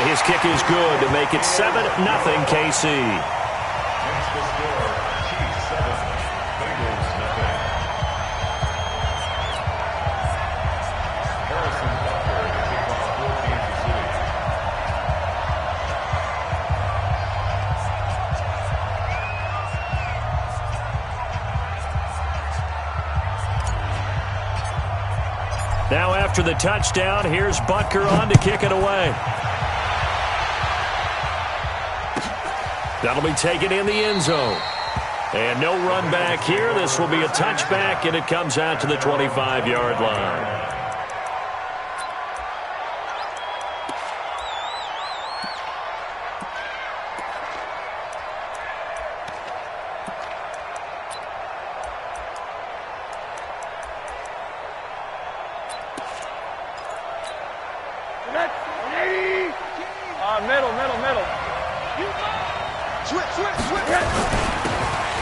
his kick is good to make it 7-0 KC. Now after the touchdown, here's Butker on to kick it away. That'll be taken in the end zone. And no run back here. This will be a touchback, and it comes out to the 25-yard line.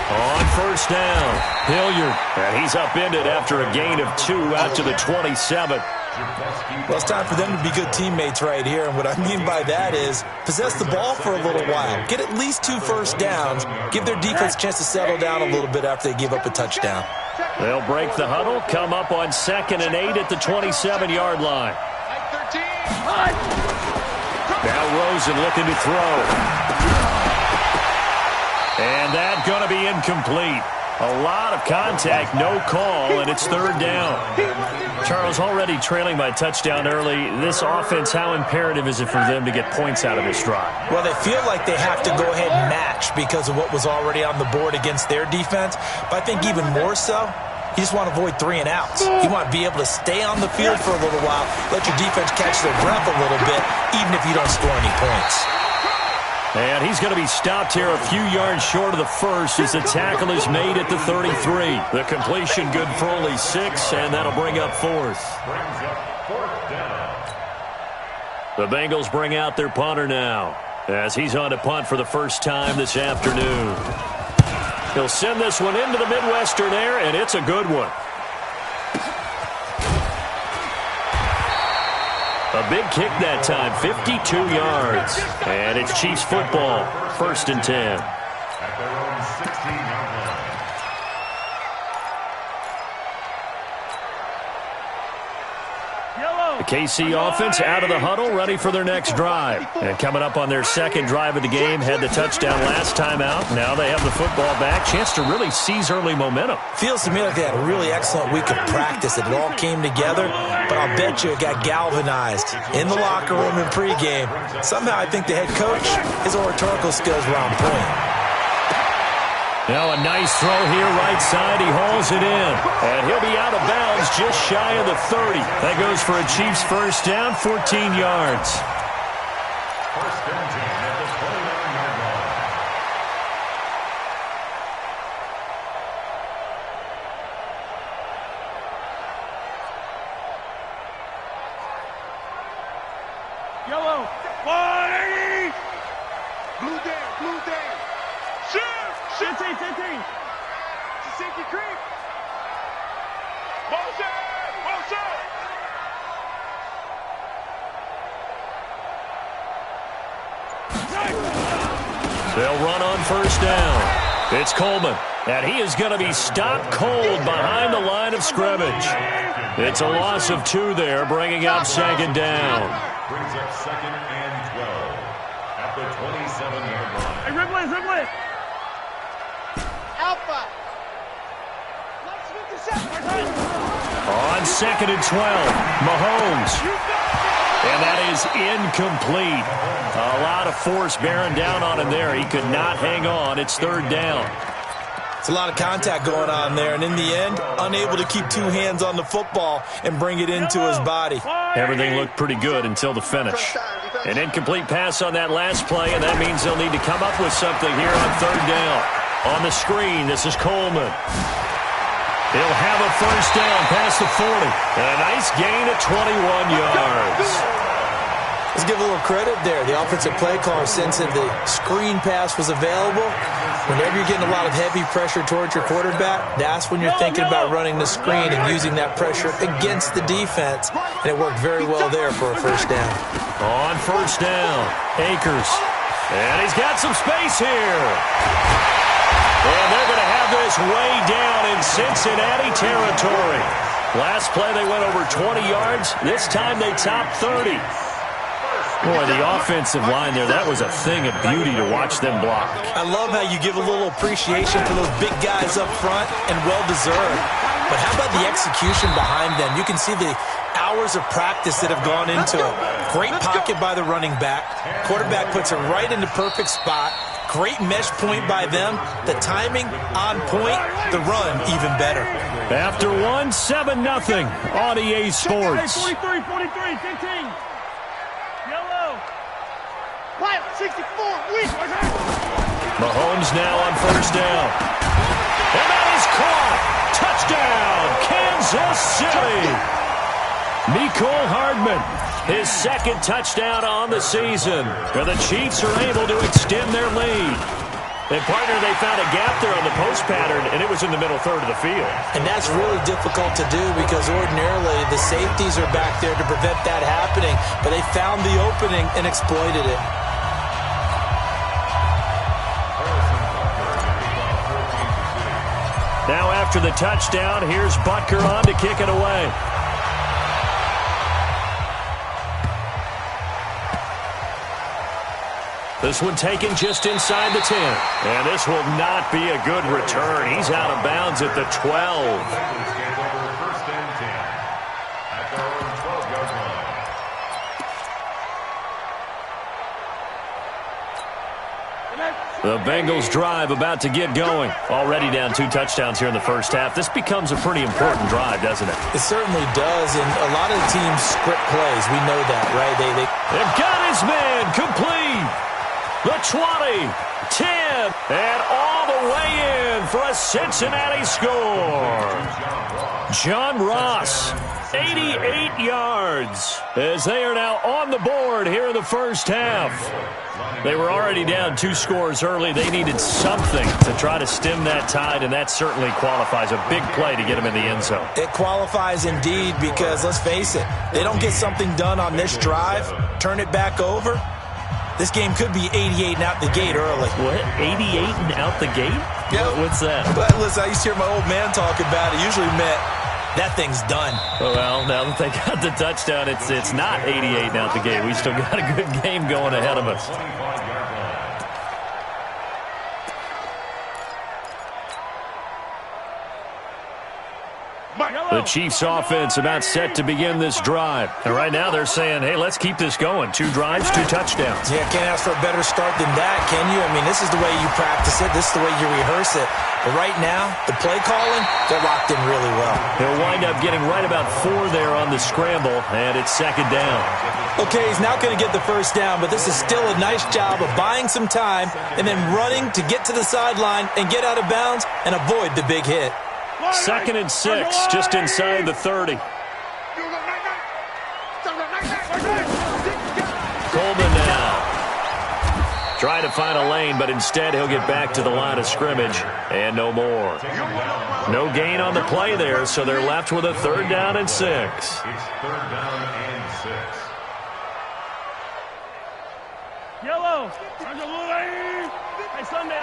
On first down, Hilliard, and he's upended after a gain of 2 out to the 27. Well, it's time for them to be good teammates right here, and what I mean by that is possess the ball for a little while. Get at least 2 first downs. Give their defense a chance to settle down a little bit after they give up a touchdown. They'll break the huddle, come up on 2nd and 8 at the 27-yard line. Now Rosen looking to throw. And that's going to be incomplete. A lot of contact, no call, and it's 3rd down. Charles, already trailing by touchdown early. This offense, how imperative is it for them to get points out of this drive? Well, they feel like they have to go ahead and match because of what was already on the board against their defense. But I think even more so, you just want to avoid 3 and outs. You want to be able to stay on the field for a little while, let your defense catch their breath a little bit, even if you don't score any points. And he's going to be stopped here a few yards short of the first as the tackle is made at the 33. The completion good for only 6, and that'll bring up 4th. The Bengals bring out their punter now as he's on to punt for the first time this afternoon. He'll send this one into the Midwestern air, and it's a good one. A big kick that time, 52 yards. And it's Chiefs football, 1st and 10. At their own 16-yard line. The KC offense out of the huddle, ready for their next drive. And coming up on their 2nd drive of the game, had the touchdown last time out. Now they have the football back. Chance to really seize early momentum. Feels to me like they had a really excellent week of practice. It all came together, but I'll bet you it got galvanized in the locker room in pregame. Somehow I think the head coach, his oratorical skills were on point. Now a nice throw here, right side. He hauls it in. And he'll be out of bounds just shy of the 30. That goes for a Chiefs first down, 14 yards. First and 10 at the 29-yard line. Yellow. 180. Blue down, blue down. Shoot. 15. Safety creep. Motion. They'll run on first down. It's Coleman, and he is going to be stopped cold behind the line of scrimmage. It's a loss of 2 there, bringing up 2nd down. Brings up 2nd and 12 at the 27-yard line. Hey, Ridley. Alpha. On 2nd and 12, Mahomes. And that is incomplete. A lot of force bearing down on him there. He could not hang on. It's 3rd down. It's a lot of contact going on there, and in the end, unable to keep 2 hands on the football and bring it into his body. Everything looked pretty good until the finish. An incomplete pass on that last play, and that means they'll need to come up with something here on 3rd down. On the screen, this is Coleman. He'll have a first down past the 40. And a nice gain at 21 yards. Let's give a little credit there. The offensive play caller, sensing the screen pass was available. Whenever you're getting a lot of heavy pressure towards your quarterback, that's when you're thinking about running the screen and using that pressure against the defense. And it worked very well there for a first down. On first down, Akers. And he's got some space here. And they're going to have this way down in Cincinnati territory. Last play they went over 20 yards. This time they topped 30. Boy, the offensive line there, that was a thing of beauty to watch them block. I love how you give a little appreciation for those big guys up front, and well-deserved. But how about the execution behind them? You can see the hours of practice that have gone into it. Great pocket by the running back. Quarterback puts it right in the perfect spot. Great mesh point by them. The timing on point. The run even better. After one, 7-0 on EA Sports. 43, 15. Yellow. Wild, 64, weak. Mahomes now on first down. And that is caught. Touchdown, Kansas City. Mecole Hardman, his second touchdown on the season. And the Chiefs are able to extend their lead. And, partner, they found a gap there on the post pattern, and it was in the middle third of the field. And that's really difficult to do because ordinarily the safeties are back there to prevent that happening. But they found the opening and exploited it. Now after the touchdown, here's Butker on to kick it away. This one taken just inside the 10. And this will not be a good return. He's out of bounds at the 12. The Bengals drive about to get going. Already down 2 touchdowns here in the first half. This becomes a pretty important drive, doesn't it? It certainly does, and a lot of the teams script plays. We know that, right? They've got his man complete. The 20, 10, and all the way in for a Cincinnati score. John Ross, 88 yards, as they are now on the board here in the first half. They were already down 2 scores early. They needed something to try to stem that tide, and that certainly qualifies. A big play to get them in the end zone. It qualifies indeed because, let's face it, they don't get something done on this drive, turn it back over. This game could be 88 and out the gate early. What? 88 and out the gate? Yep. What's that? But listen, I used to hear my old man talk about it. Usually meant that thing's done. Well, now that they got the touchdown, it's not 88 and out the gate. We still got a good game going ahead of us. The Chiefs offense about set to begin this drive. And right now they're saying, hey, let's keep this going. 2 drives, 2 touchdowns. Yeah, can't ask for a better start than that, can you? I mean, this is the way you practice it. This is the way you rehearse it. But right now, the play calling, they're locked in really well. He'll wind up getting right about 4 there on the scramble, and it's second down. Okay, he's not going to get the first down, but this is still a nice job of buying some time and then running to get to the sideline and get out of bounds and avoid the big hit. 2nd and 6, just inside the 30. Coleman now. Trying to find a lane, but instead he'll get back to the line of scrimmage, and no more. No gain on the play there, so they're left with a 3rd down and 6. It's 3rd down and 6. Yellow. Hey, Sunday.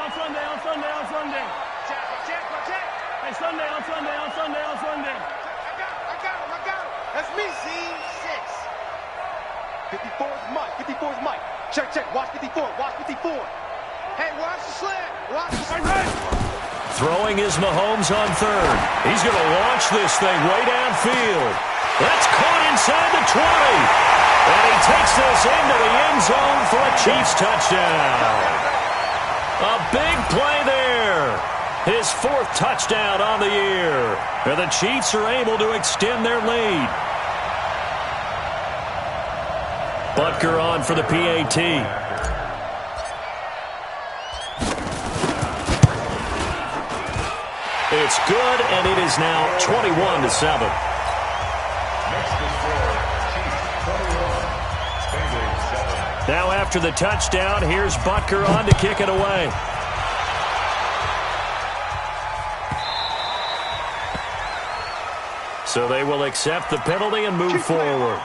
Hey, Sunday. I got him. That's me, scene 6. 54 is Mike. Check. Watch 54. Hey, watch the slant. Throwing is Mahomes on 3rd. He's going to launch this thing way downfield. That's caught inside the 20. And he takes this into the end zone for a Chiefs touchdown. A big play there. His 4th touchdown on the year. And the Chiefs are able to extend their lead. Butker on for the PAT. It's good, and it is now 21-7. Next to score, Chiefs 21, Bengals Now after the touchdown, here's Butker on to kick it away. So they will accept the penalty and move forward.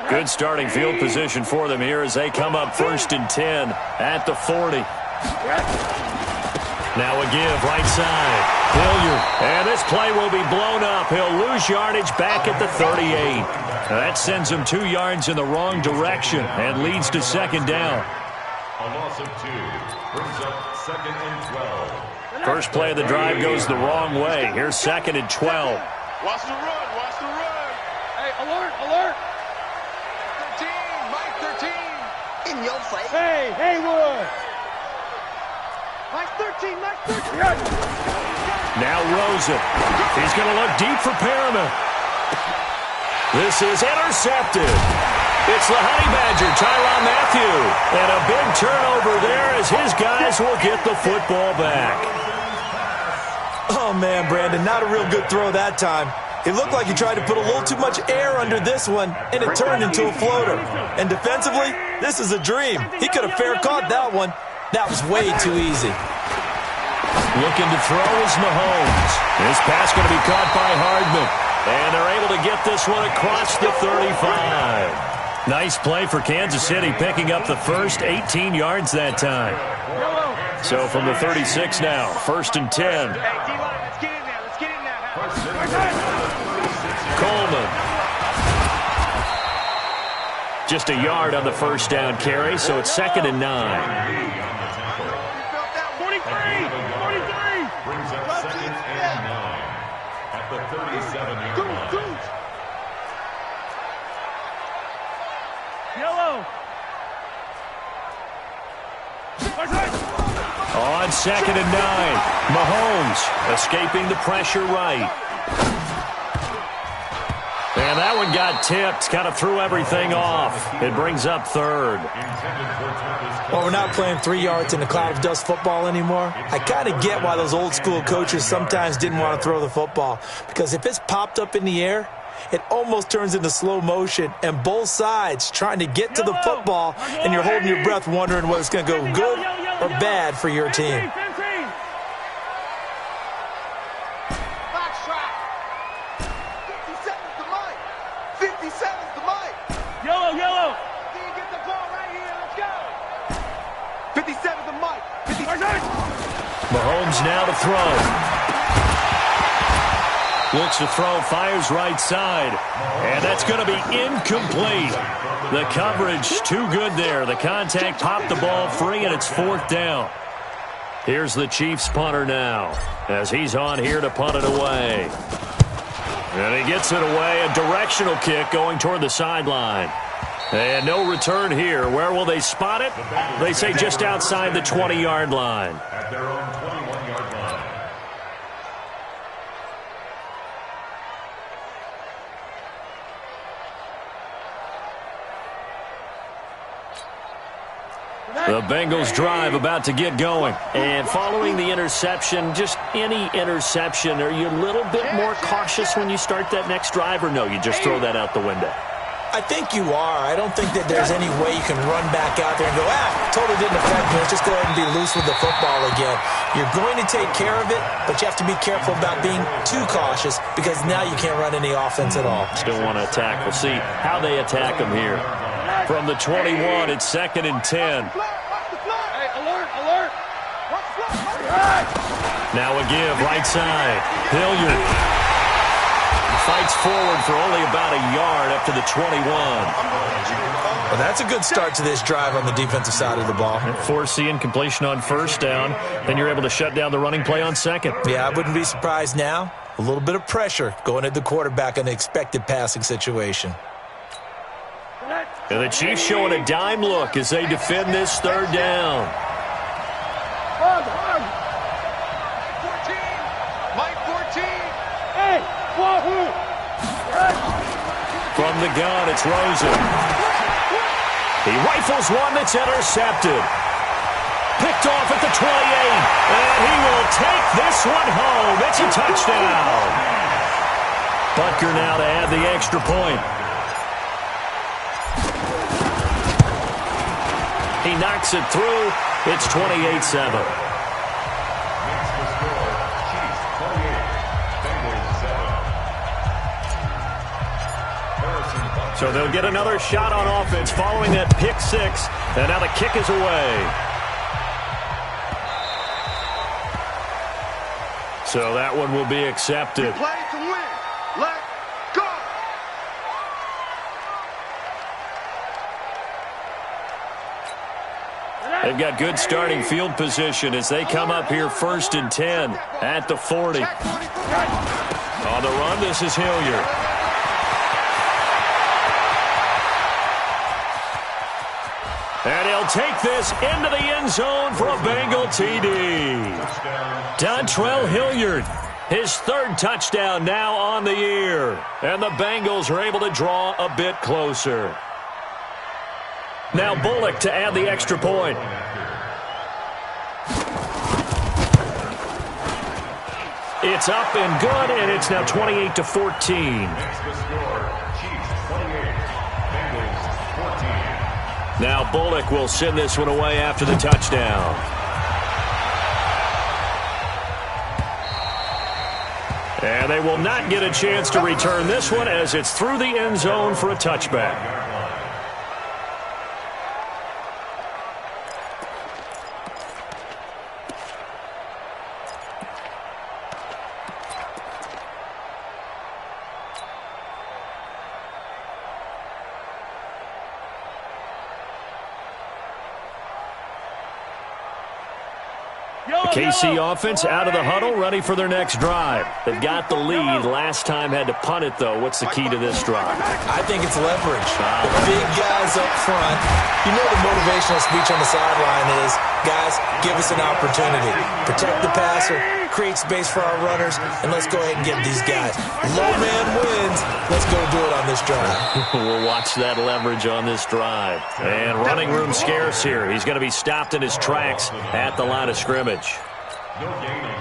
Good starting field position for them here as they come up 1st and 10 at the 40. Now a give right side. Hilliard. And this play will be blown up. He'll lose yardage back at the 38. That sends him 2 yards in the wrong direction and leads to 2nd down. A loss of 2 brings up 2nd and 12. First play of the drive goes the wrong way. Here's 2nd and 12. Watch the run. Watch the run. Hey, alert, alert. 13. Mike 13. In your face. Hey, Haywood. Mike 13. Mike 13. Now Rosen. He's going to look deep for Perriman. This is intercepted. It's the Honey Badger, Tyrann Mathieu. And a big turnover there as his guys will get the football back. Oh, man, Brandon, not a real good throw that time. It looked like he tried to put a little too much air under this one, and it turned into a floater. And defensively, this is a dream. He could have fair caught that one. That was way too easy. Looking to throw is Mahomes. This pass going to be caught by Hardman. And they're able to get this one across the 35. Nice play for Kansas City, picking up the first 18 yards that time. So from the 36 now, 1st and 10. Hey, D-line, let's get in there. Let's get in there. Coleman. Just a yard on the first down carry, so it's 2nd and 9. 43. Brings up 2nd and 9 at the 37-yard line. Yellow. On 2nd and 9, Mahomes escaping the pressure right. And that one got tipped, kind of threw everything off. It brings up 3rd. Well, we're not playing 3 yards in a cloud of dust football anymore. I kind of get why those old school coaches sometimes didn't want to throw the football. Because if it's popped up in the air, it almost turns into slow motion. And both sides trying to get to the football, and you're holding your breath wondering whether it's going to go good or bad for your team. Box trap. 57's the Mike. 57's the Mike. Yellow. Can you get the ball right here? Let's go. 57's the Mike. 57. Mahomes now to throw. Looks to throw, fires right side. And that's going to be incomplete. The coverage too good there. The contact popped the ball free, and it's 4th down. Here's the Chiefs punter now as he's on here to punt it away. And he gets it away. A directional kick going toward the sideline. And no return here. Where will they spot it? They say just outside the 20-yard line. At their own 21-yard line. The Bengals drive about to get going. And following the interception, just any interception, are you a little bit more cautious when you start that next drive, or no, you just throw that out the window? I think you are. I don't think that there's any way you can run back out there and go, totally didn't affect me. Let's just go ahead and be loose with the football again. You're going to take care of it, but you have to be careful about being too cautious because now you can't run any offense at all. Still want to attack. We'll see how they attack them here. From the 21, it's 2nd and 10. Hey, alert. Now a give, right side. Hilliard fights forward for only about a yard up to the 21. Well, that's a good start to this drive on the defensive side of the ball. Force the incompletion on 1st down. Then you're able to shut down the running play on 2nd. Yeah, I wouldn't be surprised now. A little bit of pressure going at the quarterback in the expected passing situation. And the Chiefs showing a dime look as they defend this 3rd down. 14. Mike 14. Hey, Wahoo! From the gun, it's Rosen. He rifles one that's intercepted. Picked off at the 28. And he will take this one home. It's a touchdown. Butker now to add the extra point. He knocks it through. It's 28-7. So they'll get another shot on offense following that pick six. And now the kick is away. So that one will be accepted. Play to win. Let's go. They've got good starting field position as they come up here 1st and 10 at the 40. On the run, this is Hilliard. And he'll take this into the end zone for a Bengal TD. Dontrell Hilliard, his 3rd touchdown now on the year. And the Bengals are able to draw a bit closer. Now Bullock to add the extra point. It's up and good, and it's now 28-14. Now Bullock will send this one away after the touchdown. And they will not get a chance to return this one as it's through the end zone for a touchback. The KC offense out of the huddle, ready for their next drive. They've got the lead. Last time had to punt it, though. What's the key to this drive? I think it's leverage. The big guys up front. You know the motivational speech on the sideline is, guys, give us an opportunity. Protect the passer, create space for our runners, and let's go ahead and get these guys. Low man wins. Let's go do it on this drive. We'll watch that leverage on this drive. And running room scarce here. He's going to be stopped in his tracks at the line of scrimmage.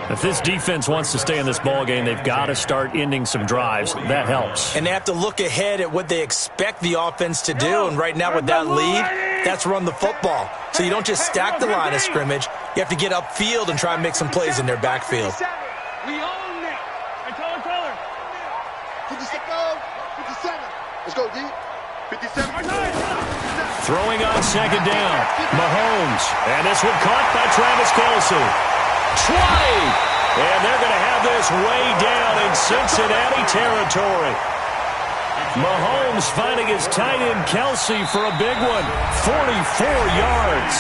If this defense wants to stay in this ballgame, they've got to start ending some drives. That helps. And they have to look ahead at what they expect the offense to do. And right now with that lead, that's run the football. So you don't just stack the line of scrimmage. You have to get upfield and try and make some plays in their backfield. We own it. And tell her. 57. Let's go, D. 57. Throwing on 2nd down. Mahomes. And this one caught by Travis Kelce. Try! And they're going to have this way down in Cincinnati territory. Mahomes finding his tight end Kelce for a big one. 44 yards.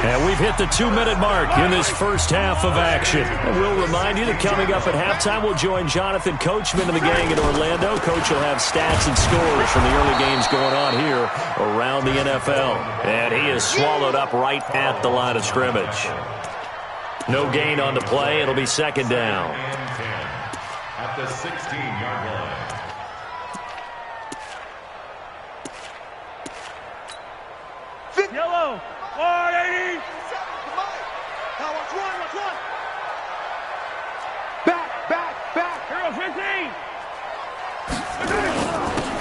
And we've hit the 2-minute mark in this first half of action. And we'll remind you that coming up at halftime, we'll join Jonathan Coachman and the gang in Orlando. Coach will have stats and scores from the early games going on here around the NFL. And he is swallowed up right at the line of scrimmage. No gain on the play. It'll be 2nd down. At the 16-yard line. Yellow. 180. Now watch one. Back. Hero 15.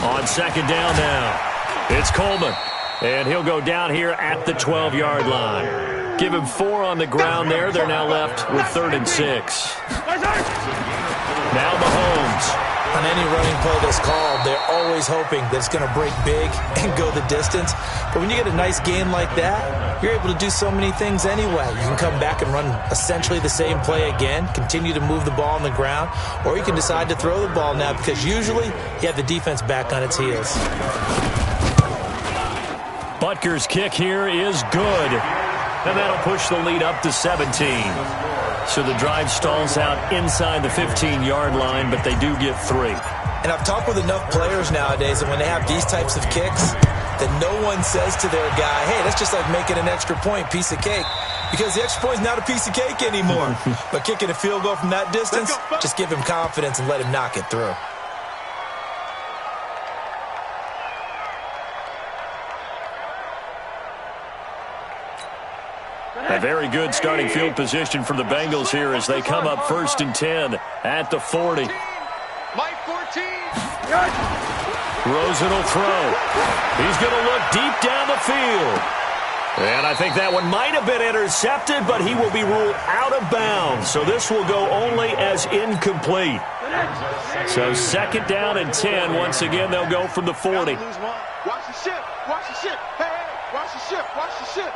On 2nd down now, it's Coleman. And he'll go down here at the 12-yard line. Give him 4 on the ground there. They're now left with 3rd and 6. Now Mahomes. On any running play that's called, they're always hoping that it's going to break big and go the distance. But when you get a nice game like that, you're able to do so many things anyway. You can come back and run essentially the same play again, continue to move the ball on the ground, or you can decide to throw the ball now because usually you have the defense back on its heels. Butker's kick here is good. And that'll push the lead up to 17. So the drive stalls out inside the 15-yard line, but they do get 3. And I've talked with enough players nowadays that when they have these types of kicks, that no one says to their guy, hey, that's just like making an extra point, piece of cake. Because the extra point is not a piece of cake anymore. But kicking a field goal from that distance, just give him confidence and let him knock it through. A very good starting field position for the Bengals here as they come up 1st and 10 at the 40. Mike 14. Rosen will throw. He's going to look deep down the field. And I think that one might have been intercepted, but he will be ruled out of bounds. So this will go only as incomplete. So 2nd down and 10. Once again, they'll go from the 40. Watch the ship. Watch the ship. Hey, watch the ship. Watch the ship.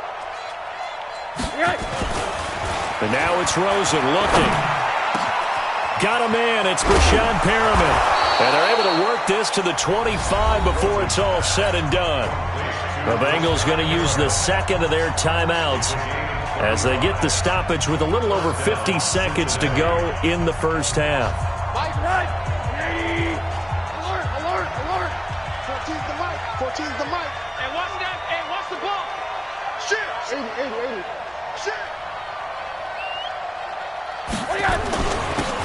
And now it's Rosen looking. Got a man. It's Brashad Perriman. And they're able to work this to the 25 before it's all said and done. The Bengals going to use the 2nd of their timeouts as they get the stoppage with a little over 50 seconds to go in the first half. Alert, alert, alert. 14's the mic. 14's the mic. Hey, watch that. Hey, watch the ball. Shit. 80. Shit. What do you got?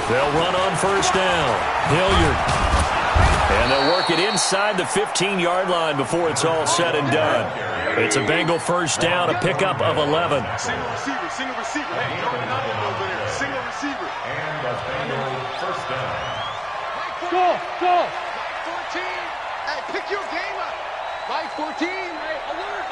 They'll run on 1st down. Hilliard. And they'll work it inside the 15-yard line before it's all said and done. It's a Bengal 1st down, a pickup of 11. Single receiver. Hey, no over there. Single receiver. And the Bengals 1st down. Go. 14. Hey, pick your game up. Mike 14. Hey, alert.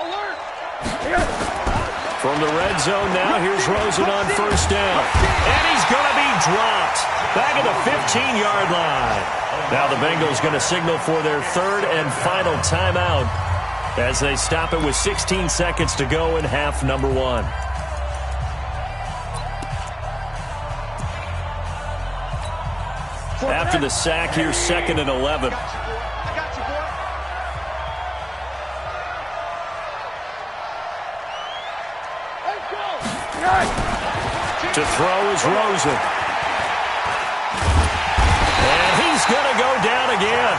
From the red zone now, here's Rosen on 1st down. And he's going to be dropped back at the 15-yard line. Now the Bengals going to signal for their 3rd and final timeout as they stop it with 16 seconds to go in half number 1. After the sack, here's 2nd and 11. I got you, boy. To throw is Rosen. And he's going to go down again.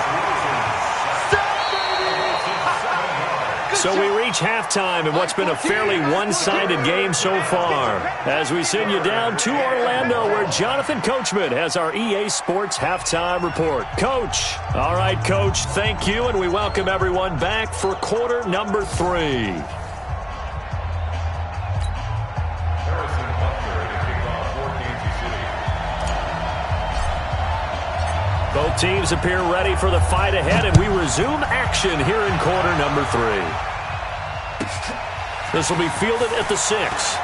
So we reach halftime in what's been a fairly one-sided game so far as we send you down to Orlando where Jonathan Coachman has our EA Sports halftime report. Coach. All right, Coach, thank you, and we welcome everyone back for quarter number 3. Both teams appear ready for the fight ahead, and we resume action here in quarter number 3. This will be fielded at the 6.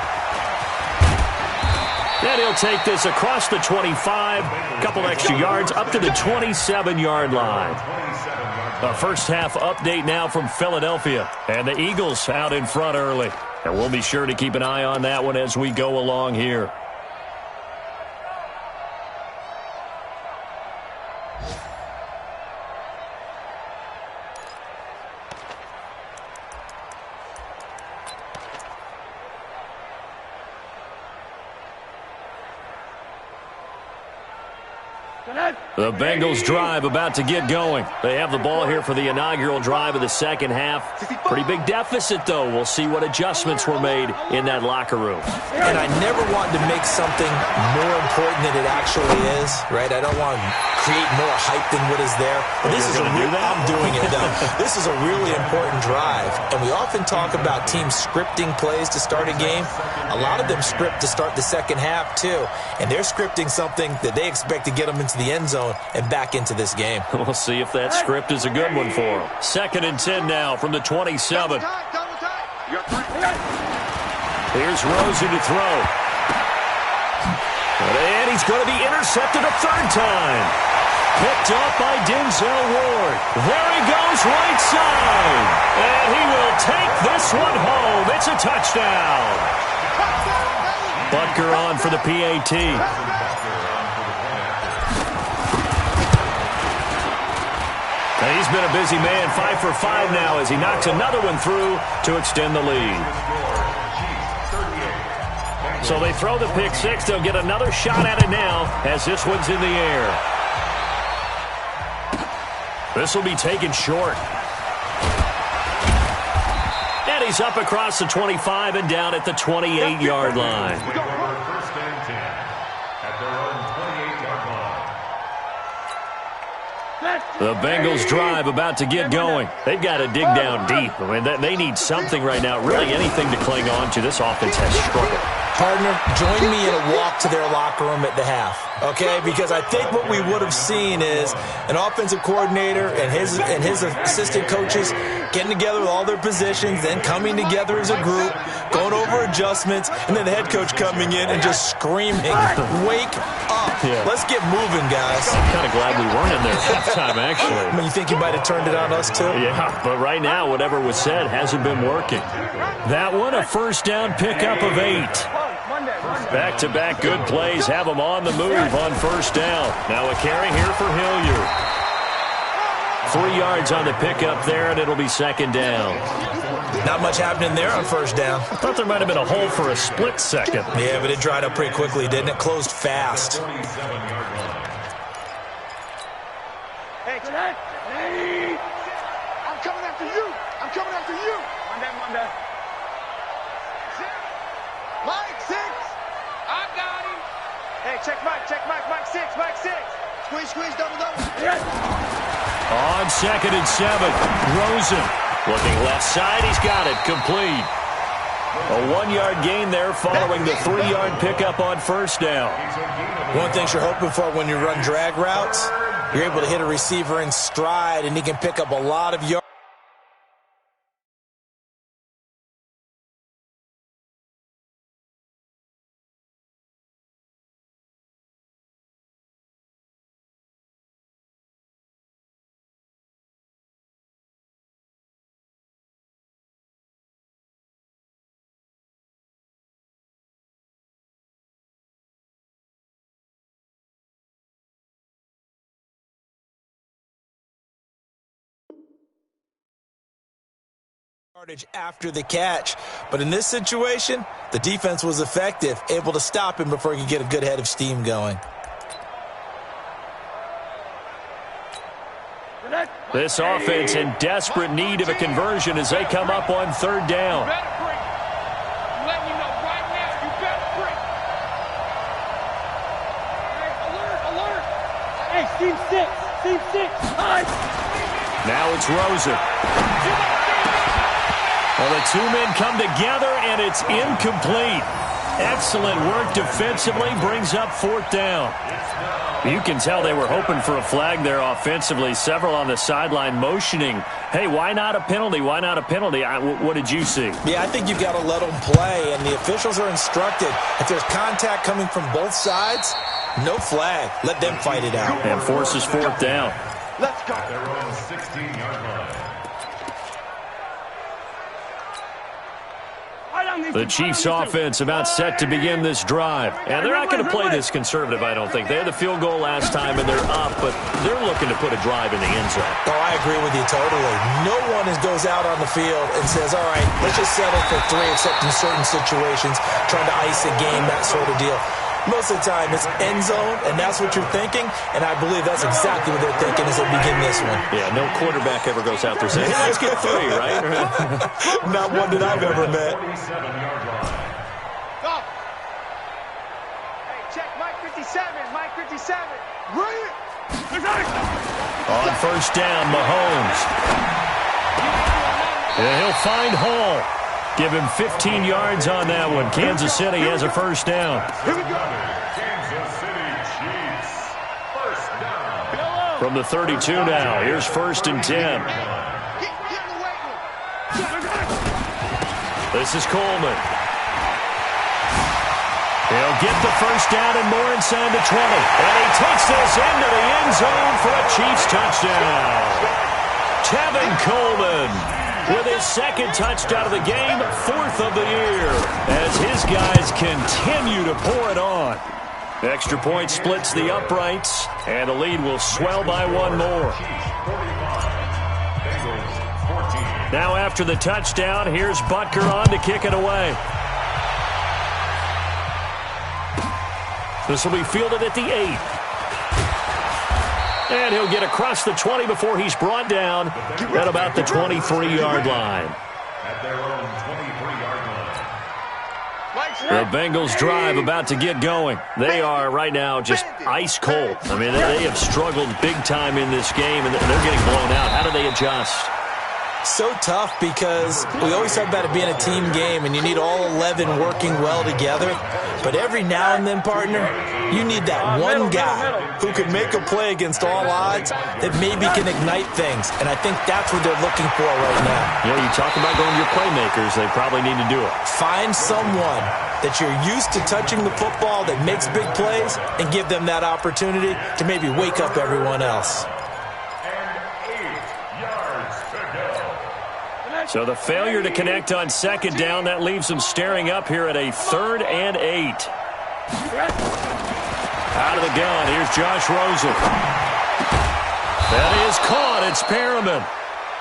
And he'll take this across the 25, a couple extra yards, up to the 27-yard line. A first half update now from Philadelphia, and the Eagles out in front early. And we'll be sure to keep an eye on that one as we go along here. The Bengals drive about to get going. They have the ball here for the inaugural drive of the second half. Pretty big deficit, though. We'll see what adjustments were made in that locker room. And I never want to make something more important than it actually is, right? I don't want to create more hype than what is there. But this is I'm doing it, though. This is a really important drive. And we often talk about teams scripting plays to start a game. A lot of them script to start the second half, too. And they're scripting something that they expect to get them into the end zone and back into this game. We'll see if that script is a good one for them. 2nd and 10 now from the 27. Here's Rosen to throw. And he's going to be intercepted a 3rd time. Picked up by Denzel Ward. There he goes right side. And he will take this one home. It's a touchdown. Butker on for the PAT. He's been a busy man, 5 for 5 now as he knocks another one through to extend the lead. So they throw the pick 6. They'll get another shot at it now as this one's in the air. This will be taken short. And he's up across the 25 and down at the 28-yard line. First and 10 at their own 28-yard line. The Bengals drive about to get going. They've got to dig down deep. I mean, they need something right now, really anything to cling on to. This offense has struggled. Partner, join me in a walk to their locker room at the half, okay? Because I think what we would have seen is an offensive coordinator and his assistant coaches getting together with all their positions, then coming together as a group, going over adjustments, and then the head coach coming in and just screaming, "Wake up. Yeah. Let's get moving, guys." I'm kind of glad we weren't in there at halftime, actually. I mean, you think you might have turned it on us, too? Yeah, but right now, whatever was said hasn't been working. That one, a first down pickup of 8. Back-to-back good plays have them on the move on first down. Now a carry here for Hilliard. 3 yards on the pickup there, and it'll be second down. Not much happening there on first down. I thought there might have been a hole for a split second. Yeah, but it dried up pretty quickly, didn't it? Closed fast. Hey, I'm coming after you. I'm coming after you. Monday. Mike, 6. I got him. Hey, check Mike, Mike 6. Squeeze, double. On 2nd and 7, Rosen looking left side. He's got it, complete. A 1-yard gain there following the 3-yard pickup on first down. One thing you're hoping for when you run drag routes, you're able to hit a receiver in stride, and he can pick up a lot of yards. After the catch. But in this situation, the defense was effective, able to stop him before he could get a good head of steam going. This offense in desperate need of a conversion as they come up on third down. You better break. I'm letting you know right now, you better break. Hey, alert. Hey, Team 6. Nice. Now it's Rosen. Well, the 2 men come together, and it's incomplete. Excellent work defensively, brings up fourth down. You can tell they were hoping for a flag there offensively. Several on the sideline motioning, hey, why not a penalty? Why not a penalty? What did you see? Yeah, I think you've got to let them play, and the officials are instructed. If there's contact coming from both sides, no flag. Let them fight it out. And forces fourth down. Let's go. At their own 16-yard line. The Chiefs offense about set to begin this drive. And they're not going to play this conservative, I don't think. They had the field goal last time, and they're up, but they're looking to put a drive in the end zone. Oh, I agree with you totally. No one goes out on the field and says, all right, let's just settle for 3, except in certain situations, trying to ice a game, that sort of deal. Most of the time, it's end zone, and that's what you're thinking, and I believe that's exactly what they're thinking as they begin this one. Yeah, no quarterback ever goes out there saying, hey, let's get 3, right? Not one that I've ever met. 47-yard line. Go. Hey, check Mike 57. Bring it. On first down, Mahomes. Yeah, he'll find Hall. Give him 15 yards on that one. Kansas City has a first down. Here we go. Kansas City Chiefs. First down. From the 32 now, here's first and 10. Get in the weight room. This is Coleman. He'll get the first down and more inside the 20. And he takes this into the end zone for a Chiefs touchdown. Tevin Coleman with his second touchdown of the game, 4th of the year, as his guys continue to pour it on. Extra point splits the uprights, and the lead will swell by 1 more. Now after the touchdown, here's Butker on to kick it away. This will be fielded at the 8. And he'll get across the 20 before he's brought down at about the 23-yard line. At their own 23-yard line. Mike The Bengals drive about to get going. They are right now just ice cold. I mean, they have struggled big time in this game, and they're getting blown out. How do they adjust? So tough because we always talk about it being a team game and you need all 11 working well together. But every now and then, partner, you need that one guy who can make a play against all odds that maybe can ignite things. And I think that's what they're looking for right now. Yeah, you talk about going to your playmakers. They probably need to do it. Find someone that you're used to touching the football that makes big plays and give them that opportunity to maybe wake up everyone else. So the failure to connect on second down, that leaves them staring up here at a 3rd and 8. Out of the gun, here's Josh Rosen. That is caught, it's Perriman.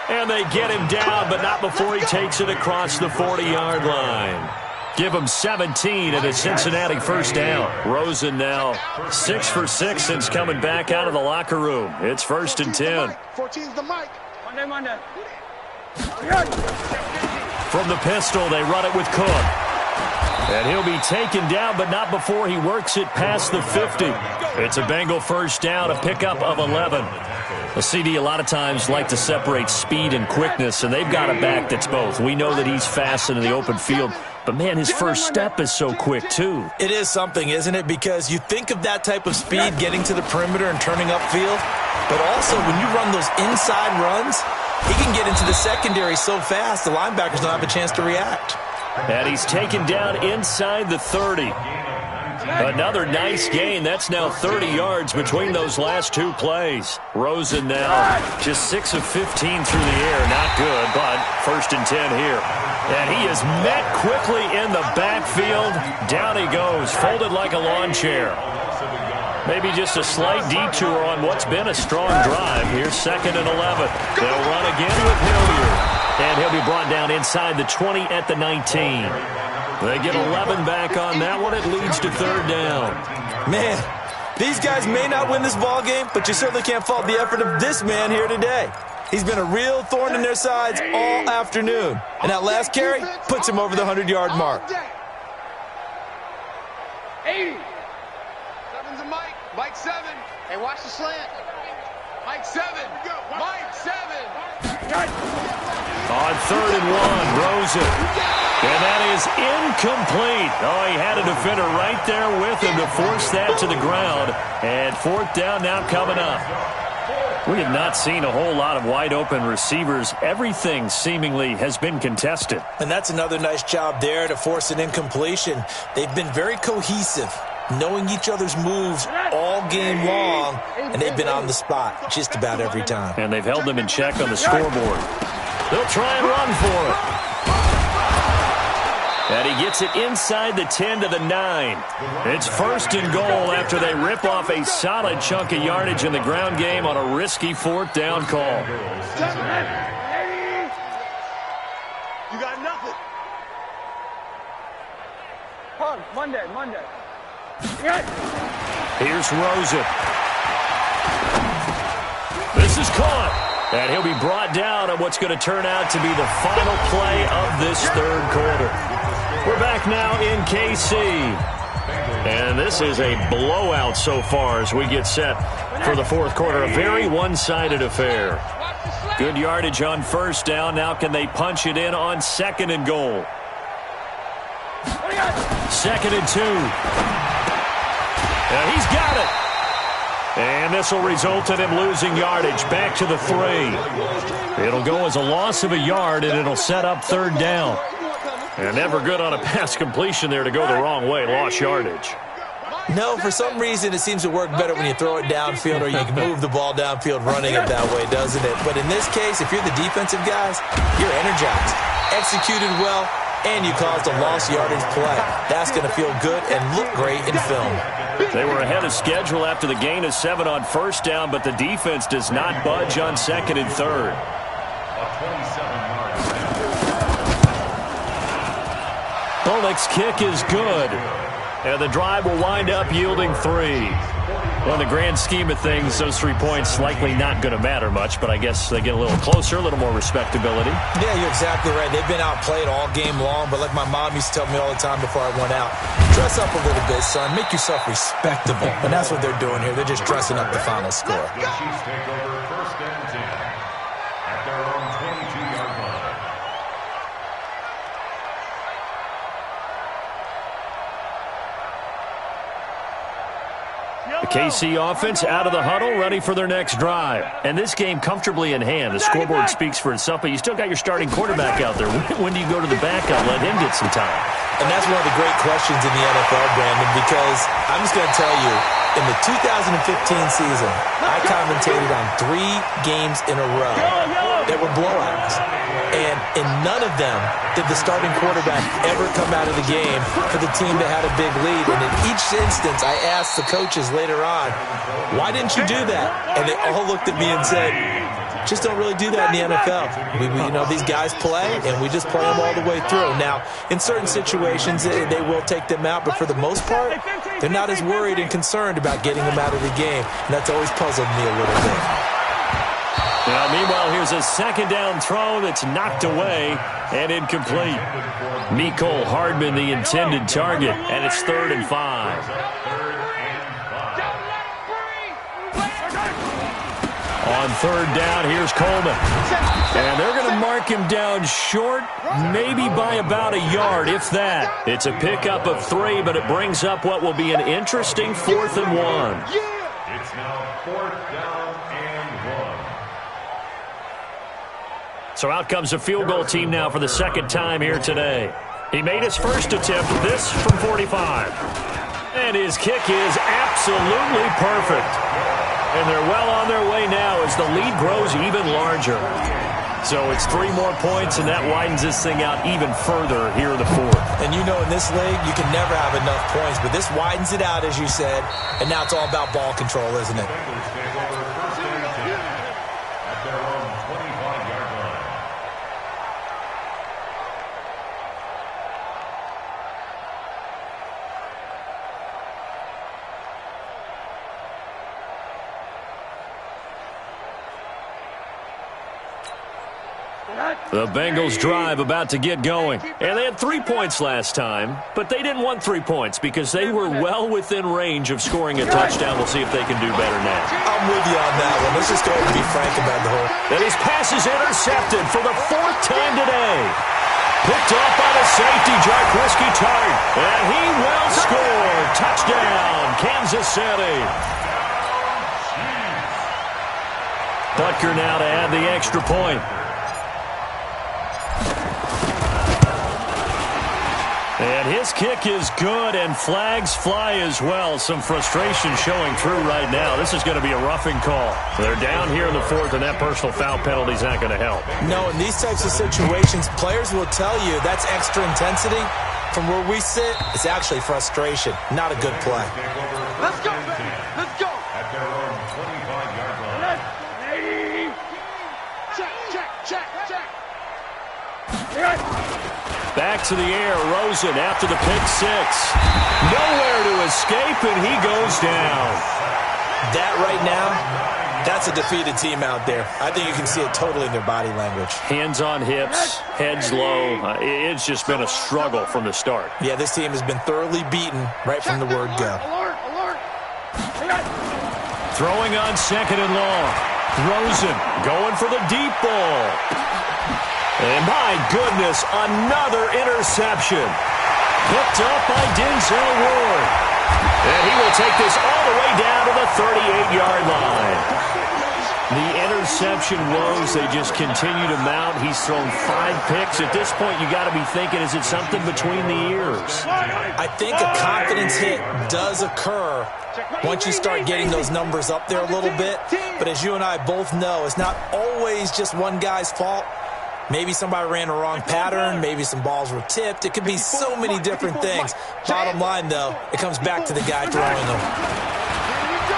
And they get him down, but not before he takes it across the 40-yard line. Give him 17 and a Cincinnati first down. Rosen now 6 for 6 since coming back out of the locker room. It's 1st and 10. 14's the mic. Monday. From the pistol, they run it with Cook. And he'll be taken down, but not before he works it past the 50. It's a Bengal first down, a pickup of 11. The CD a lot of times like to separate speed and quickness, and they've got a back that's both. We know that he's fast in the open field, but, man, his first step is so quick, too. It is something, isn't it? Because you think of that type of speed getting to the perimeter and turning upfield, but also when you run those inside runs, he can get into the secondary so fast the linebackers don't have a chance to react. And he's taken down inside the 30. Another nice gain. That's now 30 yards between those last two plays. Rosen now just 6 of 15 through the air. Not good, but 1st and 10 here. And he is met quickly in the backfield. Down he goes, folded like a lawn chair. Maybe just a slight detour on what's been a strong drive. Here's 2nd and 11. They'll run again with Hilliard. And he'll be brought down inside the 20 at the 19. They get 11 back on that one. It leads to 3rd down. Man, these guys may not win this ball game, but you certainly can't fault the effort of this man here today. He's been a real thorn in their sides all afternoon. And that last carry puts him over the 100-yard mark. 80. 7's a Mike. Mike 7. Hey, watch the slant. Mike 7. Mike 7. On 3rd and 1, Rosen. And that is incomplete. Oh, he had a defender right there with him to force that to the ground. And 4th down now coming up. We have not seen a whole lot of wide-open receivers. Everything seemingly has been contested. And that's another nice job there to force an incompletion. They've been very cohesive, knowing each other's moves all game long, and they've been on the spot just about every time. And they've held them in check on the scoreboard. They'll try and run for it. And he gets it inside the 10 to the 9. It's 1st and goal after they rip off a solid chunk of yardage in the ground game on a risky 4th down call. You got nothing. Monday. Here's Rosen. This is caught. And he'll be brought down on what's going to turn out to be the final play of this 3rd quarter. We're back now in KC. And this is a blowout so far as we get set for the 4th quarter. A very one-sided affair. Good yardage on 1st down. Now can they punch it in on 2nd and goal? 2nd and 2. And he's got it. And this will result in him losing yardage back to the 3. It'll go as a loss of a yard, and it'll set up 3rd down. And never good on a pass completion there to go the wrong way. Lost yardage. No, for some reason it seems to work better when you throw it downfield or you can move the ball downfield running it that way, doesn't it? But in this case, if you're the defensive guys, you're energized, executed well, and you caused a lost yardage play. That's going to feel good and look great in film. They were ahead of schedule after the gain of 7 on 1st down, but the defense does not budge on 2nd and 3rd. Bullock's kick is good, and the drive will wind up yielding 3. Well, in the grand scheme of things, those 3 points likely not going to matter much, but I guess they get a little closer, a little more respectability. Yeah, you're exactly right. They've been outplayed all game long, but like my mom used to tell me all the time before I went out, dress up a little bit, son. Make yourself respectable. And that's what they're doing here. They're just dressing up the final score. The Chiefs take over 1st and 10 at their own 22-yard line. The KC offense out of the huddle, ready for their next drive. And this game comfortably in hand. The scoreboard speaks for itself, but you still got your starting quarterback out there. When do you go to the backup, let him get some time? And that's one of the great questions in the NFL, Brandon, because I'm just going to tell you, in the 2015 season, I commentated on 3 games in a row that were blowouts. And in none of them did the starting quarterback ever come out of the game for the team that had a big lead. And in each instance, I asked the coaches later on, why didn't you do that? And they all looked at me and said, just don't really do that in the NFL. These guys play, and we just play them all the way through. Now, in certain situations, they will take them out, but for the most part, they're not as worried and concerned about getting them out of the game. And that's always puzzled me a little bit. Now, meanwhile, here's a 2nd down throw that's knocked away and incomplete. Mecole Hardman, the intended target, and it's 3rd and 5. On 3rd down, here's Coleman. And they're going to mark him down short, maybe by about a yard, if that. It's a pickup of 3, but it brings up what will be an interesting 4th and 1. It's now 4th down and 1. So out comes a field goal team now for the 2nd time here today. He made his first attempt, this from 45. And his kick is absolutely perfect. And they're well on their way now as the lead grows even larger. So it's 3 more points, and that widens this thing out even further here in the 4th. And in this league, you can never have enough points, but this widens it out, as you said, and now it's all about ball control, isn't it? At their own 25-yard line. The Bengals drive about to get going. And they had 3 points last time, but they didn't want 3 points because they were well within range of scoring a touchdown. We'll see if they can do better now. I'm with you on that one. Let's just go ahead and be frank about the whole. And his pass is intercepted for the 4th time today. Picked off by the safety, Jarquiski Tart. And he will score. Touchdown, Kansas City. Butker now to add the extra point. And his kick is good, and flags fly as well. Some frustration showing through right now. This is going to be a roughing call. They're down here in the 4th, and that personal foul penalty is not going to help. No, in these types of situations, players will tell you that's extra intensity. From where we sit, it's actually frustration. Not a good play. Let's go, baby. Let's go. At their own 25-yard line. Check. Back to the air, Rosen after the pick 6. Nowhere to escape, and he goes down. That right now, that's a defeated team out there. I think you can see it totally in their body language. Hands on hips, heads low. It's just been a struggle from the start. Yeah, this team has been thoroughly beaten right from the word go. Alert. Throwing on 2nd and long. Rosen going for the deep ball. And my goodness, another interception. Picked up by Denzel Ward. And he will take this all the way down to the 38-yard line. The interception woes, they just continue to mount. He's thrown 5 picks. At this point, you got to be thinking, is it something between the ears? I think a confidence hit does occur once you start getting those numbers up there a little bit. But as you and I both know, it's not always just one guy's fault. Maybe somebody ran the wrong pattern. Maybe some balls were tipped. It could be so many different things. Bottom line, though, it comes back to the guy throwing them.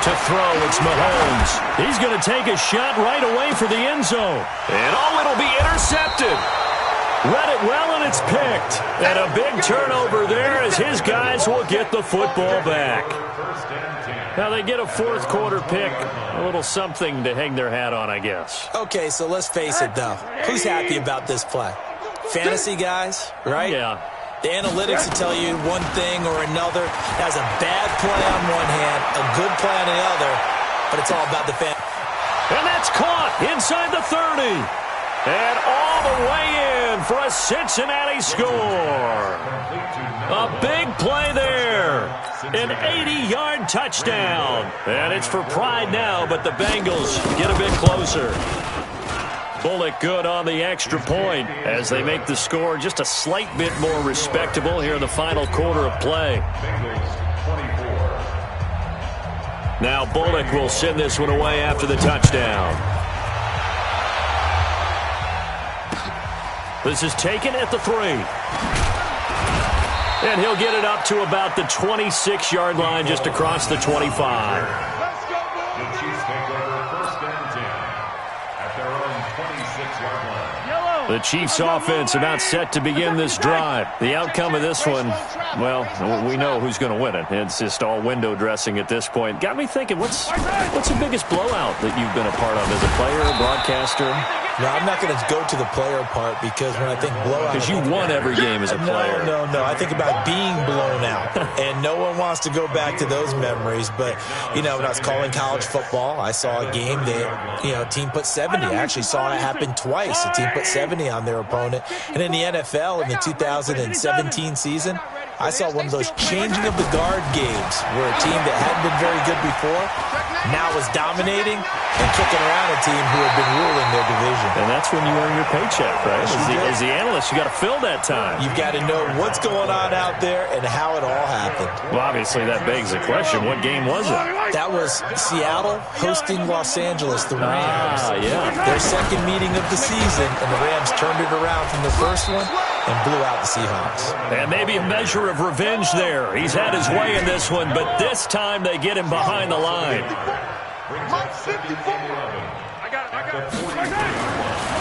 To throw, it's Mahomes. He's going to take a shot right away for the end zone. And it'll be intercepted. Read it well, and it's picked. And a big turnover there as his guys will get the football back. Now they get a fourth quarter pick, a little something to hang their hat on, I guess. Okay, so let's face it, though. Who's happy about this play? Fantasy guys, right? Yeah. The analytics will tell you one thing or another. That's a bad play on one hand, a good play on the other, but it's all about the fan. And that's caught inside the 30. And all the way in for a Cincinnati score. A big play there. An 80-yard touchdown. And it's for pride now, but the Bengals get a bit closer. Bullock good on the extra point as they make the score just a slight bit more respectable here in the final quarter of play. Now Bullock will send this one away after the touchdown. This is taken at the 3. And he'll get it up to about the 26-yard line just across the 25. The Chiefs take over first and 10 at their own 26-yard line. The Chiefs offense about set to begin this drive. The outcome of this one, well, we know who's going to win it. It's just all window dressing at this point. Got me thinking, what's the biggest blowout that you've been a part of as a player, a broadcaster? No, I'm not going to go to the player part because when I think blowout... Because you won every game as a player. No. I think about being blown out. And no one wants to go back to those memories. But, when I was calling college football, I saw a game that, a team put 70. I actually saw it happen twice. A team put 70 on their opponent. And in the NFL, in the 2017 season, I saw one of those changing of the guard games where a team that hadn't been very good before now was dominating and kicking around a team who had been ruling their division. And that's when you earn your paycheck, right? As the analyst, you got to fill that time. You've got to know what's going on out there and how it all happened. Well, obviously, that begs the question, what game was it? That was Seattle hosting Los Angeles, the Rams. Yeah. Their second meeting of the season, and the Rams turned it around from the first one and blew out the Seahawks. And maybe a measure of revenge there. He's had his way in this one, but this time they get him behind the line.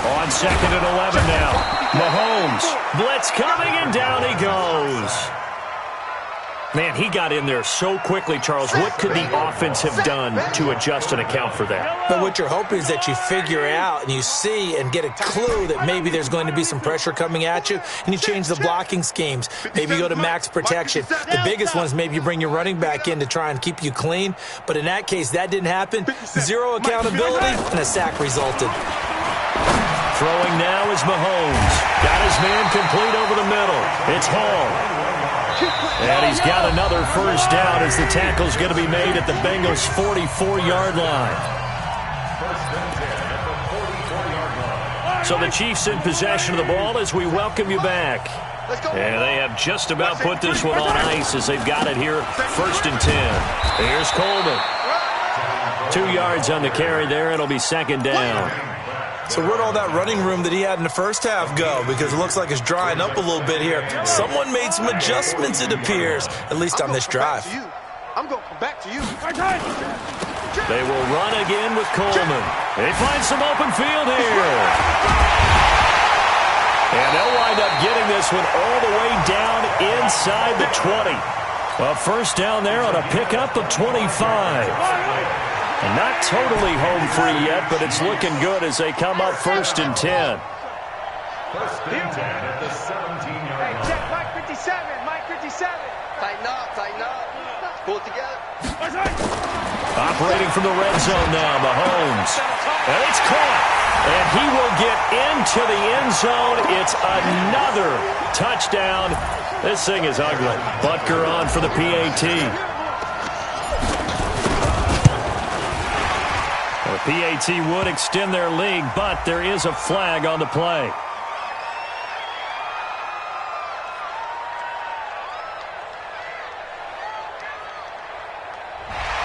On second and 11 now. Mahomes. Blitz coming, and down he goes. Man, he got in there so quickly, Charles. What could the offense have done to adjust and account for that? But what you're hoping is that you figure out and you see and get a clue that maybe there's going to be some pressure coming at you, and you change the blocking schemes. Maybe you go to max protection. The biggest one is maybe you bring your running back in to try and keep you clean. But in that case, that didn't happen. Zero accountability, and a sack resulted. Throwing now is Mahomes. Got his man complete over the middle. It's Hall. And he's got another first down as the tackle's going to be made at the Bengals' 44-yard line. So the Chiefs in possession of the ball as we welcome you back. And they have just about put this one on ice as they've got it here, first and 10. Here's Coleman. 2 yards on the carry there. It'll be second down. So where'd all that running room that he had in the first half go? Because it looks like it's drying up a little bit here. Someone made some adjustments, it appears, at least on this drive. I'm going to come back to you. They will run again with Coleman. They find some open field here. And they'll wind up getting this one all the way down inside the 20. A first down there on a pickup of 25. And not totally home free yet, but it's looking good as they come up first and 10. First and 10 at the 17-yard line. Check Mike 57, Mike 57. Tighten up. Pull it together. Operating from the red zone now, Mahomes. And it's caught. And he will get into the end zone. It's another touchdown. This thing is ugly. Butker on for the PAT. The PAT would extend their lead, but there is a flag on the play.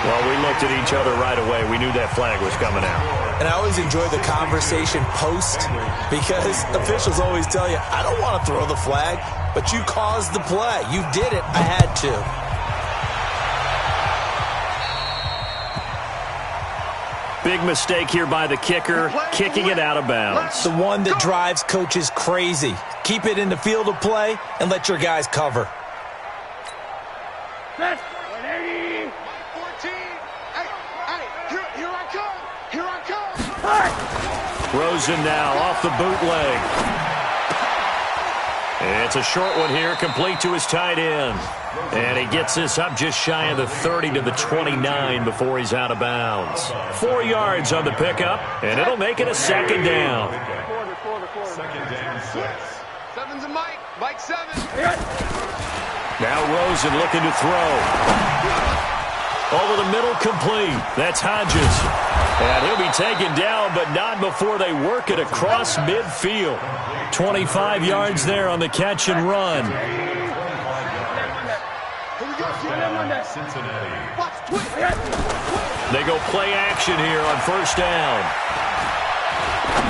Well, we looked at each other right away. We knew that flag was coming out. And I always enjoy the conversation post because officials always tell you, I don't want to throw the flag, but you caused the play. You did it. I had to. 2 Big mistake here by the kicker, kicking it out of bounds. The one that drives coaches crazy. Keep it in the field of play and let your guys cover. 180. 14. Hey, here I come. Here I come. Rosen now off the bootleg. It's a short one here, complete to his tight end. And he gets this up just shy of the 30 to the 29 before he's out of bounds. 4 yards on the pickup, and it'll make it a second down. Second down, 6. Seven's a Mike. Mike 7. Now Rosen looking to throw. Over the middle, complete. That's Hodges. And he'll be taken down, but not before they work it across midfield. 25 yards there on the catch and run. Cincinnati. They go play action here on first down.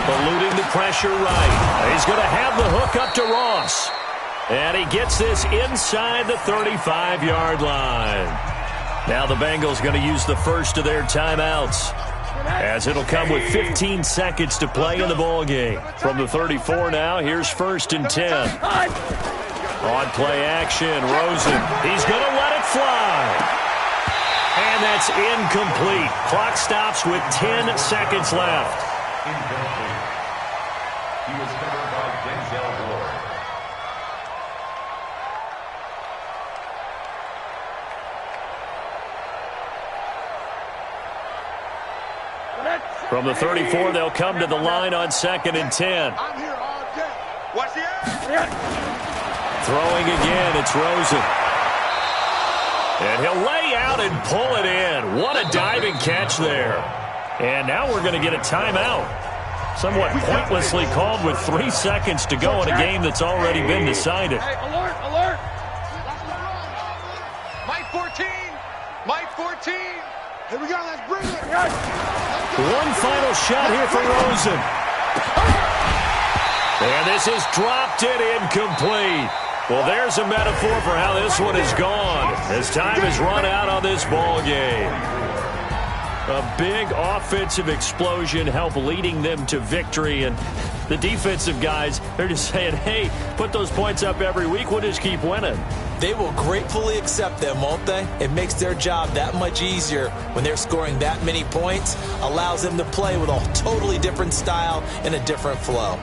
Eluding the pressure right. He's going to have the hook up to Ross. And he gets this inside the 35-yard line. Now the Bengals going to use the first of their timeouts, as it'll come with 15 seconds to play in the ball game. From the 34 now, here's first and 10. On play action, Rosen. He's going to let it fly. And that's incomplete. Clock stops with 10 seconds left. Incomplete. He was covered by Denzel Ward. From the 34, they'll come to the line on second and 10. I'm here all day. Watch the air. Throwing again, it's Rosen. And he'll lay out and pull it in. What a diving catch there. And now we're going to get a timeout. Somewhat pointlessly called with 3 seconds to go in a game that's already been decided. Hey, alert, alert. Mike 14. Mike 14. Here we go. Let's bring it. One final shot here for Rosen. And this is dropped it incomplete. Well, there's a metaphor for how this one is gone, as time has run out on this ball game. A big offensive explosion helped leading them to victory, and the defensive guys, they're just saying, hey, put those points up every week, we'll just keep winning. They will gratefully accept them, won't they? It makes their job that much easier when they're scoring that many points, allows them to play with a totally different style and a different flow.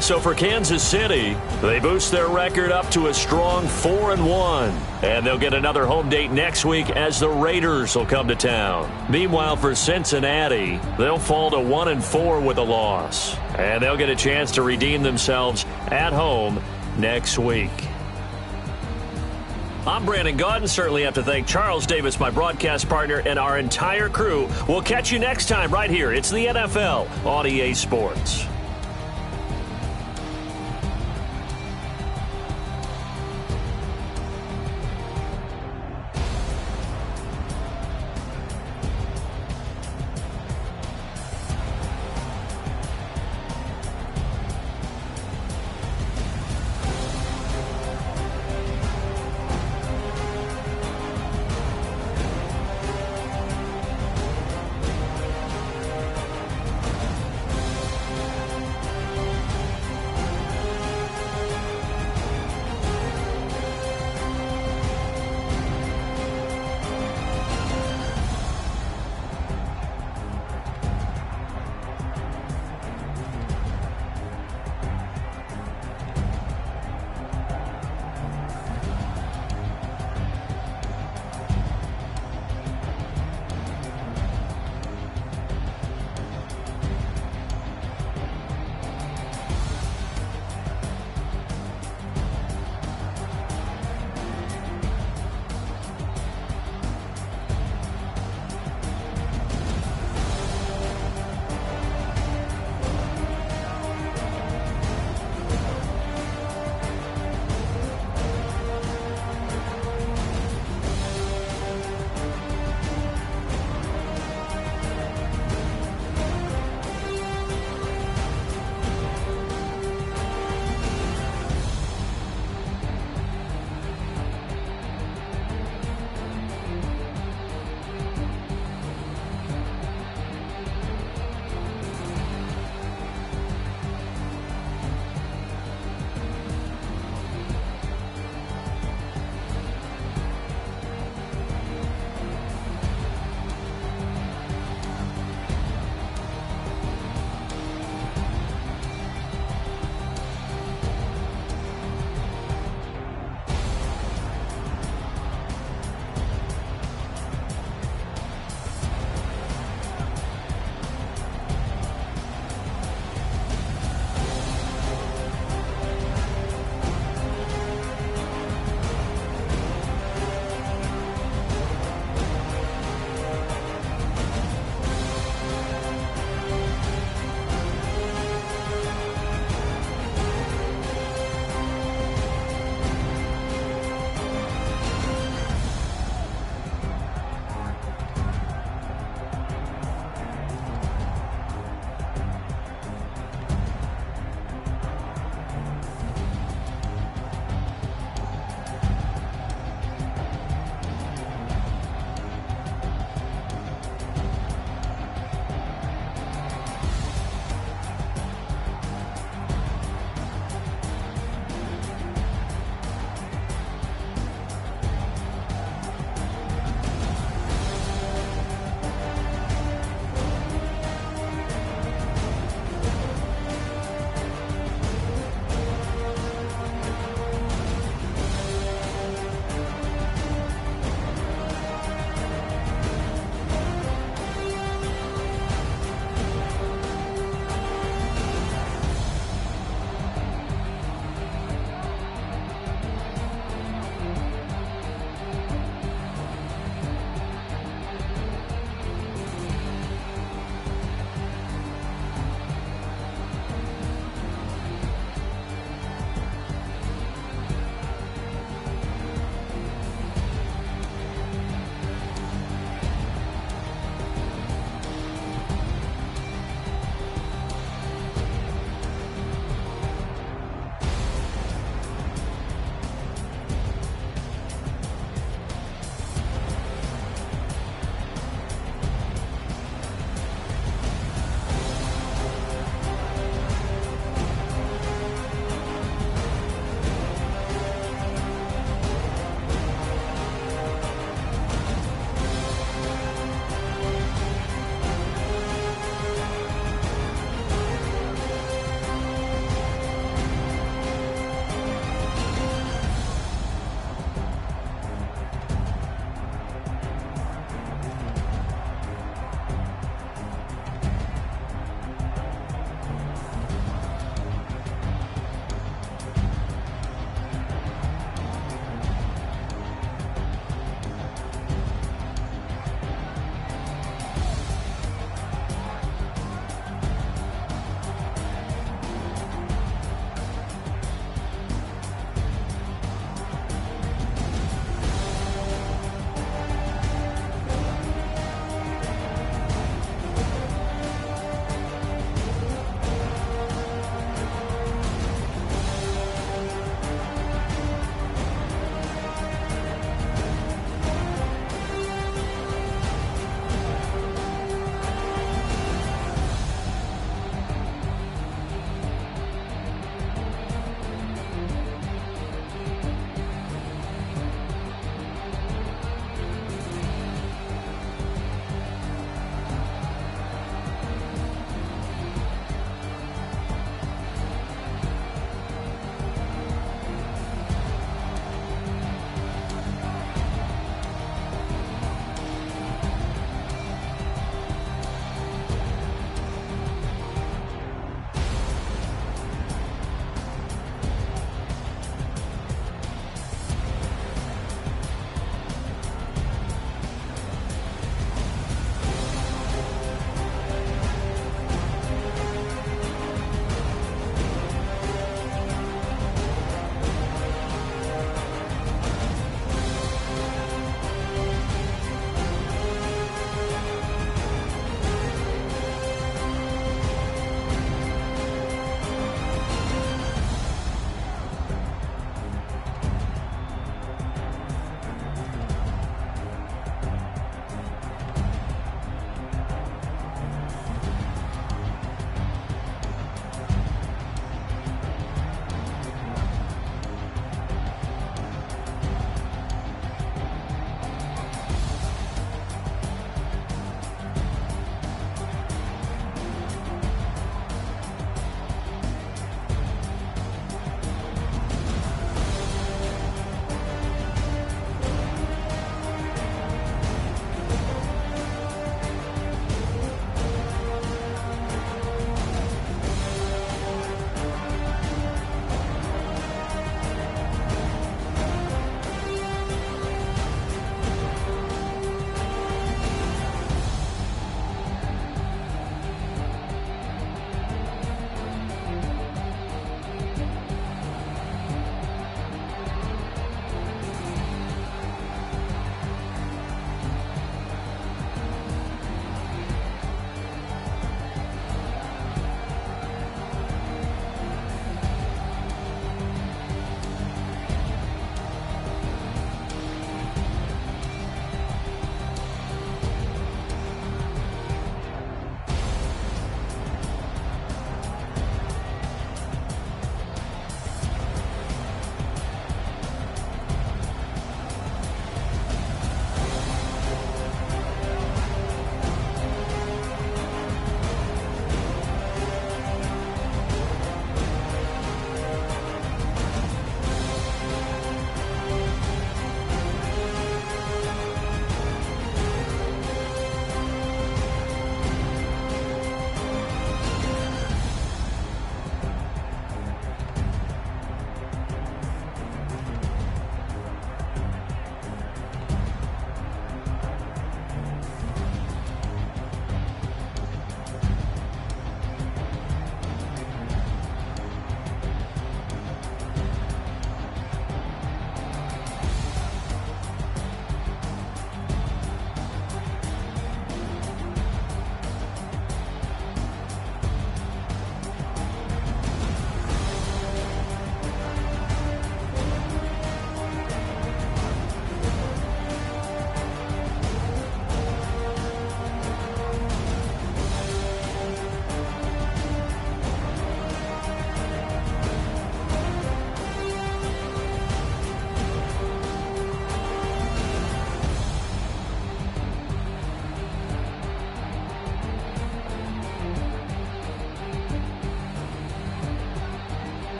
So for Kansas City, they boost their record up to a strong 4-1. And they'll get another home date next week as the Raiders will come to town. Meanwhile, for Cincinnati, they'll fall to 1-4 with a loss. And they'll get a chance to redeem themselves at home next week. I'm Brandon Gaudin. Certainly have to thank Charles Davis, my broadcast partner, and our entire crew. We'll catch you next time right here. It's the NFL on EA Sports.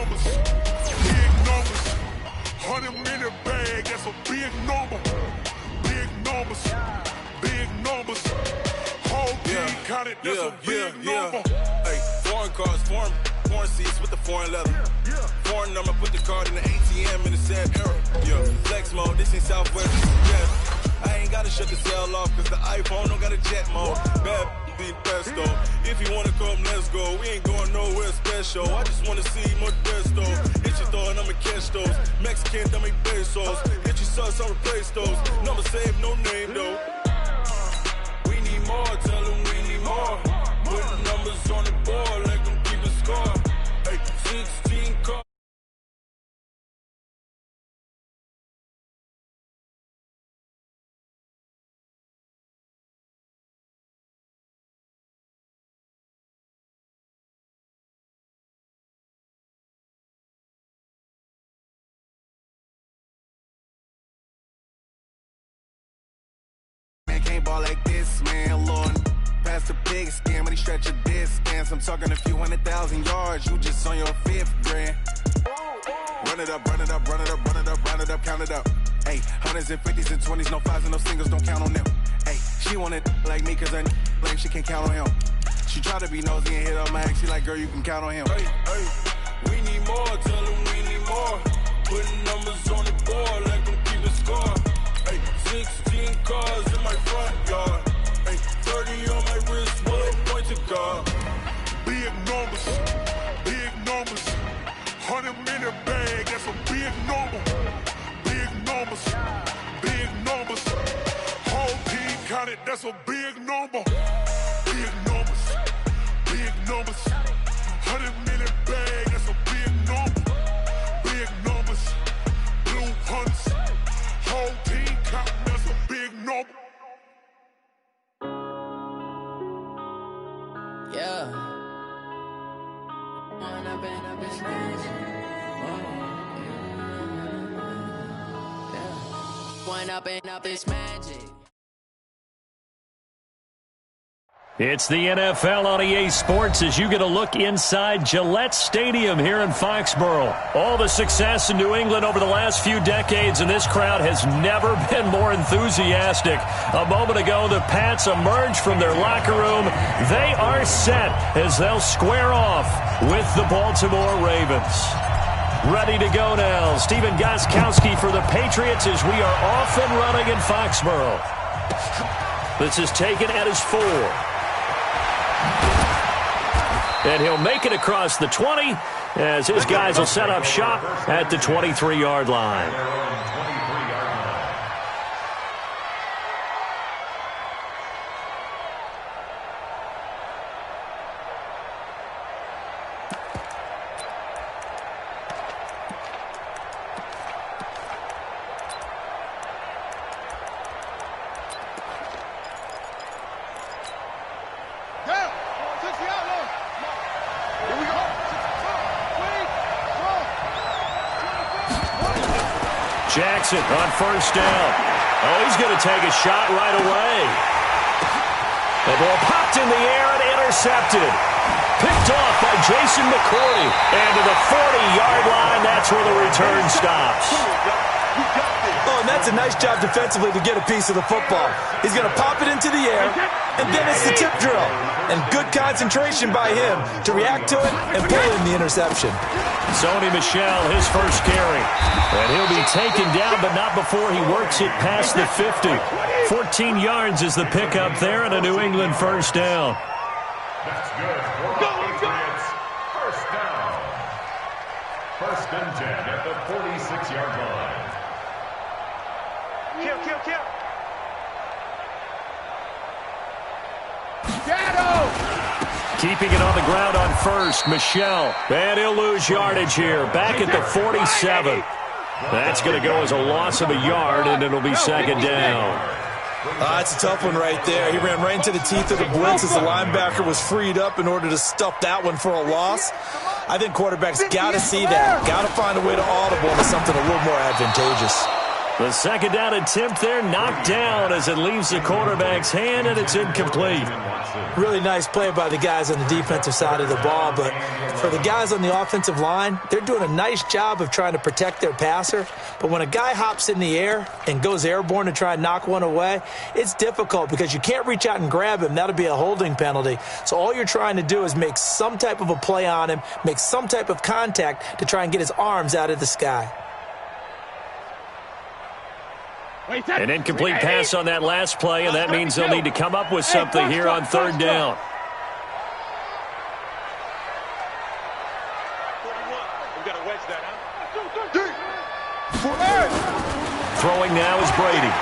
numbers. Big numbers. 100-minute bag, that's a big number. Big numbers. Big numbers. Whole team counted, that's a big number. Hey, foreign cars, foreign seats with the foreign leather. Foreign number, put the card in the ATM in the sad era. Yeah, flex mode, this ain't Southwest, this is Jet. I ain't gotta shut the cell off, cause the iPhone don't got a jet mode. Bad be best though. If you wanna come, let's go. We ain't going nowhere special. I just wanna see more Modesto. Hit your throw and I'ma catch those. Mexican, dummy pesos. Hit your sauce, I'll replace those. Number saved, no name though. We need more, tell them we need more. Put numbers on the board, let them keep a score. Hey, 16 cars. Can't ball like this, man, Lord. Past the big scam, when he stretch a distance. I'm talking a few 100,000 yards, you just on your 5th grand. Run it up, run it up, run it up, run it up, run it up, count it up. Hey, hundreds and 50s and 20s, no 5s and no singles, don't count on them. Hey, she want it like me, cause her blame, she can't count on him. She try to be nosy and hit up my ex, she like, girl, you can count on him. Hey, hey, we need more, tell them we need more. Putting numbers on the board, let them keep a score. Hey, 16 cars in my front yard. Hey, 30 on my wrist, bullet point to God. Big numbers. Big numbers. 100-minute bag, that's a big number. Big numbers. Big numbers. Whole team counted, that's a big number. Big numbers. Big numbers. 100-minute bag, that's a big number. Big numbers. Blue hunts. Whole team counting, that's a big number. Yeah. One up and up is magic. It's the NFL on EA Sports as you get a look inside Gillette Stadium here in Foxborough. All the success in New England over the last few decades, and this crowd has never been more enthusiastic. A moment ago, the Pats emerged from their locker room. They are set as they'll square off with the Baltimore Ravens. Ready to go now. Stephen Gostkowski for the Patriots as we are off and running in Foxborough. This is taken at his 4. And he'll make it across the 20 as his guys will set up shop at the 23-yard line. Jackson on first down. Oh, he's going to take a shot right away. The ball popped in the air and intercepted. Picked off by Jason McCourty. And to the 40-yard line, that's where the return stops. Oh, and that's a nice job defensively to get a piece of the football. He's going to pop it into the air, and then it's the tip drill. And good concentration by him to react to it and pull in the interception. Sony Michel, his first carry. And he'll be taken down, but not before he works it past the 50. 14 yards is the pickup there and a New England first down. That's good for the Patriots. First down. First and 10 at the 46-yard line. Kill. Keeping it on the ground on first, Michel. And he'll lose yardage here. Back at the 47. That's going to go as a loss of a yard, and it'll be second down. That's a tough one right there. He ran right into the teeth of the blitz as the linebacker was freed up in order to stuff that one for a loss. I think quarterbacks got to see that. Got to find a way to audible into something a little more advantageous. The second down attempt there knocked down as it leaves the quarterback's hand, and it's incomplete. Really nice play by the guys on the defensive side of the ball, but for the guys on the offensive line, they're doing a nice job of trying to protect their passer. But when a guy hops in the air and goes airborne to try and knock one away, it's difficult because you can't reach out and grab him. That'll be a holding penalty. So all you're trying to do is make some type of a play on him, make some type of contact to try and get his arms out of the sky. An incomplete pass on that last play, and that means they'll need to come up with something here on third down. Throwing now is Brady.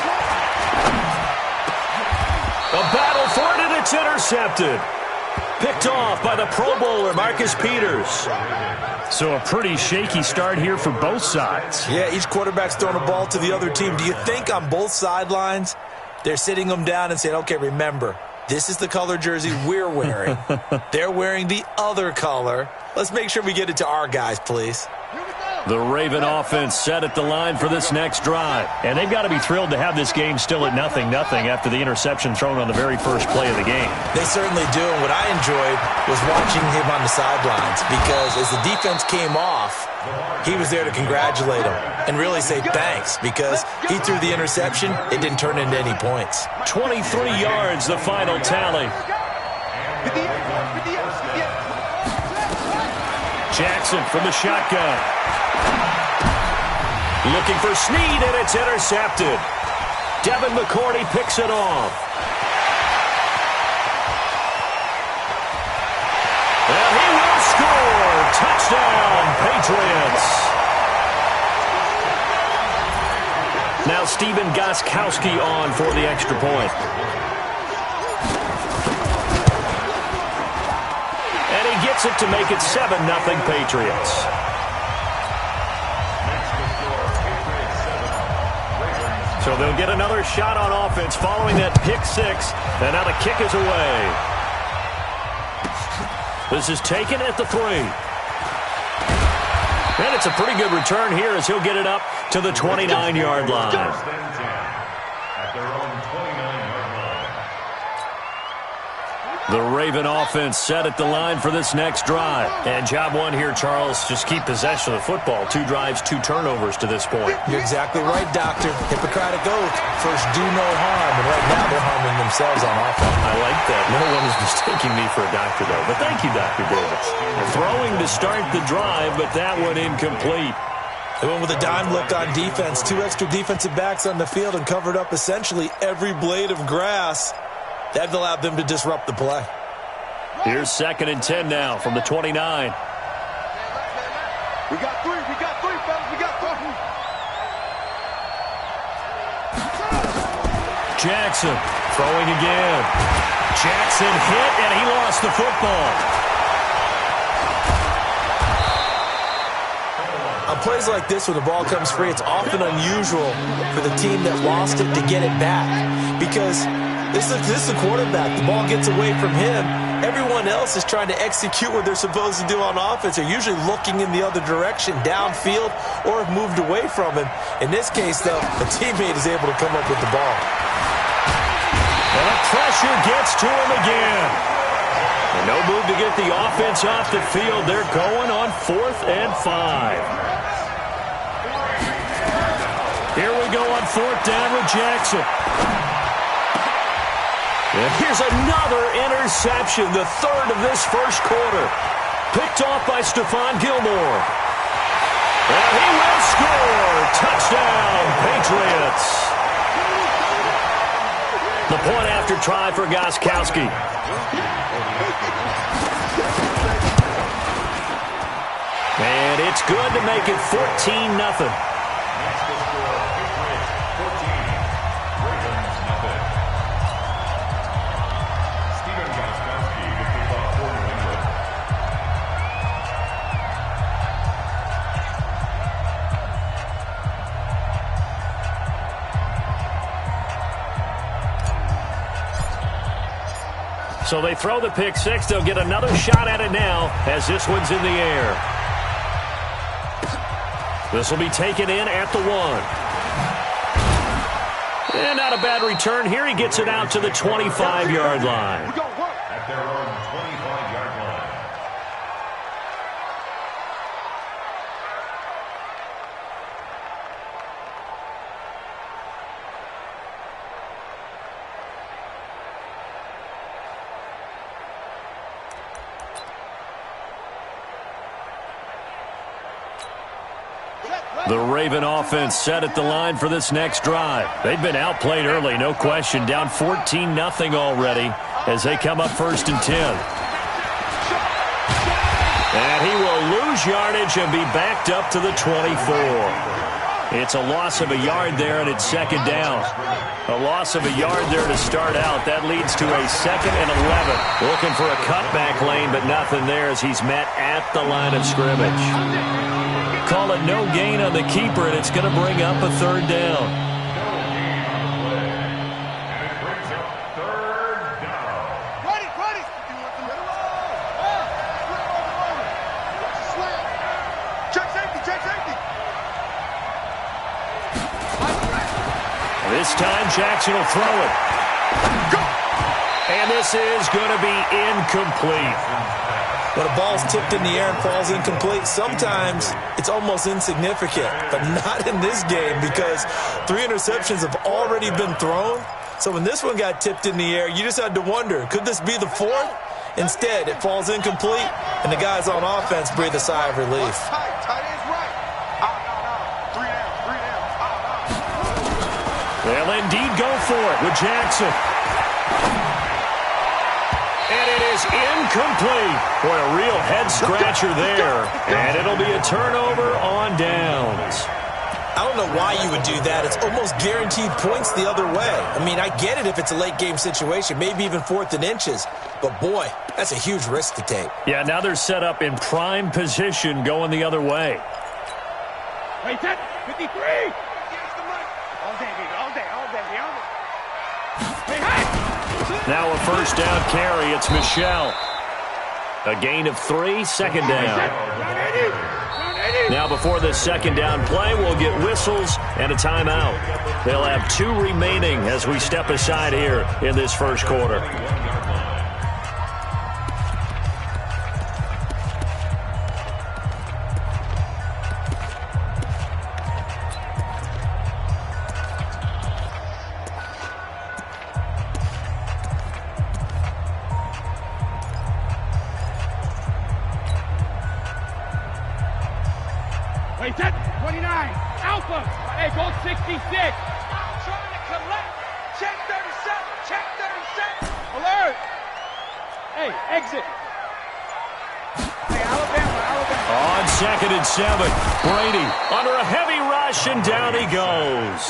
A battle for it, and it's intercepted. Picked off by the Pro Bowler, Marcus Peters. So a pretty shaky start here for both sides. Yeah, each quarterback's throwing a ball to the other team. Do you think on both sidelines they're sitting them down and saying, okay, remember, this is the color jersey we're wearing. They're wearing the other color. Let's make sure we get it to our guys, please. The Raven offense set at the line for this next drive. And they've got to be thrilled to have this game still at 0-0 after the interception thrown on the very first play of the game. They certainly do. And what I enjoyed was watching him on the sidelines because as the defense came off, he was there to congratulate him and really say thanks because he threw the interception. It didn't turn into any points. 23 yards, the final tally. Jackson from the shotgun. Looking for Snead, and it's intercepted. Devin McCourty picks it off. And he will score. Touchdown, Patriots. Now Stephen Gostkowski on for the extra point. And he gets it to make it 7-0 Patriots. So they'll get another shot on offense following that pick six. And now the kick is away. This is taken at the 3. And it's a pretty good return here as he'll get it up to the 29-yard line. At their own 29-yard line. The Raven offense set at the line for this next drive. And job one here, Charles, just keep possession of the football. 2 drives, 2 turnovers to this point. You're exactly right, Doctor. Hippocratic oath. First, do no harm. And right now, they're harming themselves on offense. I like that. No one is mistaking me for a doctor, though. But thank you, Dr. Davis. Throwing to start the drive, but that one incomplete. They went with a dime look on defense. 2 extra defensive backs on the field and covered up essentially every blade of grass. That allowed them to disrupt the play. Here's 2nd and 10 now from the 29. We got 3, fellas, we got 3. Jackson throwing again. Jackson hit, and he lost the football. On plays like this where the ball comes free, it's often unusual for the team that lost it to get it back because this is the quarterback. The ball gets away from him. Everyone else is trying to execute what they're supposed to do on offense. They're usually looking in the other direction, downfield, or have moved away from him. In this case, though, a teammate is able to come up with the ball. And the pressure gets to him again. And no move to get the offense off the field. They're going on 4th and 5. Here we go on 4th down with Jackson. And here's another interception, the 3rd of this first quarter. Picked off by Stephon Gilmore. And he will score. Touchdown, Patriots. The point after try for Gostkowski. And it's good to make it 14-0. So they throw the pick six. They'll get another shot at it now as this one's in the air. This will be taken in at the 1. And not a bad return here. He gets it out to the 25-yard line. At their own 25-yard line. The Raven offense set at the line for this next drive. They've been outplayed early, no question. Down 14-0 already as they come up 1st and 10. And he will lose yardage and be backed up to the 24. It's a loss of a yard there, and it's 2nd down. A loss of a yard there to start out. That leads to a 2nd and 11. Looking for a cutback lane, but nothing there as he's met at the line of scrimmage. Call it no gain on the keeper, and it's going to bring up a 3rd down. This time, Jackson will throw it. And this is going to be incomplete. When a ball's tipped in the air and falls incomplete, sometimes it's almost insignificant, but not in this game because 3 interceptions have already been thrown. So when this one got tipped in the air, you just had to wonder, could this be the 4th? Instead, it falls incomplete, and the guys on offense breathe a sigh of relief. They'll indeed go for it with Jackson. And it is incomplete. Boy, a real head-scratcher there. And it'll be a turnover on downs. I don't know why you would do that. It's almost guaranteed points the other way. I mean, I get it if it's a late-game situation, maybe even 4th and inches. But, boy, that's a huge risk to take. Yeah, now they're set up in prime position going the other way. Wait, that 53! All day, baby, all day, all day, all day. Now a 1st down carry. It's Michelle. A gain of 3, 2nd down. Now before this 2nd down play, we'll get whistles and a timeout. They'll have 2 remaining as we step aside here in this 1st quarter. Wait, that 29. Alpha. Hey, go 66. I'm trying to collect. Check 37. Check 37. Alert. Hey, exit. Hey, Alabama. On 2nd and 7. Brady under a heavy rush, and down he goes.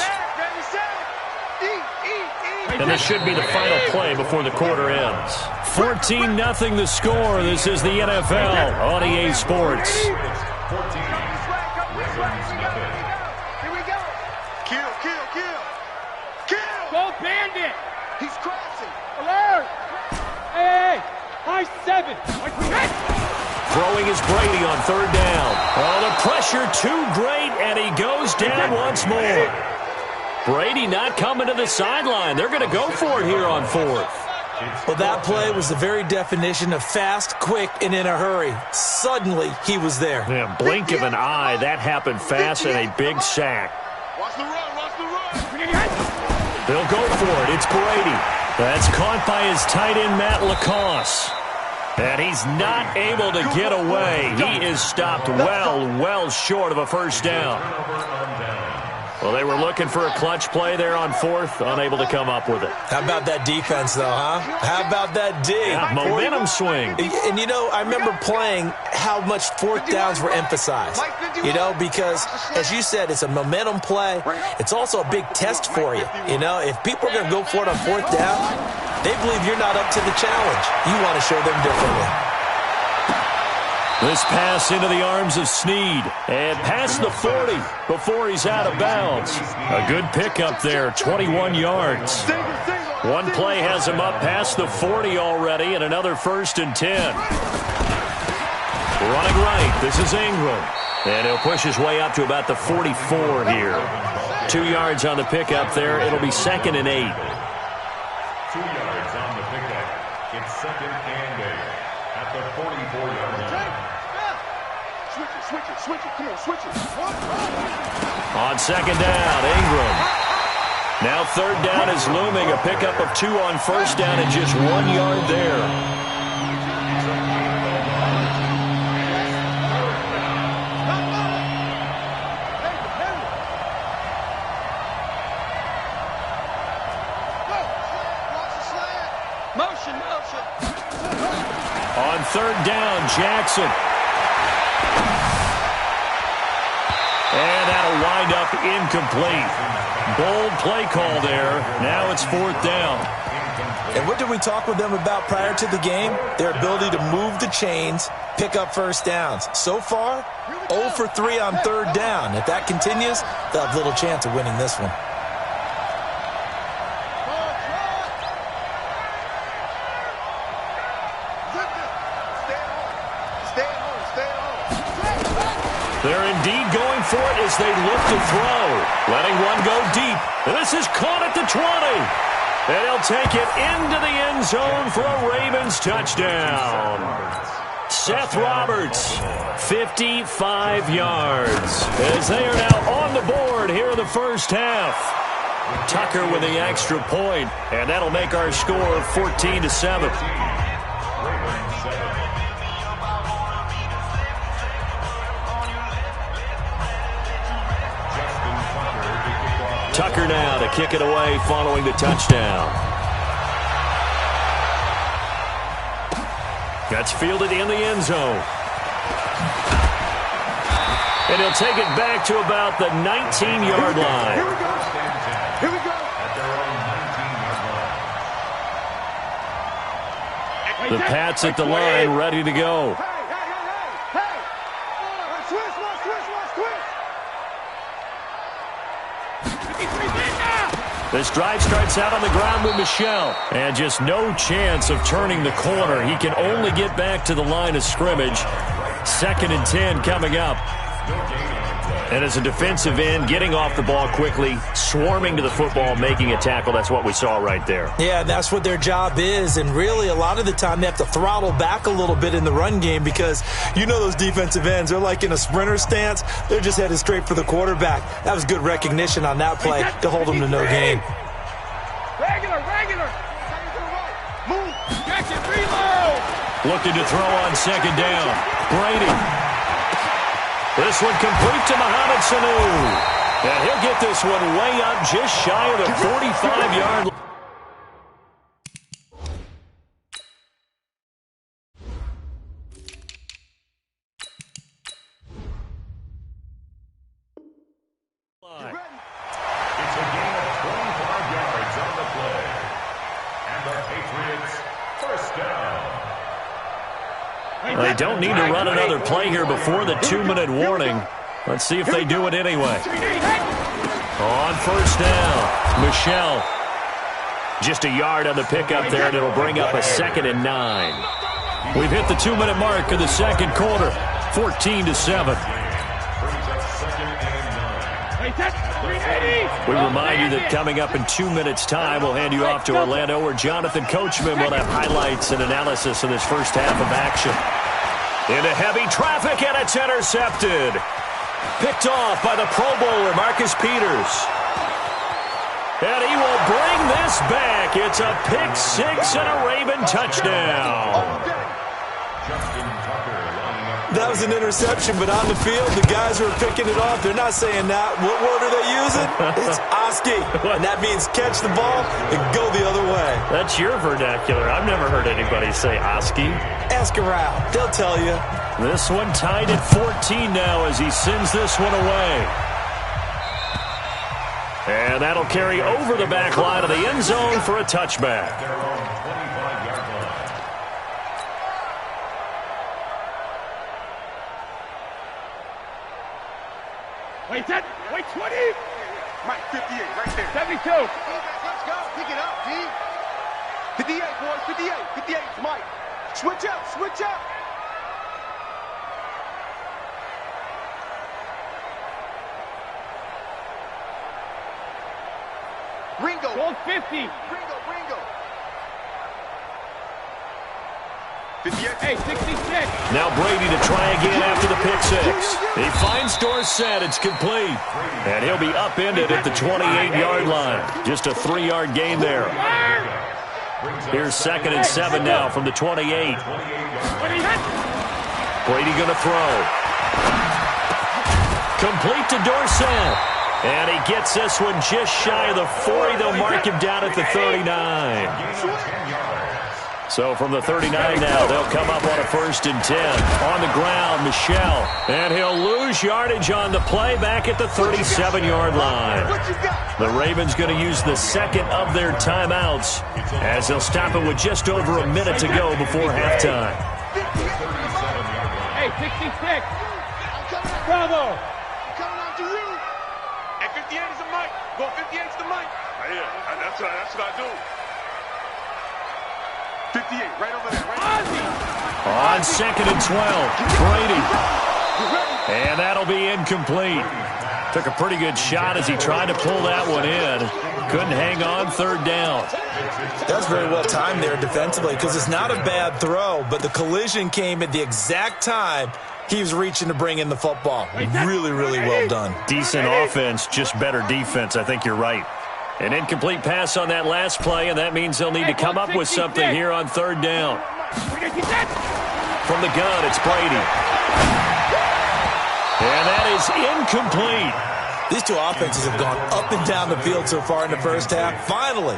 And this should be the final play before the quarter ends. 14-0 the score. This is the NFL on EA Sports. 14. Go Bandit! He's crossing. Alert! Hey! High 7! Throwing is Brady on 3rd down. Oh, the pressure too great, and he goes down once more. Brady not coming to the sideline. They're going to go for it here on 4th. Well, that play was the very definition of fast, quick, and in a hurry. Suddenly, he was there. Yeah, blink of an eye. That happened fast and a big sack. Watch the run, watch the run. They'll go for it. It's Brady. That's caught by his tight end, Matt Lacoste. And he's not able to get away. He is stopped well short of a 1st down. Well, they were looking for a clutch play there on 4th, unable to come up with it. How about that defense, though, huh? How about that D? Yeah, momentum swing. And, you know, I remember playing how much 4th downs were emphasized. You know, because, as you said, it's a momentum play. It's also a big test for you. You know, if people are going to go for it on 4th down, they believe you're not up to the challenge. You want to show them differently. This pass into the arms of Snead. And past the 40 before he's out of bounds. A good pickup there, 21 yards. One play has him up past the 40 already, and another 1st and 10. Running right, this is Ingram. And he'll push his way up to about the 44 here. 2 yards on the pickup there. It'll be 2nd and 8. 2 yards on the pickup. It's 2nd and 8 at the 44-yard line. Switch it. Come on, switch it. On 2nd down, Ingram. Now 3rd down is looming. A pickup of 2 on 1st down and just 1 yard there. Motion. On 3rd down, Jackson. And that'll wind up incomplete. Bold play call there. Now it's 4th down. And what did we talk with them about prior to the game? Their ability to move the chains, pick up 1st downs. So far, 0 for 3 on 3rd down. If that continues, they'll have little chance of winning this one. They're indeed going for it as they look to throw. Letting one go deep. And this is caught at the 20. And he'll take it into the end zone for a Ravens touchdown. Seth Roberts, 55 yards. As they are now on the board here in the first half. Tucker with the extra point, and that'll make our score 14-7. Tucker now to kick it away following the touchdown. That's fielded in the end zone. And he'll take it back to about the 19-yard line. Here we go. The Pats at the line, ready to go. Hey. Switch. This drive starts out on the ground with Michel. And just no chance of turning the corner. He can only get back to the line of scrimmage. 2nd and 10 coming up. And as a defensive end, getting off the ball quickly, swarming to the football, making a tackle. That's what we saw right there. Yeah, that's what their job is. And really, a lot of the time, they have to throttle back a little bit in the run game because you know those defensive ends, they're like in a sprinter stance. They're just headed straight for the quarterback. That was good recognition on that play to hold them to no gain. Regular. Move. Jackson, reload. Looking to throw on 2nd down. Brady. This one complete to Mohamed Sanu. And he'll get this one way up just shy of the 45-yard line. It's a gain of 25 yards on the play. And the Patriots, 1st down. They don't need to run another play here before the 2-minute warning. Let's see if they do it anyway. On 1st down, Michel. Just a yard on the pickup there, and it'll bring up a 2nd and 9. We've hit the 2-minute mark of the 2nd quarter, 14-7. We remind you that coming up in 2 minutes' time, we'll hand you off to Orlando, where Jonathan Coachman will have highlights and analysis of this first half of action. Into heavy traffic, and it's intercepted. Picked off by the Pro Bowler, Marcus Peters. And he will bring this back. It's a pick 6 and a Raven touchdown. That was an interception, but on the field, the guys who are picking it off, they're not saying that. What word are they using? It's Oski, and that means catch the ball and go the other way. That's your vernacular. I've never heard anybody say Oski. Ask around. They'll tell you. This one tied at 14 now as he sends this one away. And that'll carry over the back line of the end zone for a touchback. Wait, 20. Mike, 58, right there. 72. Let's go. Pick it up, D. 58, boys, 58. 58 is Mike. Switch up. Ringo. Gold 50. Ringo. 58. Hey, 66. Now Brady to try again after the pick six. He finds Dorsett. It's complete. And he'll be upended at the 28-yard line. Just a 3-yard gain there. Here's 2nd and 7 now from the 28. Brady going to throw. Complete to Dorsett. And he gets this one just shy of the 40. They'll mark him down at the 39. So from the 39 now, they'll come up on a 1st and 10. On the ground, Michel. And he'll lose yardage on the play back at the 37-yard line. The Ravens going to use the 2nd of their timeouts as they'll stop it with just over a minute to go before halftime. Hey, 66. Bravo. Coming on to you. And 58 is the mic. Go 58 is the mic. Yeah, that's what I do. 58, right over there. On 2nd and 12, Brady. And that'll be incomplete. Took a pretty good shot as he tried to pull that one in. Couldn't hang on, 3rd down. That's very well timed there defensively because it's not a bad throw, but the collision came at the exact time he was reaching to bring in the football. Really, really well done. Decent offense, just better defense. I think you're right. An incomplete pass on that last play, and that means they'll need to come up with something here on 3rd down. From the gun, it's Brady. And that is incomplete. These two offenses have gone up and down the field so far in the first half. Finally,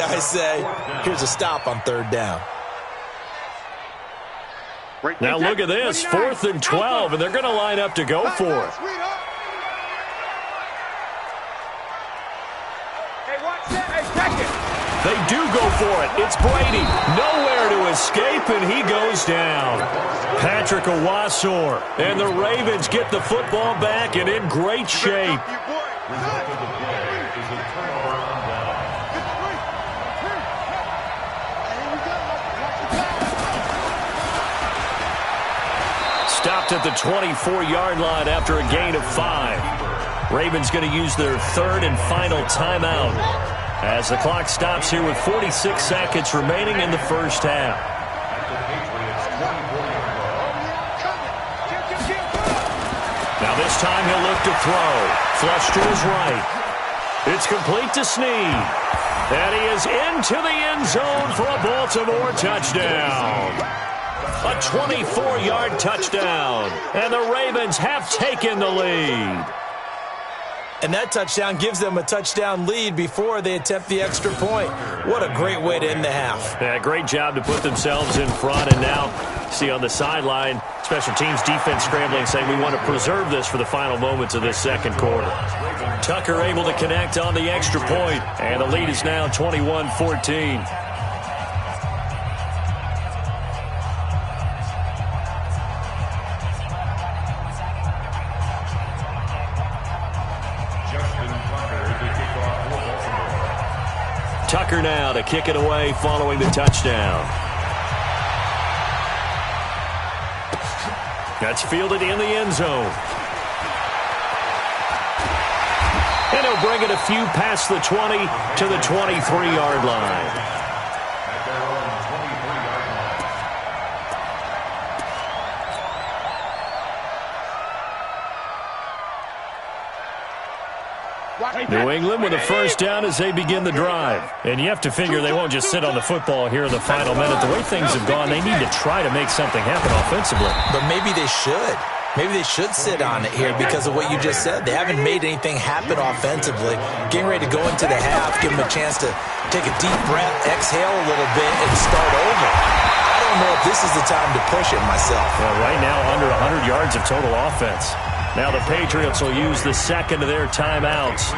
I say, here's a stop on 3rd down. Now look at this, 4th and 12, and they're going to line up to go for it. They do go for it. It's Brady. Nowhere to escape, and he goes down. Patrick Owasor. And the Ravens get the football back and in great shape. Stopped at the 24-yard line after a gain of 5. Ravens going to use their 3rd and final timeout as the clock stops here with 46 seconds remaining in the first half. Now this time he'll look to throw. Flush to his right. It's complete to Snead. And he is into the end zone for a Baltimore touchdown. A 24-yard touchdown. And the Ravens have taken the lead. And that touchdown gives them a touchdown lead before they attempt the extra point. What a great way to end the half. Yeah, great job to put themselves in front. And now, see on the sideline, special teams defense scrambling, saying we want to preserve this for the final moments of this 2nd quarter. Tucker able to connect on the extra point, and the lead is now 21-14. Tucker now to kick it away following the touchdown. That's fielded in the end zone. And he'll bring it a few past the 20 to the 23-yard line. New England with a first down as they begin the drive. And you have to figure they won't just sit on the football here in the final minute. The way things have gone, they need to try to make something happen offensively. But maybe they should. Maybe they should sit on it here because of what you just said. They haven't made anything happen offensively. Getting ready to go into the half, give them a chance to take a deep breath, exhale a little bit, and start over. I don't know if this is the time to push it myself. Well, right now, under 100 yards of total offense. Now the Patriots will use the 2nd of their timeouts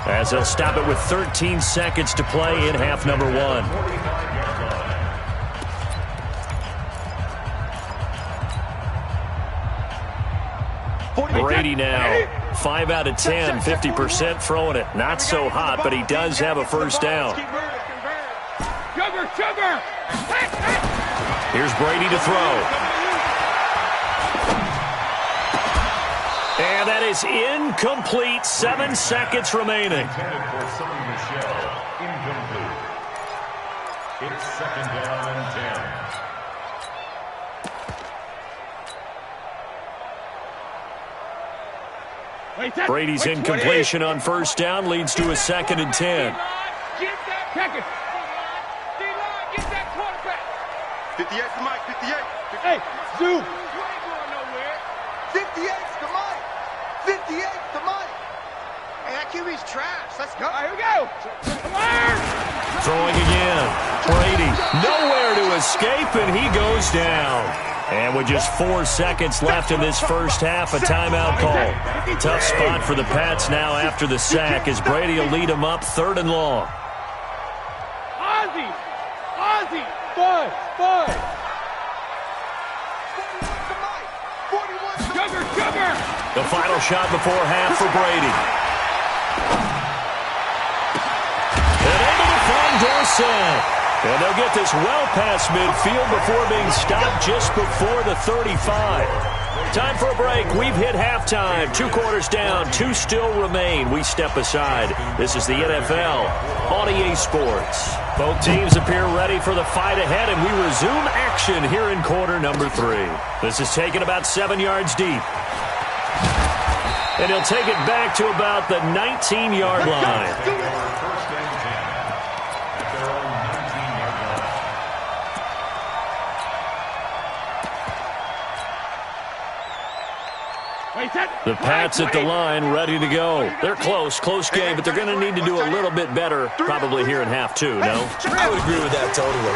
as they'll stop it with 13 seconds to play in half number 1. Brady now, 5 out of 10, 50% throwing it. Not so hot, but he does have a first down. Sugar! Here's Brady to throw. And that is incomplete. 7 seconds remaining. Intended for Sonny Michel. Incomplete. It's second down and 10. Brady's incompletion on first down leads to a 2nd and 10. Get that package. D-line, get that quarterback. 58 to Mike, 58. Hey, Zoo. You ain't going nowhere. 58 to Mike. 58 to Mike. Hey, that QB's trash. Let's go. All right, here we go. Throwing again. Brady nowhere to escape, and he goes down. And with just 4 seconds left in this first half, a timeout call. Tough spot for the Pats now after the sack as Brady will lead them up 3rd and long. Ozzy. Bud. 41 to Mike. 41 to Sugar. The final shot before half for Brady. And able to find Dorsett. And they'll get this well past midfield before being stopped just before the 35. Time for a break. We've hit halftime. 2 quarters down. 2 still remain. We step aside. This is the NFL on EA Sports. Both teams appear ready for the fight ahead, and we resume action here in quarter number 3. This is taken about 7 yards deep. And he'll take it back to about the 19-yard line. First and 10 at their own 19-yard line. The Pats at the line, ready to go. They're close game, but they're going to need to do a little bit better probably here in half 2, no? I would agree with that totally.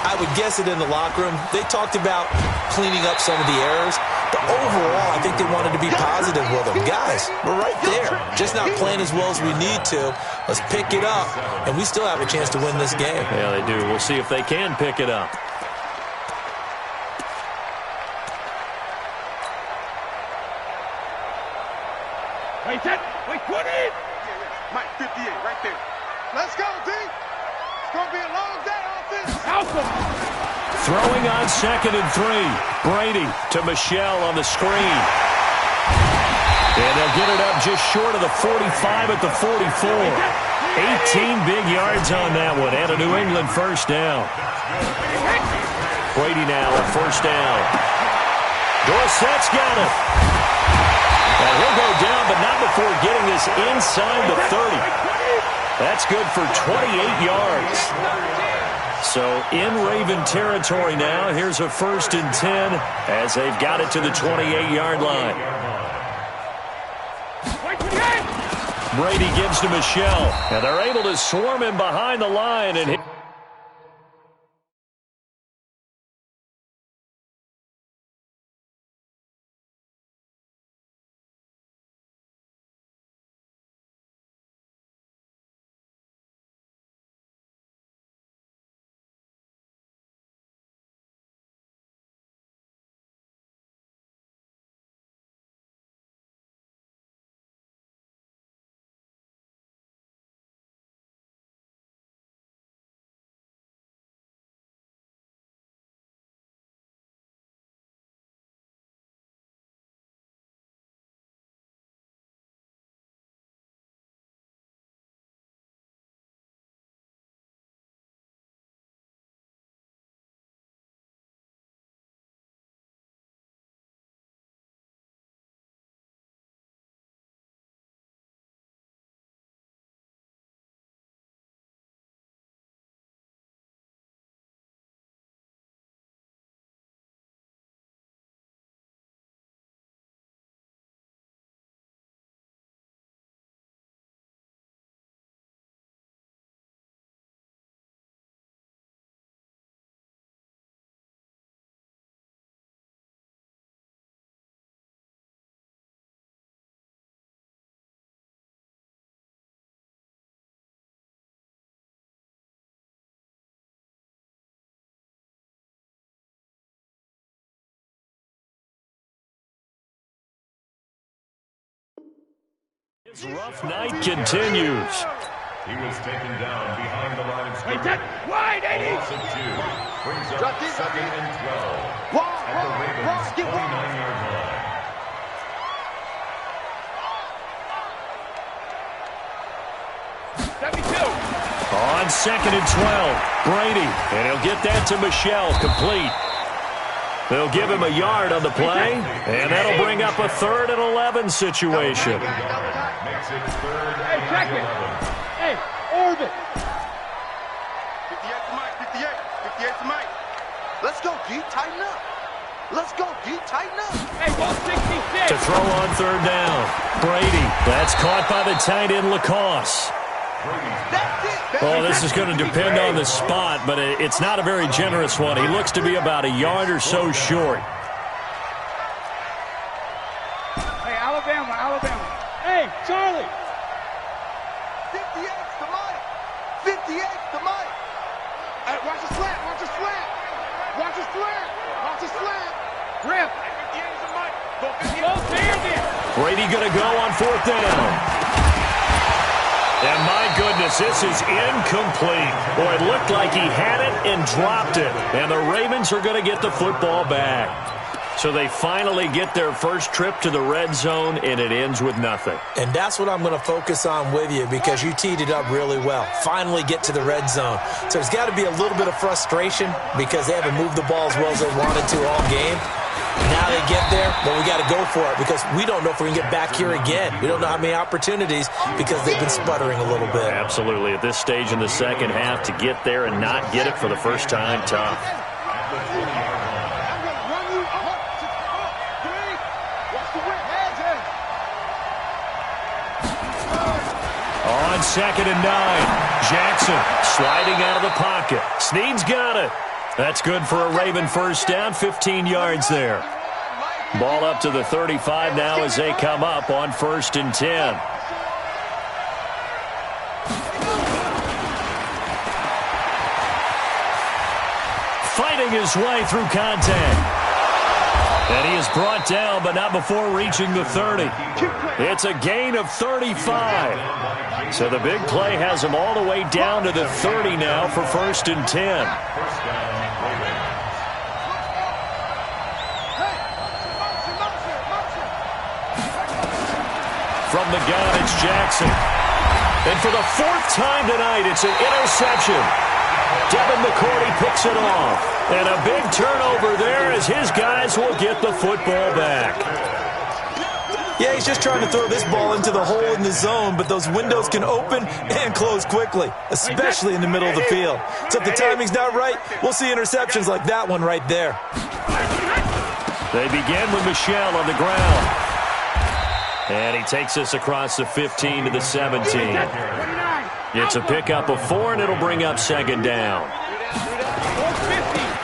I would guess it in the locker room. They talked about cleaning up some of the errors, but overall, I think they wanted to be positive with them. Guys, we're right there. Just not playing as well as we need to. Let's pick it up, and we still have a chance to win this game. Yeah, they do. We'll see if they can pick it up. Wait, 20. Mike, 58, right there. Let's go, D. It's going to be a long day off this. Throwing on 2nd and 3. Brady to Michel on the screen. And they'll get it up just short of the 45 at the 44. 18 big yards on that one, and a New England first down. Brady now at first down. Dorsett's got it. And he'll go down, but not before getting this inside the 30. That's good for 28 yards. So in Raven territory now, here's a 1st and 10 as they've got it to the 28-yard line. Brady gives to Michel, and they're able to swarm him behind the line and hit. His rough night continues. He was taken down behind the line of scrimmage. Wide, 80. Loss of 2. Brings up 2nd and 12 at the Ravens' 29-yard line. on 2nd and 12. Brady, and he'll get that to Michelle, complete. They'll give him a yard on the play, and that'll bring up a 3rd and 11 situation. Makes it 3rd Hey, and check it. 11. Hey, orbit. 58 to Mike, 58. 58 to Mike. Let's go, D. Tighten up. Let's go, D. Tighten up. Hey, 166. To throw on 3rd down. Brady, that's caught by the tight end, Lacoste. That's it. Well, this is going to depend on the spot, but it's not a very generous one. He looks to be about a yard or so short. Hey, Alabama. Hey, Charlie. 58's to Mike. 58's to Mike. Hey, watch the slant. Watch the slant. Watch the slant. Watch the slant. Rip. 58's to Mike. Go Go there. Brady going to go on 4th down. And my goodness, this is incomplete. Boy, it looked like he had it and dropped it. And the Ravens are going to get the football back. So they finally get their first trip to the red zone, and it ends with nothing. And that's what I'm going to focus on with you because you teed it up really well. Finally get to the red zone. So there's got to be a little bit of frustration because they haven't moved the ball as well as they wanted to all game. Now they get there, but we got to go for it because we don't know if we're going to get back here again. We don't know how many opportunities because they've been sputtering a little bit. Absolutely. At this stage in the second half, to get there and not get it for the first time, tough. On 2nd and 9, Jackson sliding out of the pocket. Snead's got it. That's good for a Raven first down, 15 yards there. Ball up to the 35 now as they come up on 1st and 10. Fighting his way through contact. And he is brought down, but not before reaching the 30. It's a gain of 35. So the big play has him all the way down to the 30 now for 1st and 10. From the gun, it's Jackson. And for the 4th time tonight, it's an interception. Devin McCourty picks it off. And a big turnover there as his guys will get the football back. Yeah, he's just trying to throw this ball into the hole in the zone, but those windows can open and close quickly, especially in the middle of the field. So if the timing's not right, we'll see interceptions like that one right there. They begin with Michelle on the ground. And he takes us across the 15 to the 17. It's a pickup of 4, and it'll bring up 2nd down.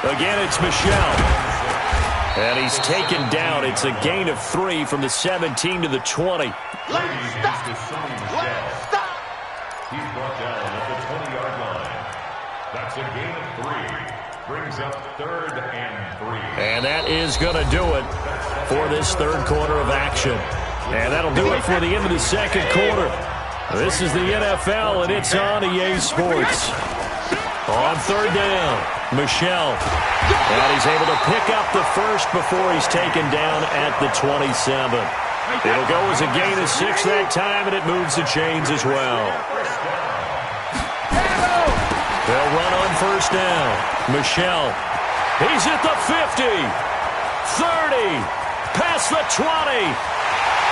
Again, it's Michelle. And he's taken down. It's a gain of 3 from the 17 to the 20. He's brought down at the 20-yard line. That's a gain of 3. Brings up 3rd and 3. And that is going to do it for this 3rd quarter of action. And that'll do it for the end of the 2nd quarter. This is the NFL, and it's on EA Sports. On 3rd down, Michelle. And he's able to pick up the first before he's taken down at the 27. It'll go as a gain of 6 that time, and it moves the chains as well. They'll run on 1st down. Michelle. He's at the 50. 30. Past the 20.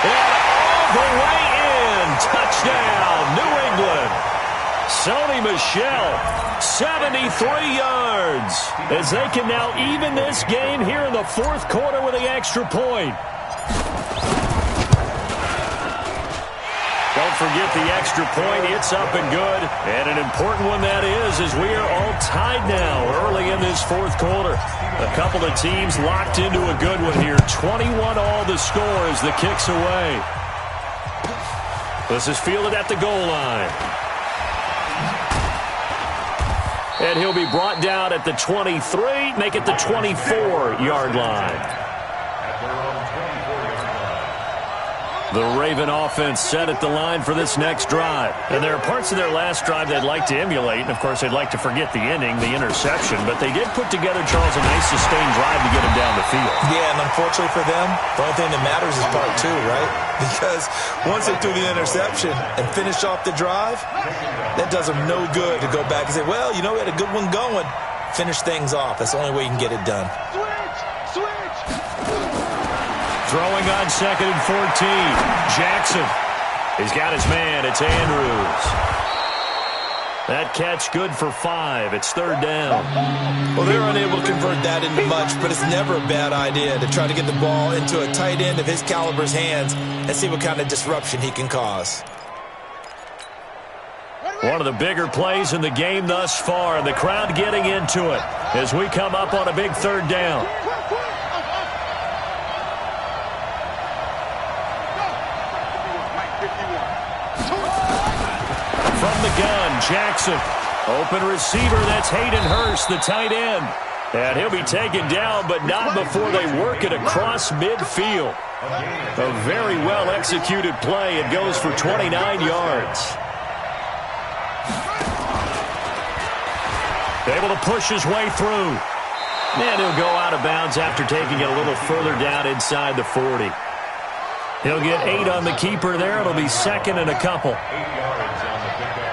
And all the way in. Touchdown, New England. Sony Michel, 73 yards. As they can now even this game here in the 4th quarter with the extra point. Don't forget the extra point. It's up and good. And an important one that is, as we are all tied now early in this 4th quarter. A couple of teams locked into a good one here. 21 all the score as the kick's away. This is fielded at the goal line. And he'll be brought down at the 23, make it the 24-yard line. At their own 24-yard line. The Raven offense set at the line for this next drive. And there are parts of their last drive they'd like to emulate. And, of course, they'd like to forget the inning, the interception. But they did put together, Charles, a nice sustained drive to get them down the field. Yeah, and unfortunately for them, the only thing that matters is part two, right? Because once they threw the interception and finished off the drive, that does them no good to go back and say, well, you know, we had a good one going. Finish things off. That's the only way you can get it done. Switch! Throwing on 2nd and 14. Jackson. He's got his man. It's Andrews. That catch good for 5. It's 3rd down. Well, they're unable to convert that into much, but it's never a bad idea to try to get the ball into a tight end of his caliber's hands and see what kind of disruption he can cause. One of the bigger plays in the game thus far, and the crowd getting into it as we come up on a big 3rd down. From the gun, Jackson. Open receiver, that's Hayden Hurst, the tight end. And he'll be taken down, but not before they work it across midfield. A very well-executed play. It goes for 29 yards. Able to push his way through. And he'll go out of bounds after taking it a little further down inside the 40. He'll get 8 on the keeper there. It'll be 2nd and a couple. 8 yards on the pickup.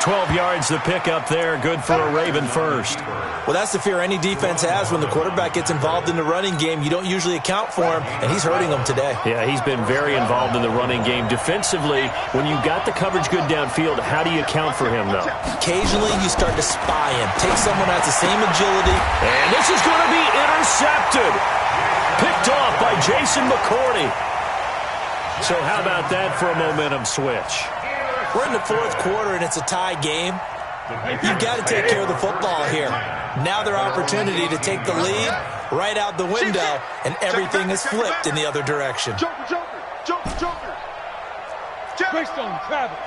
12 yards the pickup there. Good for a Raven first. Well, that's the fear any defense has when the quarterback gets involved in the running game. You don't usually account for him, and he's hurting them today. Yeah, he's been very involved in the running game. Defensively, when you got the coverage good downfield, how do you account for him, though? Occasionally, you start to spy him. Take someone that has the same agility. And this is going to be intercepted. Picked off by Jason McCourty. So how about that for a momentum switch? We're in the 4th quarter, and it's a tie game. You've got to take care of the football here. Now their opportunity to take the lead right out the window, and everything is flipped in the other direction. Joker! Greystone, Travis.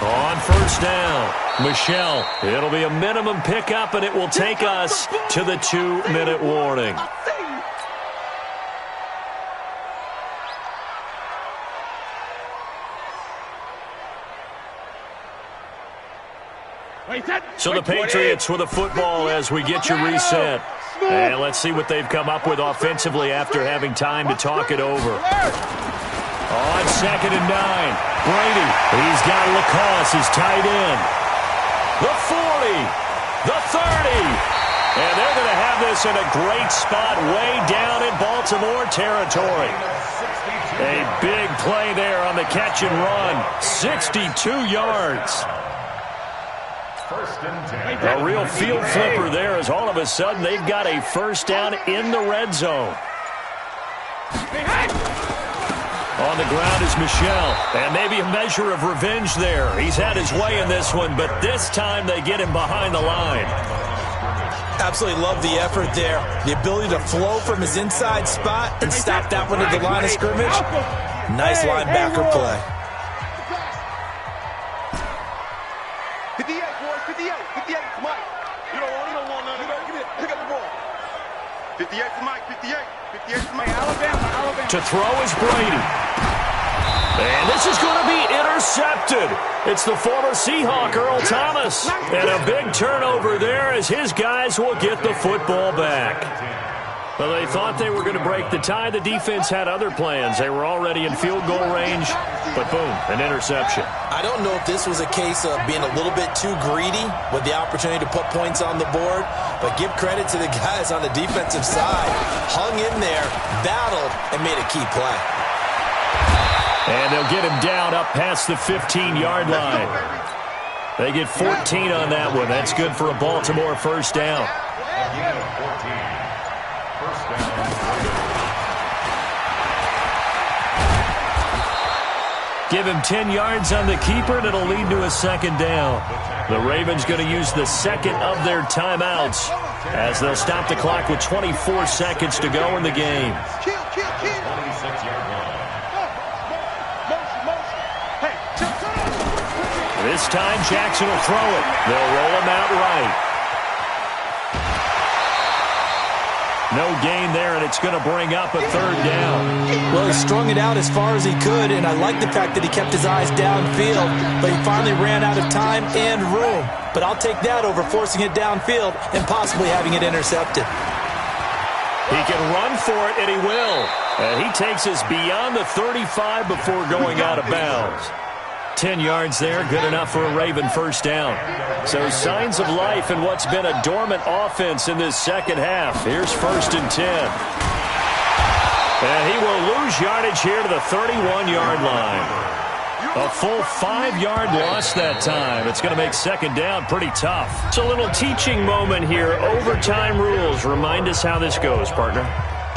On 1st down, Michelle. It'll be a minimum pickup, and it will take us to the 2-minute warning. So the Patriots with a football as we get you reset. And let's see what they've come up with offensively after having time to talk it over. On 2nd and 9, Brady. He's got Lacoste, his tight end. The 40, the 30. And they're going to have this in a great spot way down in Baltimore territory. A big play there on the catch and run. 62 yards. A real field flipper there as all of a sudden they've got a 1st down in the red zone. On the ground is Michelle, and maybe a measure of revenge there. He's had his way in this one, but this time they get him behind the line. Absolutely love the effort there. The ability to flow from his inside spot and stop that one at the line of scrimmage. Nice linebacker play. 58, boys, 58, Mike. You don't want none of that. Give me it. Pick up the ball. 58 for Mike, 58 for Mike. Alabama. To throw is Brady. And this is going to be intercepted. It's the former Seahawk, Earl Thomas. And a big turnover there as his guys will get the football back. Well, they thought they were going to break the tie. The defense had other plans. They were already in field goal range, but boom, an interception. I don't know if this was a case of being a little bit too greedy with the opportunity to put points on the board, but give credit to the guys on the defensive side. Hung in there, battled, and made a key play. And they'll get him down up past the 15-yard line. They get 14 on that one. That's good for a Baltimore 1st down. Give him 10 yards on the keeper, and it'll lead to a 2nd down. The Ravens going to use the 2nd of their timeouts as they'll stop the clock with 24 seconds to go in the game. This time, Jackson will throw it. They'll roll him out right. No gain there, and it's going to bring up a third down. Well, he strung it out as far as he could, and I like the fact that he kept his eyes downfield, but he finally ran out of time and room. But I'll take that over forcing it downfield and possibly having it intercepted. He can run for it, and he will. He takes us beyond the 35 before going out of bounds. 10 yards there, good enough for a Raven first down. So signs of life in what's been a dormant offense in this second half. Here's 1st and 10. And he will lose yardage here to the 31-yard line. A full 5-yard loss that time. It's going to make second down pretty tough. It's a little teaching moment here. Overtime rules. Remind us how this goes, partner.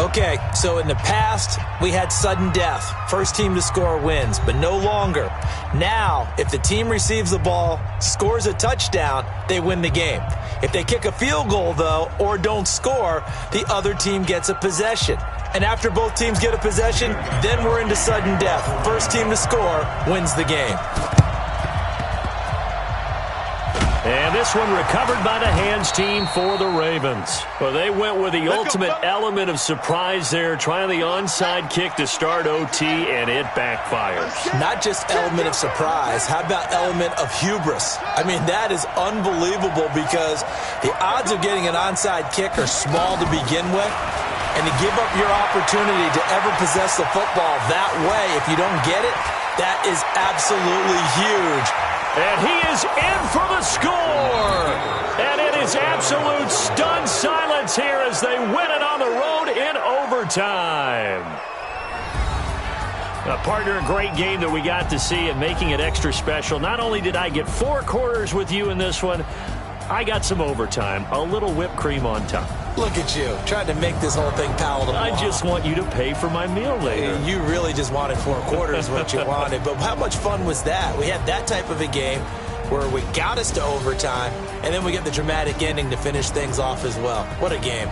Okay, so in the past, we had sudden death. First team to score wins, but no longer. Now, if the team receives the ball, scores a touchdown, they win the game. If they kick a field goal, though, or don't score, the other team gets a possession. And after both teams get a possession, then we're into sudden death. First team to score wins the game. And this one recovered by the hands team for the Ravens. Well, they went with the ultimate element of surprise there, trying the onside kick to start OT, and it backfires. Not just element of surprise, how about element of hubris? I mean, that is unbelievable because the odds of getting an onside kick are small to begin with, and to give up your opportunity to ever possess the football that way, if you don't get it, that is absolutely huge. And he is in for the score. And it is absolute stunned silence here as they win it on the road in overtime. Partner, a great game that we got to see and making it extra special. Not only did I get 4 quarters with you in this one, I got some overtime, a little whipped cream on top. Look at you, trying to make this whole thing palatable. I just want you to pay for my meal later. You really just wanted 4 quarters what you wanted. But how much fun was that? We had that type of a game where we got us to overtime, and then we get the dramatic ending to finish things off as well. What a game.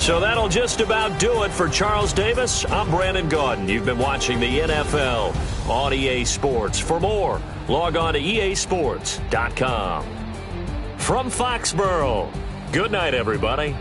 So that'll just about do it for Charles Davis. I'm Brandon Gaudin. You've been watching the NFL on EA Sports. For more, log on to easports.com. From Foxborough, good night, everybody.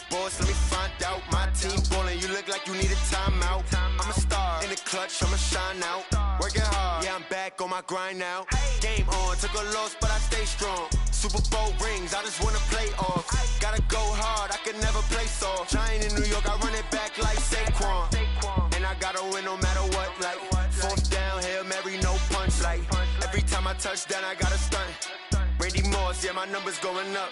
boss, let me find out. My team ballin', you look like you need a timeout. I'm a star in the clutch, I'ma shine out. Working hard, yeah, I'm back on my grind now. Game on, took a loss, but I stay strong. Super Bowl rings, I just wanna play off. Gotta go hard, I can never play soft. Giant in New York, I run it back like Saquon. And I gotta win no matter what, like fourth down, Hail Mary, no punch. Like every time I touch down, I gotta stunt. Randy Moss, yeah, my numbers going up.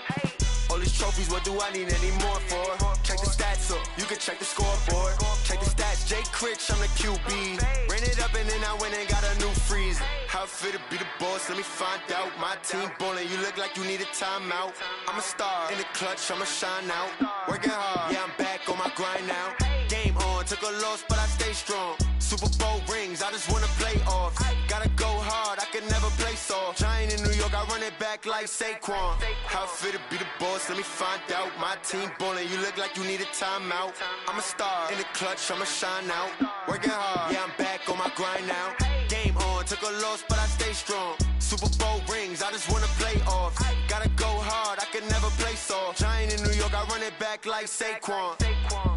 All these trophies, what do I need any more for? Check the stats up, you can check the scoreboard. Check the stats, Jay Critch, I'm the QB. Ran it up and then I went and got a new freeze. How it feel to be the boss, let me find out. My team ballin', you look like you need a timeout. I'm a star in the clutch, I'ma shine out. Working hard, yeah, I'm back on my grind now. Game on, took a loss, but I stay strong. Super Bowl rings, I just wanna play off. Gotta go hard, I can never play soft. Giant in New York, I run it back like Saquon. How it feel to be the boss, let me find out. My team ballin', you look like you need a timeout. I'm a star in the clutch, I'ma shine out. Working hard, yeah, I'm back on my grind now. Game on, took a loss, but I stay strong. Super Bowl rings, I just wanna play off. Gotta go hard, I can never play soft. Giant in New York, I run it back like Saquon.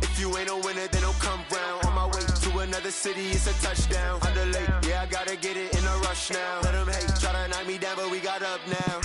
If you ain't a winner, then don't come round. On my way to another city, it's a touchdown. Underlay, yeah, I gotta get it in a rush now. Let them hate, try to knock me down, but we got up now.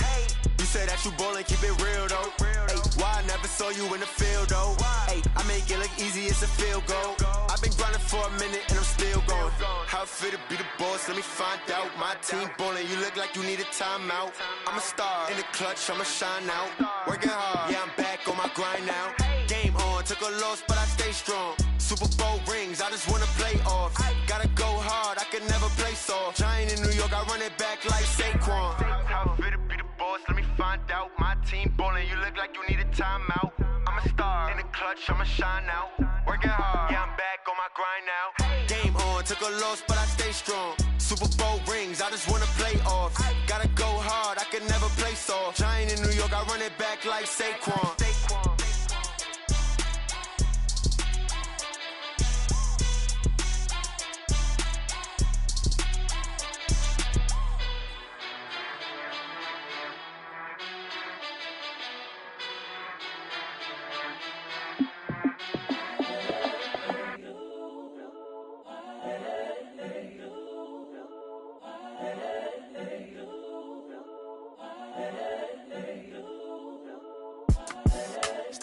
You say that you ballin', keep it real though. Hey, why I never saw you in the field though? Hey, I make it look easy, it's a field goal. I've been grinding for a minute and I'm still going. How it feel to be the boss, let me find out. My team ballin', you look like you need a timeout. I'm a star in the clutch, I'ma shine out. Working hard, yeah, I'm back on my grind now. Game on, took a loss, but I stay strong. Super Bowl rings, I just wanna play off. Gotta go hard, I can never play soft. Giant in New York, I run it back like Saquon. How it feel to be the boss, let me find out. My team ballin', you look like you need a timeout. I'm a star in the clutch, I'ma shine out. Working hard, yeah, I'm back on my grind now. Game on, took a loss, but I stay strong. Super Bowl rings, I just wanna play off. Gotta go hard, I can never play soft. Giant in New York, I run it back like Saquon.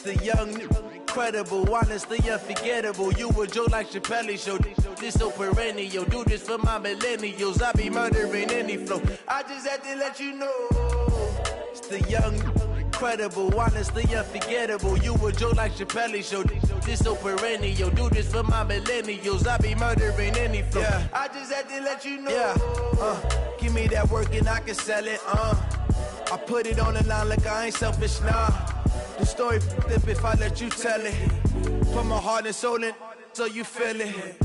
The young, incredible, honestly unforgettable. You a Joe like Chappelle show. This so perennial. Do this for my millennials. I be murdering any flow. I just had to let you know. It's the young, incredible, honestly unforgettable. You a Joe like Chappelle show. This so perennial. Do this for my millennials. I be murdering any flow. Yeah. I just had to let you know. Yeah. Give me that work and I can sell it. I put it on the line like I ain't selfish, nah. The story flip if I let you tell it. Put my heart and soul in so you feel it.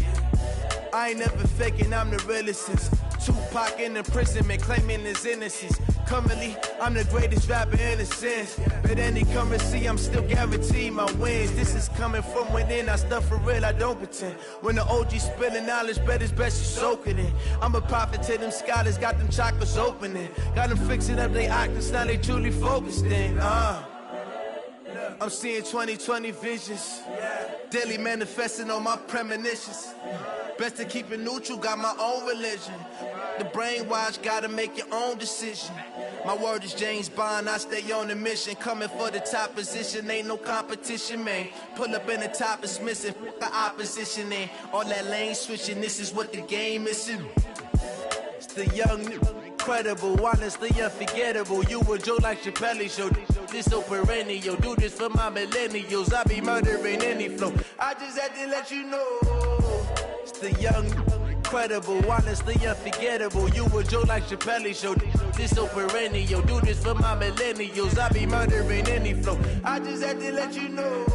I ain't never faking, I'm the realest since Tupac in imprisonment, claiming his innocence. Currently, I'm the greatest rapper in a sense. But any currency, I'm still guaranteed my wins. This is coming from within, I stuff for real, I don't pretend. When the OG spilling knowledge, bet it's best you soak it in. I'm a prophet to them scholars, got them chakras opening. Got them fixing up they octaves, now they truly focused in. I'm seeing 2020 visions. Daily manifesting on my premonitions. Best to keep it neutral, got my own religion. The brainwash, gotta make your own decision. My word is James Bond, I stay on the mission. Coming for the top position, ain't no competition, man. Pull up in the top, it's missing, the opposition ain't. All that lane switching, this is what the game is. It's the young, incredible, honestly unforgettable. You a Joe like Chappelle show. This so perennial. Do this for my millennials. I be murdering any flow. I just had to let you know. It's the young, incredible, honestly unforgettable. You a Joe like Chappelle show. This so perennial. Do this for my millennials. I be murdering any flow. I just had to let you know.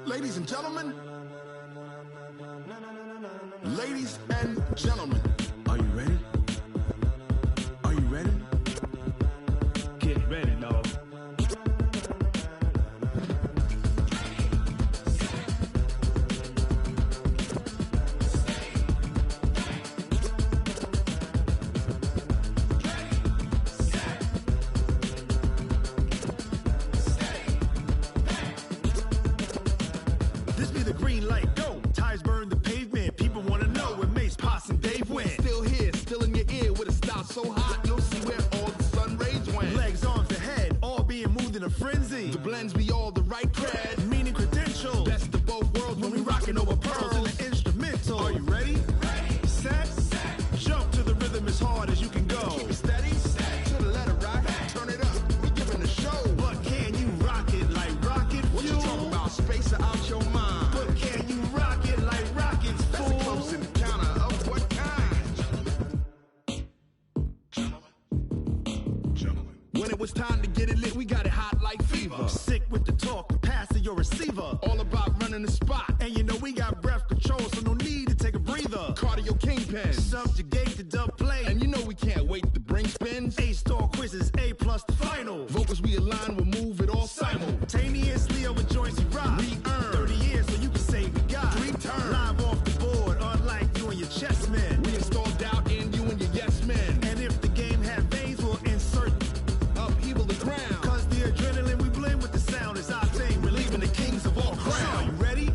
Ladies and gentlemen, Ladies and gentlemen, are you ready? Are you ready? Get ready, dog. This be the green light, go. Tires burn the pavement. People want to know where Mace, Poss, and Dave went. Still here, still in your ear with a style so hot, you'll see where all the sun rays went. Legs, arms, and head, all being moved in a frenzy. The blends be all the right cred, meaning credentials. Best of both worlds when we rocking over pearls in the instrumental. Are you ready? Set, jump to the rhythm as hard as you can go. Keep it steady, to the letter right, turn it up, we giving a show. But can you rock it like rocket fuel? What you talking about, space or out your mind? But can you rock it like rockets, fool? That's a close encounter of what kind? Gentlemen. When it was time to get it lit, we got it hot like fever. Sick with the talk, the pass to your receiver. All about running the spot. And you know we got breath control, so no need to take a breather. Cardio kingpin, subjugate the dub play. And you know we can't wait to bring spins. A-star quizzes, A+ the final. Vocals we align, we'll move it all simultaneously over joints we rock. We earn 30 years so you can say we got 3 turns. Live off the board, unlike you and your chess men. We install doubt in you and your yes men. And if the game had veins, we'll insert upheaval the ground. Cause the adrenaline we blend with the sound is our thing. Relieving the kings of all crowns. So are you ready?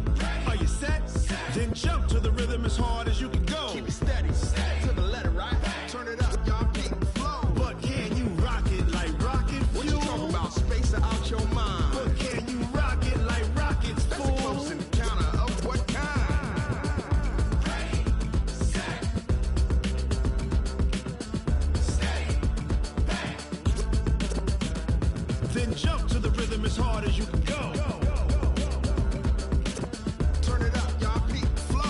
Are you set? Then jump to the rhythm as hard as you can go. Keep it steady, to the letter right. Turn it up, y'all keep the flow. But can you rock it like rocket fuel? What you talking about, space or out your mind? But can you rock it like rockets, fool? That's a close encounter of what kind? Then jump to the rhythm as hard as you can go. Turn it up, y'all keep the flow.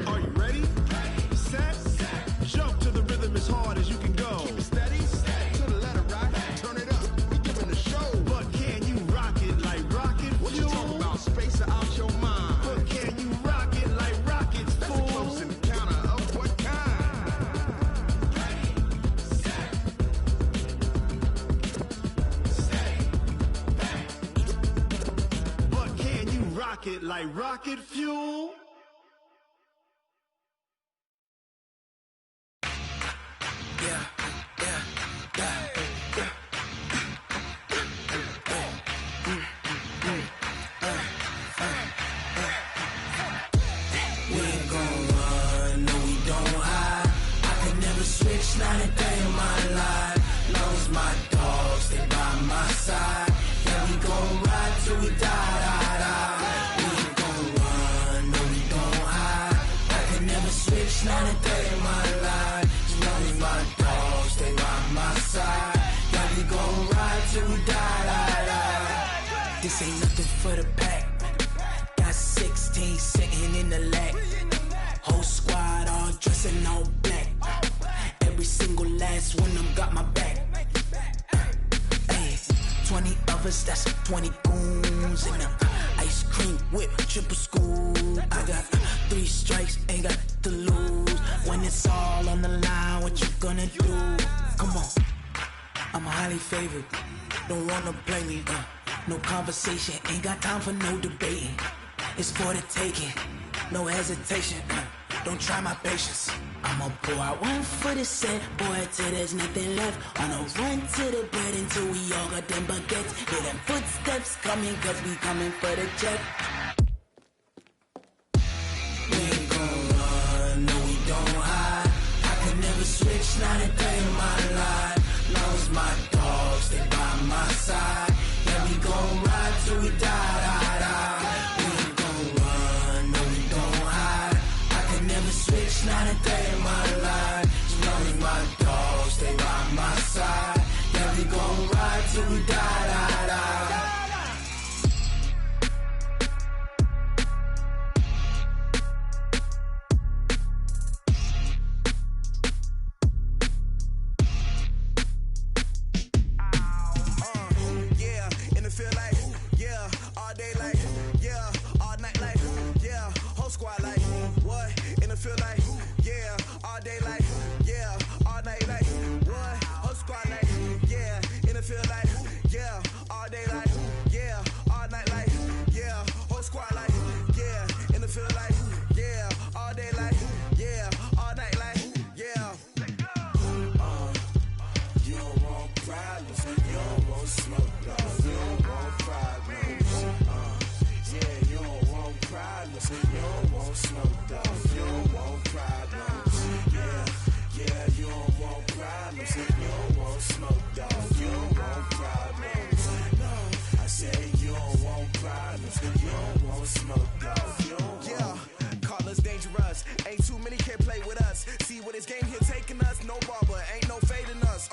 Are you ready? Set, jump to the rhythm as hard as you can go. Keep it steady, to the letter right. Turn it up, we giving a show. But can you rock it like rocket fuel? What you talking about, space or out your mind? But can you rock it like rockets, fool? That's a close encounter of what kind? But can you rock it like rocket fuel? We ain't gon' run, no we don't hide. I can never switch, not a day in my life. Long as my dogs stay by my side. Yeah, we gon' ride till we die. We ain't gon' run, no we don't hide. I can never switch, not a day in my life. As long as my dogs stay by my side. Yeah, we gon' ride till we die. This ain't nothing for the pack. Got 16 sitting in the lag. Whole squad all dressing all black. Every single last one of them got my back. Hey, 20 of us, that's 20 goons in them. Ice cream whip, triple scoop. I got 3 strikes, ain't got to lose. When it's all on the line, what you gonna do? Come on, I'm highly favored. Don't wanna play me, no conversation, ain't got time for no debating. It's for the taking, no hesitation. Don't try my patience. I'ma pour out one for the set, boy, till there's nothing left. On a run to the bread until we all got them baguettes. Hear them footsteps coming, cause we coming for the check. We ain't gon' run, no we don't hide. I can never switch, not a day in my life. Long as my dogs stay by my side. Yeah, we gon' ride till we die. We ain't gon' run, no we don't hide. I can never switch, not a day in my life. As long as my dogs stay by my side. Yeah, we gon' ride till we die. problems. You don't want smoke, dog. You don't want problems. No, I said you don't want problems. You don't want smoke, dog. You don't want. Call us dangerous. Ain't too many can play with us. See what this game here taking us. No barber, ain't no fading us.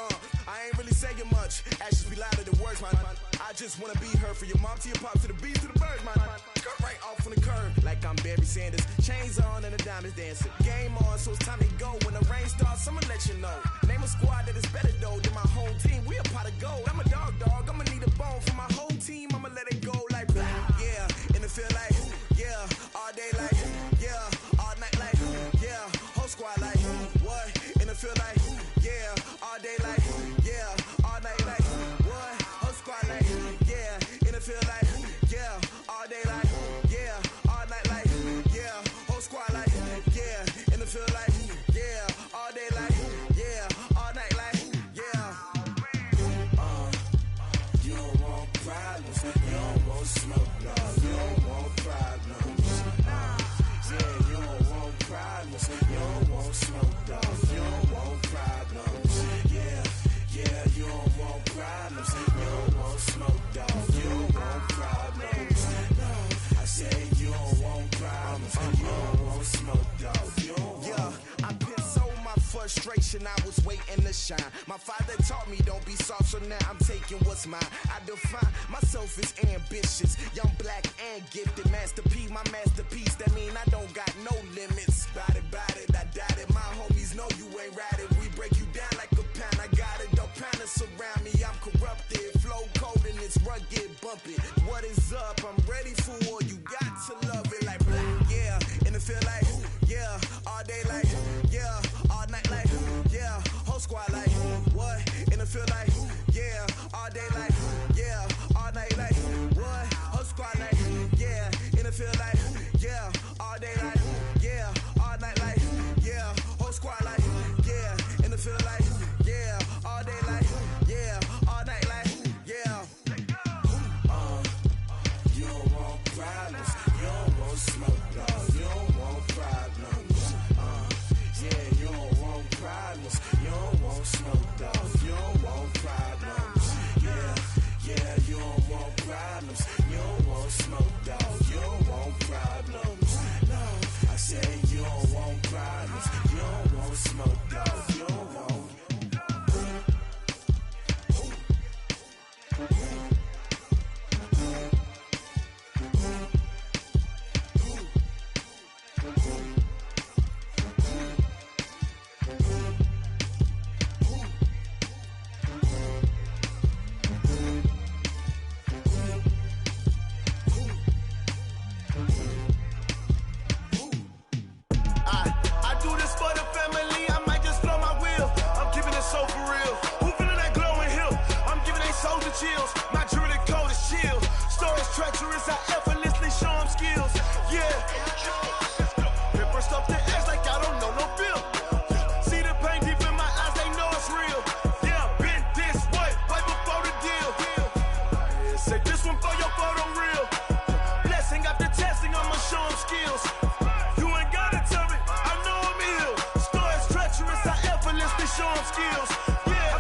I ain't really saying much. Actions be louder than words, man. I just wanna be heard from your mom to your pop to the beat to the birds, man. Cut right off on the curb like I'm Barry Sanders. Chains on and the diamonds dancing. Game on, so it's time to go. When the rain starts, I'ma let you know. Name a squad that is better though than my whole team. We a pot of gold. I'm a dog. I'ma need a bone for my whole team. I'ma let it go like yeah. And it feel like yeah. All day like yeah. All night like yeah. Whole squad like what? And it feel like yeah. All day like yeah. All night like what? Whole squad like yeah. And it feel like yeah. All day like yeah. All night like yeah. Whole squad like yeah. And it feel like yeah. All day like yeah. All night like yeah. You don't want problems. You don't want smoke, no. You don't want problems. Yeah, you don't want problems. You don't want smoke, dog. You don't want problems. Yeah, you don't want problems. You don't want smoke, dog. You don't want problems. No, I said you don't want problems. You don't want smoke, dog. You don't want. Yeah, I've been so my frustration, I was waiting to shine. My father taught me don't be soft, so now I'm taking what's mine. I define myself as ambitious, young, black, and gifted. Master P, my masterpiece. That mean I don't got no limits. Bout it, I doubt it. My homies know you ain't ratted. We break you down like a pound. I got it, don't panic surround me. I'm corrupted, flow cold and it's rugged, bumpy. What is up? I'm ready for war. You got to love it like black, yeah. And it feel like yeah. All day like yeah. All night like yeah. Whole squad like what? And it feel like yeah. All day like yeah. All night like what? Whole squad like yeah. And it feel like yeah. All day like yeah. All night like yeah. Whole squad like yeah. And it feel like yeah. All day like yeah. All night like yeah. You don't want problems. You don't want smoke, dog. You don't want problems. Yeah, you don't want problems. You don't want smoke, dog. You don't want problems. Yeah, you don't want problems. You don't want smoke, dog. You don't want problems. No, I said you don't want problems. You don't want smoke, dog. You don't want. Chills. My jewelry coat is chill. Stories treacherous, I effortlessly show them skills. Yeah. Paper stuff the edge like I don't know no bill. See the pain deep in my eyes, they know it's real. Yeah, been this way, right before the deal. Say this one for your photo real. Blessing after testing, I'ma show them skills. You ain't gotta tell me, I know I'm ill. Stories treacherous, I effortlessly show them skills. Yeah,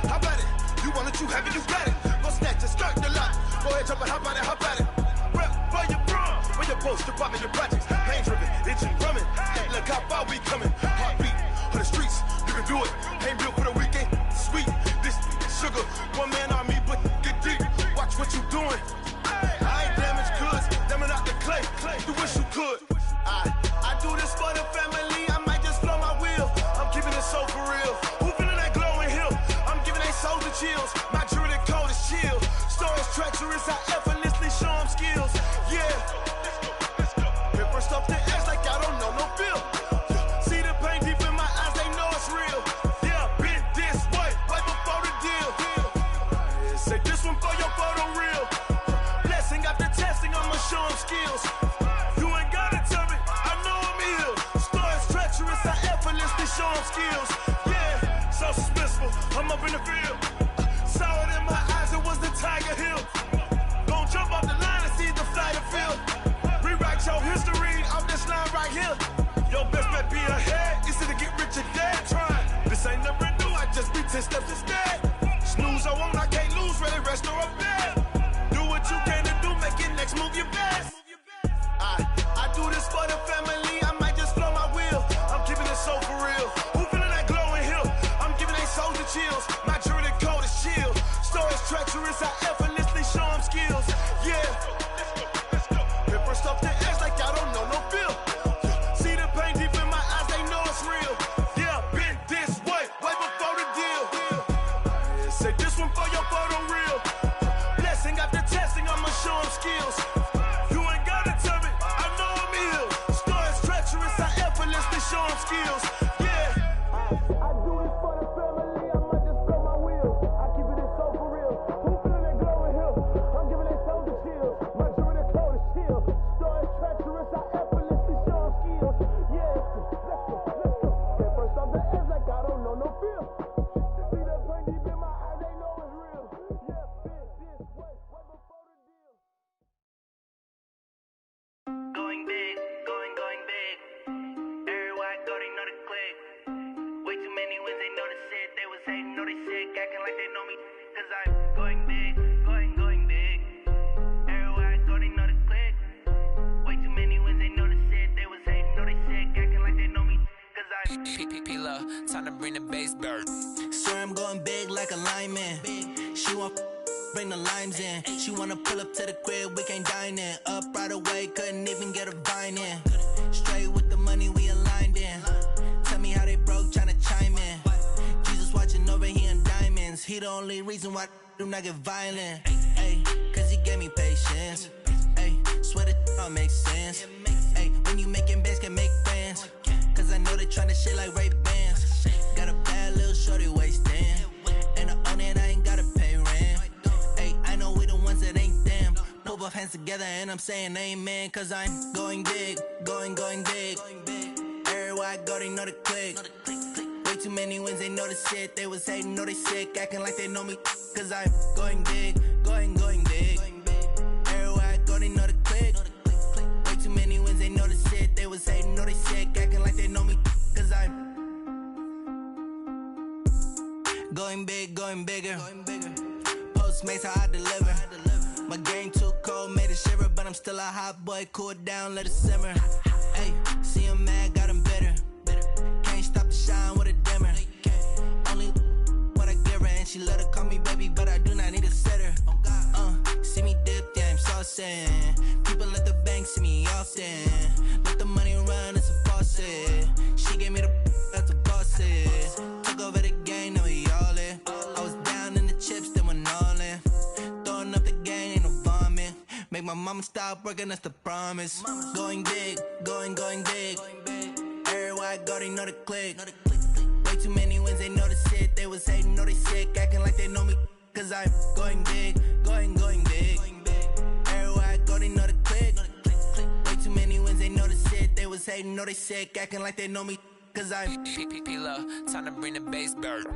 how about it? You want it, you have it, you got it. Go snatch it, skirt the lot. Go ahead, jump it, hop on it. Rep for your brum. Where your post, department, your projects. Pain driven, itching, drumming. Hey, look how far we coming. Heartbeat on the streets, you can do it. Ain't built for the weekend. Sweet, this sugar. One man army, but get deep. Watch what you doing. I ain't damaged goods, damn out the clay. You wish you could. I do this for the family. I might just blow my wheel. I'm keeping it so for real. Who feeling that glowing hill? I'm giving they soldier chills. My jewelry coat is chill. Stories treacherous, I effortlessly show them skills. Yeah. Paper stuff the edge like I don't know no bill. See the pain deep in my eyes, they know it's real. Yeah, been 10 steps instead. Snooze or won't, I can't lose, really rest or up there. Do what you can to do, make your next move your best. I do this for the family, I might just blow my wheel. I'm keeping it so for real. Who feeling that glowing hill? I'm giving they souls the chills. My jewelry cold as chill. Stories treacherous, I effortlessly show them skills. Yeah. Hit first off the edge like I don't know no feel. See the pain deep in my eyes, they know it's real. Yeah, been this way before the deal. Say this one for your photo reel. Blessing after testing, I'ma show them skills. You ain't gotta tell me, I know I'm ill. Stories treacherous, I effortlessly show them skills. Yeah. I do this for the family, I might just blow my wheel. I keep it so for real. Who feeling that glowing hill? I'm giving they souls the chills. My jewelry cold as chill. Stories treacherous, I effortlessly show them skills. Yeah, let's go. Hit first off the edge like I don't know no feel. See that pain deep in my eyes, they know it's real. Yeah, been this way before the deal. Going big, going big. Everywhere I go, they know the click. Way too many wins, they know the shit. They was hating, know they sick, acting like they know me. Cause I'm going big, going big. Everywhere I go, they know the click. Way too many wins, they know the shit. They was hating, know they sick, acting like they know me. Cause I'm P-P-P-Love, time to bring the bass bird. Swear I'm going big like a lineman. She want bring the limes in. She wanna pull up to the crib, we can't dine in. Up right away, couldn't even get a vine in. Straight with the money we aligned in. Tell me how they broke, tryna chime in. Jesus watching over here in diamonds. He the only reason why I do not get violent. Ay, cause he gave me patience. Ay, swear that all makes sense. Ay, when you making bands, can make friends. Cause I know they tryna shit like Ray-Bans. Got a bad little shorty wasting. And I own it, I ain't gotta pay rent. Ay, I know we the ones that ain't them. Pull both hands together and I'm saying amen. Cause I'm going big, going big. Everywhere I go, they know the click. Way too many wins, they know the shit. They was hating, know they sick, acting like they know me. Cause I'm going big, going big. Everywhere I go, they know the click. Way too many wins, they know the shit. They was hating, know they sick, acting like they know me. Cause I'm going big, going bigger. Postmates, how I deliver. My game too cold, made it shiver. But I'm still a hot boy, cool down, let it simmer. Ay, see him mad, got him bitter. Can't stop the shine with a dimmer. Only what I give her, and she let her call me baby, but I do not need a sitter. See me dip, yeah, I'm saucing. People at the bank see me often. Let the money run, it's a faucet. She gave me the that's a boss is. Took over the game, now we all in. I was down in the chips, then went all in. Throwing up the game, ain't no vomit. Make my mama stop working, that's the promise. Going big, going big. Everywhere I go, they know the click. Way too many wins, they know the shit. They was hating, know they sick, acting like they know me. Cause I'm going big, going big. Everywhere I go, they know the click. Way too many wins, they know the shit. They was hating, know they sick, acting like they know me. Cause I'm P-P-P-Love, time to bring the bass bird.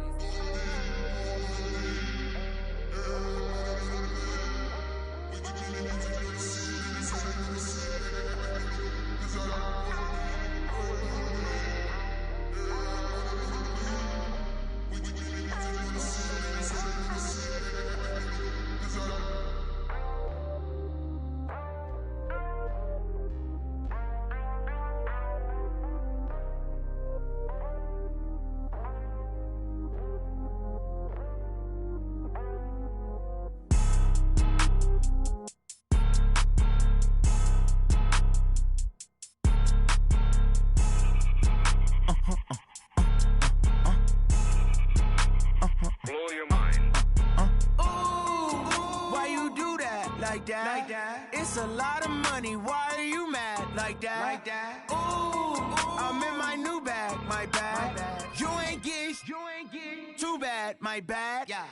like that. It's a lot of money, why are you mad like that? Ooh, I'm in my new bag, my bad. You ain't get too bad, my bad. Yeah.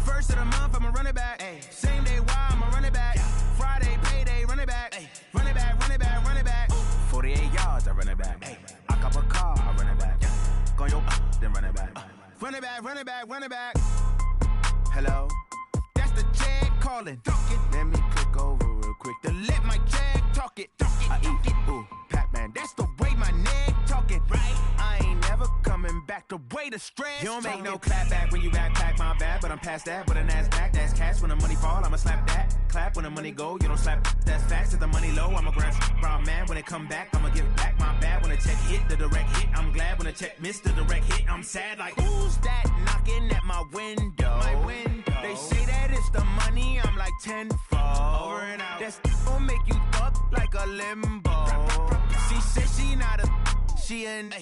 First of the month, I'ma run it back. Ay. Same day, why I'ma run it back. Yeah. Friday, payday, run it back. Ay. Run it back, run it back, run it back. 48 yards, I run it back. Ay. I cop a car, I run it back. Yeah. Go your then run it back. Run it back, run it back, run it back. Hello? That's the jag calling. Let me click over real quick. To let my jag talk it. I eat, ooh, Pac-Man. That's the way my neck talking. Right. I ain't never coming coming back to way the stress. You don't make no clap back when you backpack, my bad. But I'm past that with a NASDAQ, that's cash. When the money fall, I'ma slap that. Clap when the money go, you don't slap, that's facts. If the money low, I'ma grab brown man. When it come back, I'ma give back my bad. When the check hit, the direct hit, I'm glad. When the check missed, the direct hit, I'm sad. Like, who's that knocking at my window? They say that it's the money, I'm like tenfold. Over and out. That's gon' make you up like a limbo. She said she not a, she an.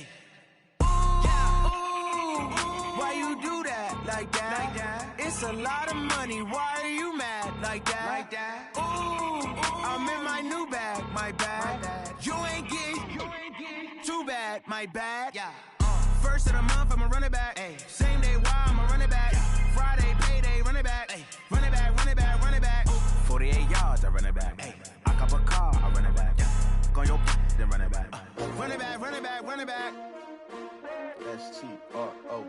Why you do that like that? It's a lot of money. Why are you mad like that? Ooh, I'm in my new bag, my bad. You ain't getting too bad, my bad. First of the month, I'ma run it back. Same day, why I'ma run it back. Friday, payday, run it back. Run it back, run it back, run it back. 48 yards, I run it back. I cop a car, I run it back. Go your then run it back. Run it back, run it back, run it back. STRO.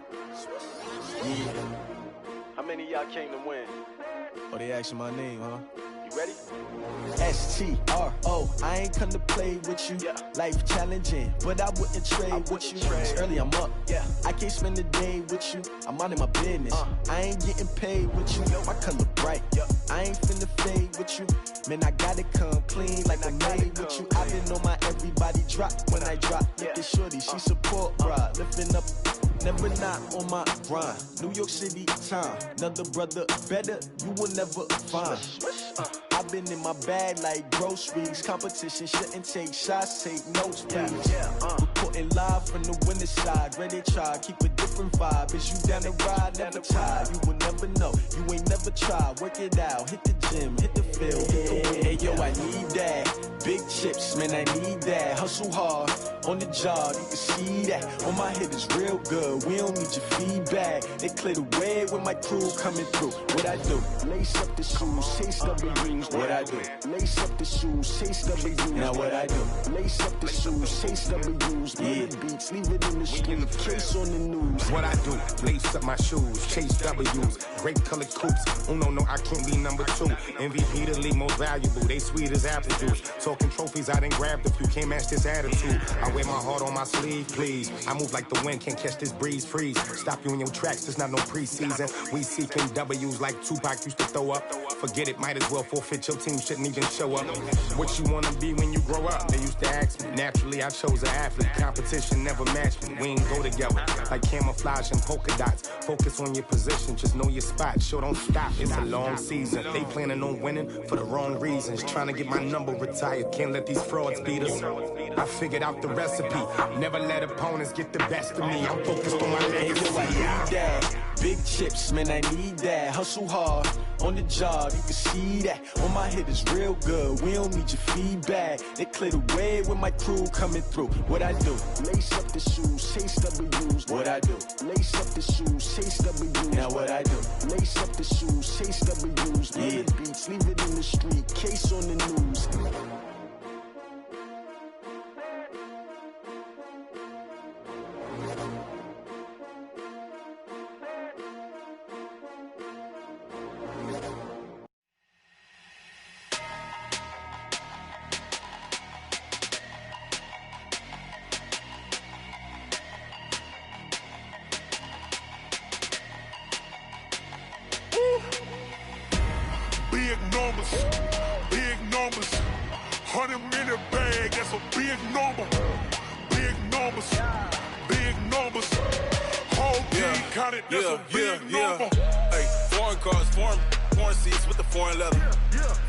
Yeah. How many of y'all came to win? Oh, they asking my name, huh? You ready? STRO. I ain't come to play with you. Life challenging, but I wouldn't trade with you. It's early, I'm up. I can't spend the day with you. I'm out in my business. I ain't getting paid with you. My color bright. I ain't finna fade with you. Man, I gotta come clean like I made with you. I been on my everybody drop when I drop. Look at shorty, she support, bruh. Lifting up, never not on my grind. New York City time, another brother better, you will never find. I've been in my bag like groceries. Competition shouldn't take shots, take notes, please. Reporting live from the winning side. Ready to try, keep a different vibe. Is you down the ride, never tired. You will never know, you ain't never tried. Work it out, hit the gym, hit the field, hit the wind. Hey yo, I need that. Big chips, man, I need that. Hustle hard, on the job, you can see that. On my hit is real good, we don't need your feedback. They clear the way when my crew coming through. What I do? Lace up the shoes, chase W's. What I do? Lace up the shoes, chase W's. Now what I do? Lace up the shoes, chase W's. Yeah, beats, leave it in the street, case on the news. What I do? Lace up my shoes, chase W's. Great colored coops. Oh no, I can't be number 2. MVP the league most valuable. They sweet as apple juice. Talking trophies, I done grabbed a few. Can't match this attitude. I wear my heart on my sleeve, please. I move like the wind, can't catch this breeze. Freeze. Stop you in your tracks. There's not no preseason. We seeking W's like Tupac used to throw up. Forget it, might as well forfeit. Your team shouldn't even show up. What you wanna be when you grow up? They used to ask me. Naturally, I chose an athlete. Competition never matched me. We ain't go together like camouflage and polka dots. Focus on your position, just know your spot. Sure, don't stop. It's a long season. They planning on winning for the wrong reasons. Trying to get my number retired. Can't let these frauds beat us. I figured out the recipe. Never let opponents get the best of me. I'm focused on my legacy. I need that. Big chips, man, I need that. Hustle hard, on the job, you can see that. On my hit is real good, we don't need your feedback. They clear the way when my crew coming through. What I do? Lace up the shoes, chase W's. What I do? Lace up the shoes, chase W's. Now what I do? Lace up the shoes, chase W's. Yeah, beats, leave it in the street, case on the news. Big numbers, 100-minute bag, that's a big number. Big numbers, whole team counted, that's a big number. Hey, foreign cars, foreign seats with the foreign leather.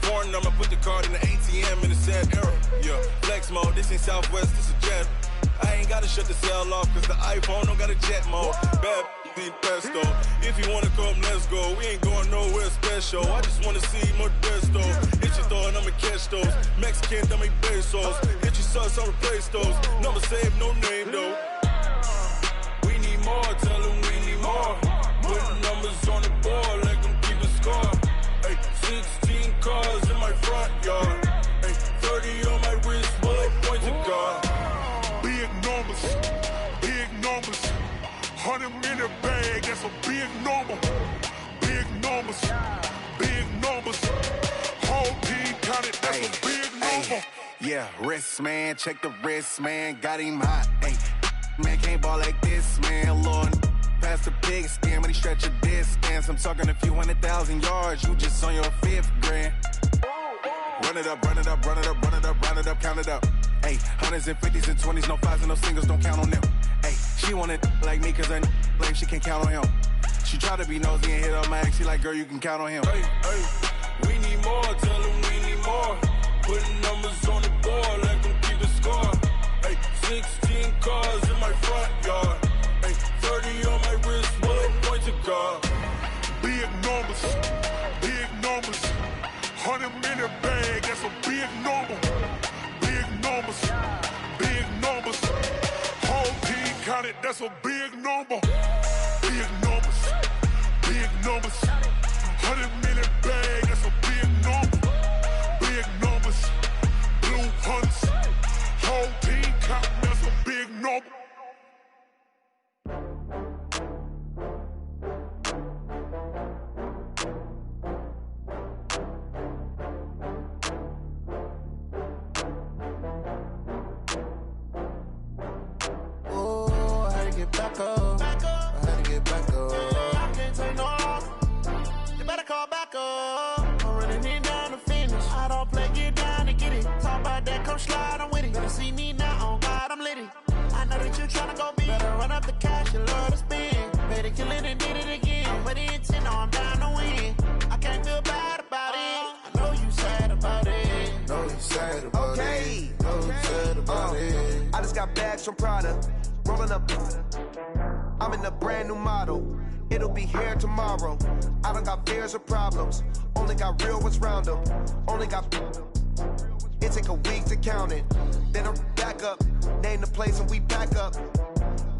Foreign number, put the card in the ATM in the sad era. Flex mode, this ain't Southwest, this is jet. I ain't gotta shut the cell off, cause the iPhone don't got a jet mode. Bad pesto. If you wanna come, let's go. We ain't going nowhere special. I just wanna see Modesto. Hit your thought, I'ma catch those. Mexican, dummy pesos. Hit your sus, I'll replace those. Number saved, no name though. We need more, tell them we need more. Putting numbers on the board, like them keep a score. Hey, 16 cars in my front yard. Hey, 30 on my wrist, bullet points of God. Big numbers, 100-minute bag, that's a big number. Big numbers, whole team counted, that's a big number. Yeah, wrist man, check the wrist man, got him hot. Ay, Man, can't ball like this, man, Lord. Past the big skin, when he stretch a distance. I'm talking a few 100,000 yards, you just on your 5th grand. Run it up, run it up, run it up, run it up, run it up, count it up. Hey, hundreds and 50s and 20s, no 5s and no singles, don't count on them. Hey, she want it like me, cause her lame, she can't count on him. She try to be nosy and hit up my ex, she like, girl, you can count on him. Hey, hey, we need more, tell them we need more. Putting numbers on the board, let them keep the score. Hey, 16 cars in my front yard. Hey, 30 on my wrist, one point to guard. Big numbers, big numbers. 100-minute bag, that's a big number. Big numbers, big numbers. Whole team counted, that's a big number. Big numbers, big numbers. 100-minute bag, that's a big number. Big numbers, blue hunts. Whole team counting, that's a big number. Back up. I had to get back up. I can't take no loss. You better call back up. I'm running it down to finish. I don't play, get down to get it. Talk about that, come slide, I'm with it. Better see me now, on God, I'm litty. I know that you tryna go big. Better run up the cash, you love to spend. Better kill it and did it again. I'm with the intent, no, I'm down to win. I can't feel bad about it. I know you sad about it. Know you sad about it. Know you sad about it. I just got bags from Prada. Rolling up, I'm in a brand new model. It'll be here tomorrow. I don't got fears or problems. Only got real ones round them. Only got. It take a week to count it. Then I'm back up. Name the place and we back up.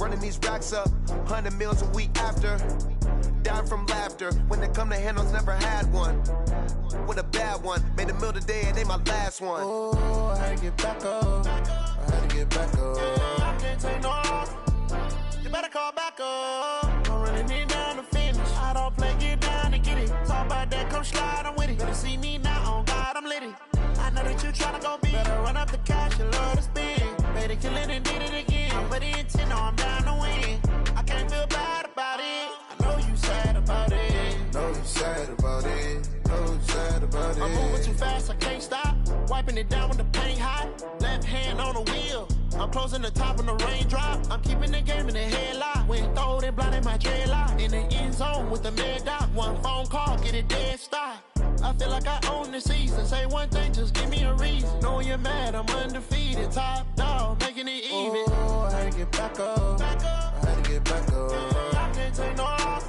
Running these racks up. 100 meals a week after. Down from laughter. When they come to handles, never had one. With a bad one. Made a meal today and they my last one. Oh, I had to get back up. I had to get back up. I can't take no loss. You better call back up. I'm running it down to finish. I don't play, get down to get it. Talk about that, come slide, I'm with it. Better see me now, on God, I'm litty. I know that you tryna go big. Better run up the cash, you love to spend. Better kill it and did it again. I'm with the intent, no, I'm down to win. I can't feel bad about it. I know you sad about it. Know you sad about it. Know you sad about it. I'm moving too fast, I can't stop. Wiping it down with the paint hot. Left hand on the wheel. I'm closing the top on the raindrop. I'm keeping the game in the headlock. When throwed and blinded my dreadlock. In the end zone with the mad dot. One phone call, get it dead stop. I feel like I own the season. Say one thing, just give me a reason. Knowing you're mad, I'm undefeated. Top dog, making it even. Oh, I had to get back up. I had to get back up. I can't take no loss.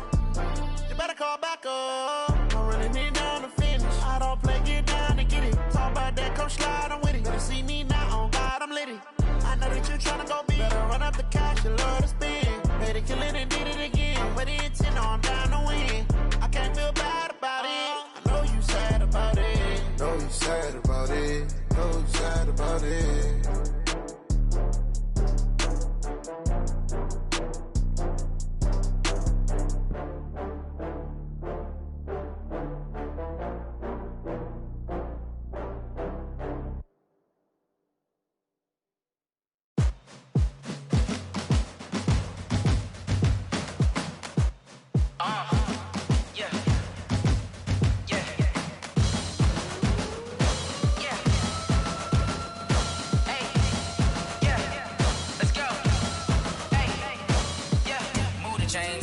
You better call back up. I'm running it down to finish. I don't play, get down to get it. Talk about that, come slide, I'm with it. Better see me now, on God, I'm litty. I know that you tryna go big. Better run up the cash, you love to spend. Better kill it and did it again. With the intent, no, I'm down to win. I can't feel bad about it. I know you sad about it. Know you sad about it. Know you sad about it.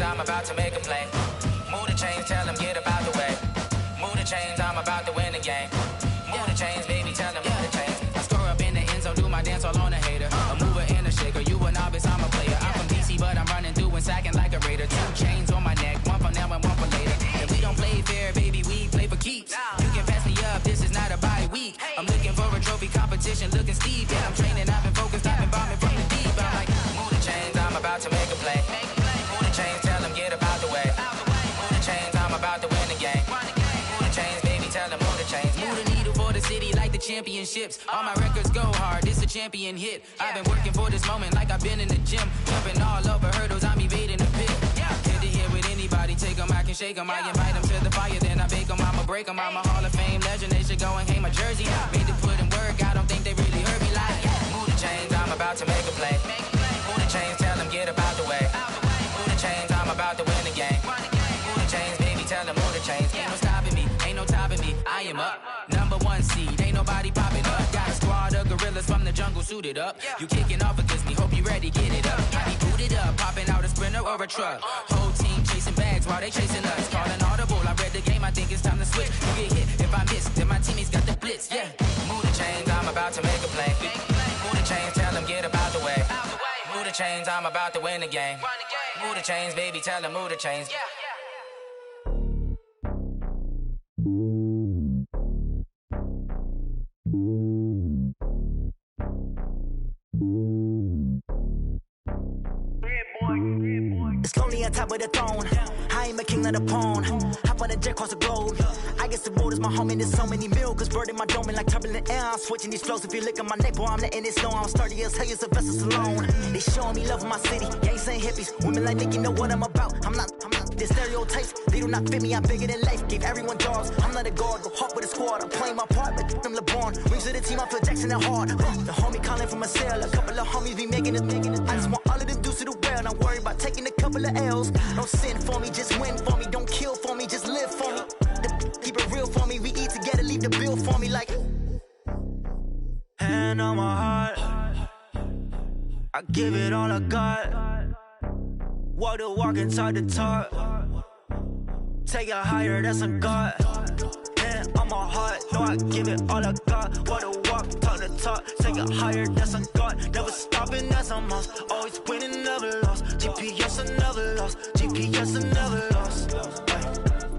I'm about to make a play. Move the chains, tell them get about the way. Move the chains, I'm about to win the game. Move the chains, baby, tell them move the chains. I score up in the end zone, do my dance all on a hater. A mover and a shaker, you a novice, I'm a player. I'm from DC, but I'm running through and sacking like a raider. 2 chains on my neck, one for now and one for later. And we don't play fair, baby, we play for keeps. You can pass me up, this is not a bye week. I'm looking for a trophy competition, looking steep. Yeah, I'm training, I've been focused, I've been bombing from the deep. I'm like, move the chains, I'm about to make a play. Move the chains, tell them get about the way. Move the chains, I'm about to win the game. Move the chains, baby, tell them move the chains. Move the needle for the city like the championships. All my records go hard, this a champion hit. I've been working for this moment like I've been in the gym. Jumping all over hurdles, I'm evading the pit. Get to here with anybody, take them, I can shake them. I invite them to the fire, then I bake them, I'ma break them. I'm a Hall of Fame legend, they should go and hang my jersey. Made to put in work, I don't think they really heard me like. Move the chains, I'm about to make a play. Move the the chains, tell them get about the way. Move the chains, I'm about to win the game. Move the chains, baby, tell them move the chains. Ain't no stopping me, ain't no topping me. I am up, #1 seed, ain't nobody popping up. Got a squad of gorillas from the jungle suited up. You kicking off against me, hope you ready, get it up. Got me booted up, popping out a Sprinter or a truck. Whole team chasing bags while they chasing us. Calling audible, I read the game, I think it's time to switch. You get hit if I miss, then my teammates got the blitz, yeah. Move the chains, I'm about to make a play. Move the chains, tell them get about the way. Move the chains, I'm about to win the game. Move the chains, baby, tell them move the chains. It's lonely on top of the throne. I am a king of the pawn. Hop on a jet across the globe. I guess the road is my home and there's so many milk. Bird in my dome and like turbulent air. I'm switching these flows. If you look at my neck, boy, I'm letting it snow. I'm sturdy as hell, it's a vessel alone. They showing me love in my city. Gangs ain't hippies. Women like Nicky know what I'm about. I'm not the stereotypes. They do not fit me. I'm bigger than life. Gave everyone jobs. I'm not a guard. Go hard with a squad. I'm playing my part, but I'm LeBron. Rings to the team. I feel Jackson and hard. The homie calling from a cell. A couple of homies be making it. I just want all of them dudes to the well. Not worry about taking a couple of L's. Don't sin for me, just win for me. Don't kill for me, just live for me. Keep it real for me. We eat together, leave the bill for me like. Hand on my heart, I give it all I got. Walk the walk and talk the talk. Take it higher, that's a God. Hand on my heart, no, I give it all I got. Walk the walk, talk the talk. Take it higher, that's a God. Never stopping, that's a must. Always winning, never lost. GPS, I never lost. GPS, I never lost.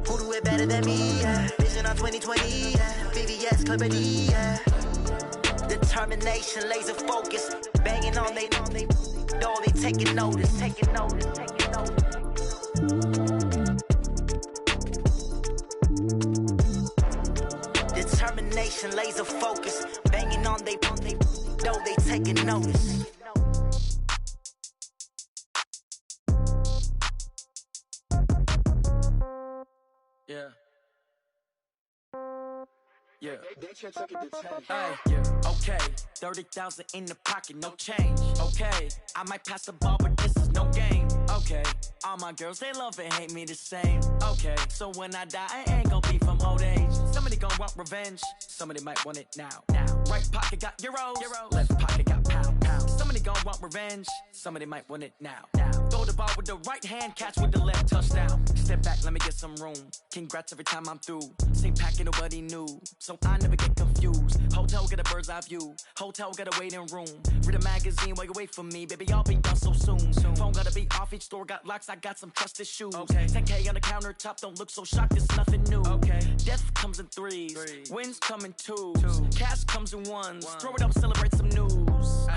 Who do it better than me? Yeah. Vision on 2020. Yeah. VVS, Clarity. Yeah. Determination, laser focus. Banging on they know they taking notice. Taking notice. Taking notice. Determination, laser focus. Banging on they know they taking notice. Yeah. Yeah. Hey, yeah. Okay. 30,000 in the pocket, no change. Okay. I might pass the ball, but this is no game. Okay. All my girls, they love and hate me the same. Okay. So when I die, I ain't gon' be from old age. Somebody gon' want revenge. Somebody might want it now. Right pocket got euros. Left pocket got pound. Somebody gon' want revenge. Somebody might want it now. Throw the ball with the right hand, catch with the left, touchdown. Step back, let me get some room. Congrats every time I'm through. Same packet, nobody knew. So I never get confused. Hotel get a bird's eye view. Hotel got a waiting room. Read a magazine while you wait for me. Baby, I'll be done so soon. Phone gotta be off, each store got locks. I got some trusted shoes. 10K on the countertop, don't look so shocked, it's nothing new. Death comes in threes. Wins come in twos. Cash comes in ones. Throw it up, celebrate some news.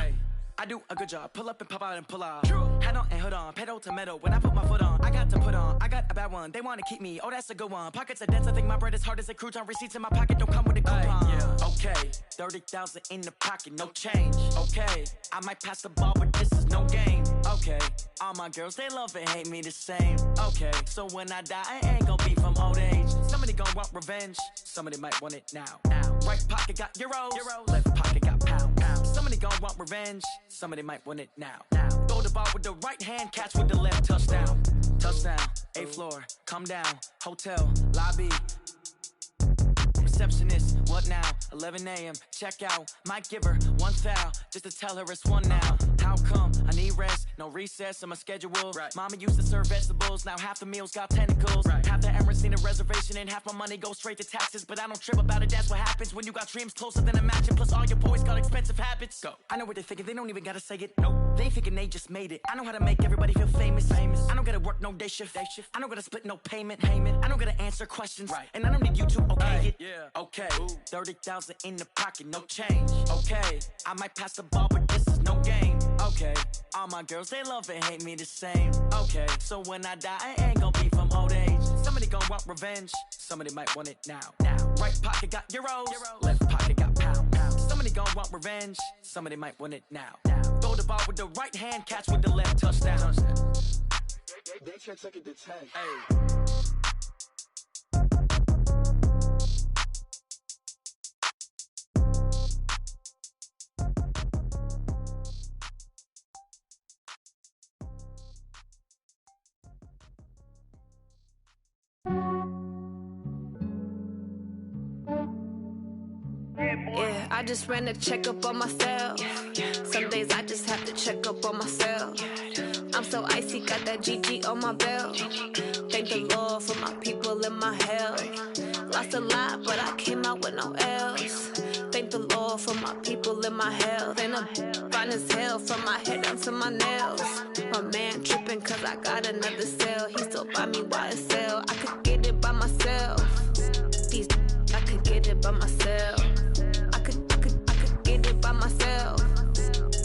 I do a good job. Pull up and pop out and pull out. Head on and hood on. Pedal to metal. When I put my foot on, I got to put on. I got a bad one. They want to keep me. Oh, that's a good one. Pockets are dense. I think my bread is hard as a crouton. Receipts in my pocket don't come with a coupon. Yeah. Okay. 30,000 in the pocket. No change. Okay. I might pass the ball, but this is no game. Okay. All my girls, they love and hate me the same. Okay. So when I die, I ain't gonna be from old age. Somebody gon' want revenge. Somebody might want it now. Right pocket got euros. Left pocket got pound. Somebody gon' want revenge. Somebody might want it now. Throw the ball with the right hand, catch with the left, touchdown. Touchdown, 8th floor, come down, hotel, lobby. Receptionist, what now? 11 a.m., check out. Might give her one foul, just to tell her it's one now. How come? I need rest, no recess in my schedule. Mama used to serve vegetables, now half the meals got tentacles. Half the Emirates need a reservation and half my money goes straight to taxes. But I don't trip about it, that's what happens when you got dreams closer than a mansion. Plus all your boys got expensive habits. Go. I know what they're thinking, they don't even gotta say it. Nope. They ain't thinking they just made it. I know how to make everybody feel famous. I don't gotta work no day shift. I don't gotta split no payment. I don't gotta answer questions. And I don't need you to okay it. Okay, 30,000 in the pocket, no change. Okay, I might pass the ball, but this is no game. Okay, all my girls, they love and hate me the same. Okay, so when I die, I ain't gonna be from old age. Somebody gon' want revenge. Somebody might want it now. Right pocket got euros. Left pocket got pound. Somebody gon' want revenge. Somebody might want it now. Throw the ball with the right hand, catch with the left, touchdown. They can't take it to 10. I just ran a checkup on myself. Some days I just have to check up on myself. I'm so icy, got that GG on my belt. Thank the Lord for my people in my health. Lost a lot, but I came out with no L's. Thank the Lord for my people in my health. And I'm fine as hell from my head down to my nails. My man tripping cause I got another cell. He still buy me YSL. I could get it by myself. These I could get it by myself. I could get it by myself.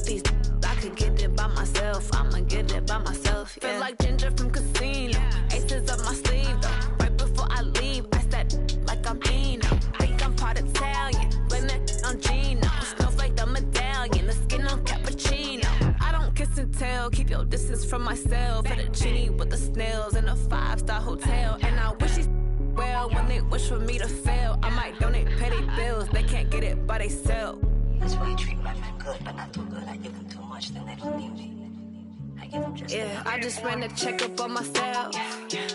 These I could get it by myself. I'ma get it by myself. Yeah. Feel like Ginger from Casino. Aces up my sleeve though. Right before I leave, I said like I'm Eno. Think I'm part Italian. Blame that on Gino. Snowflake the medallion. The skin on cappuccino. I don't kiss and tell. Keep your distance from myself. At a genie with the snails in a 5-star hotel. And I wish he's well when they wish for me to fail. I might donate petty bills. They can't get it by themselves. That's why you treat my men good, but not too good. I give them too much, then they don't need me. I give them just yeah, I just ran a checkup on myself.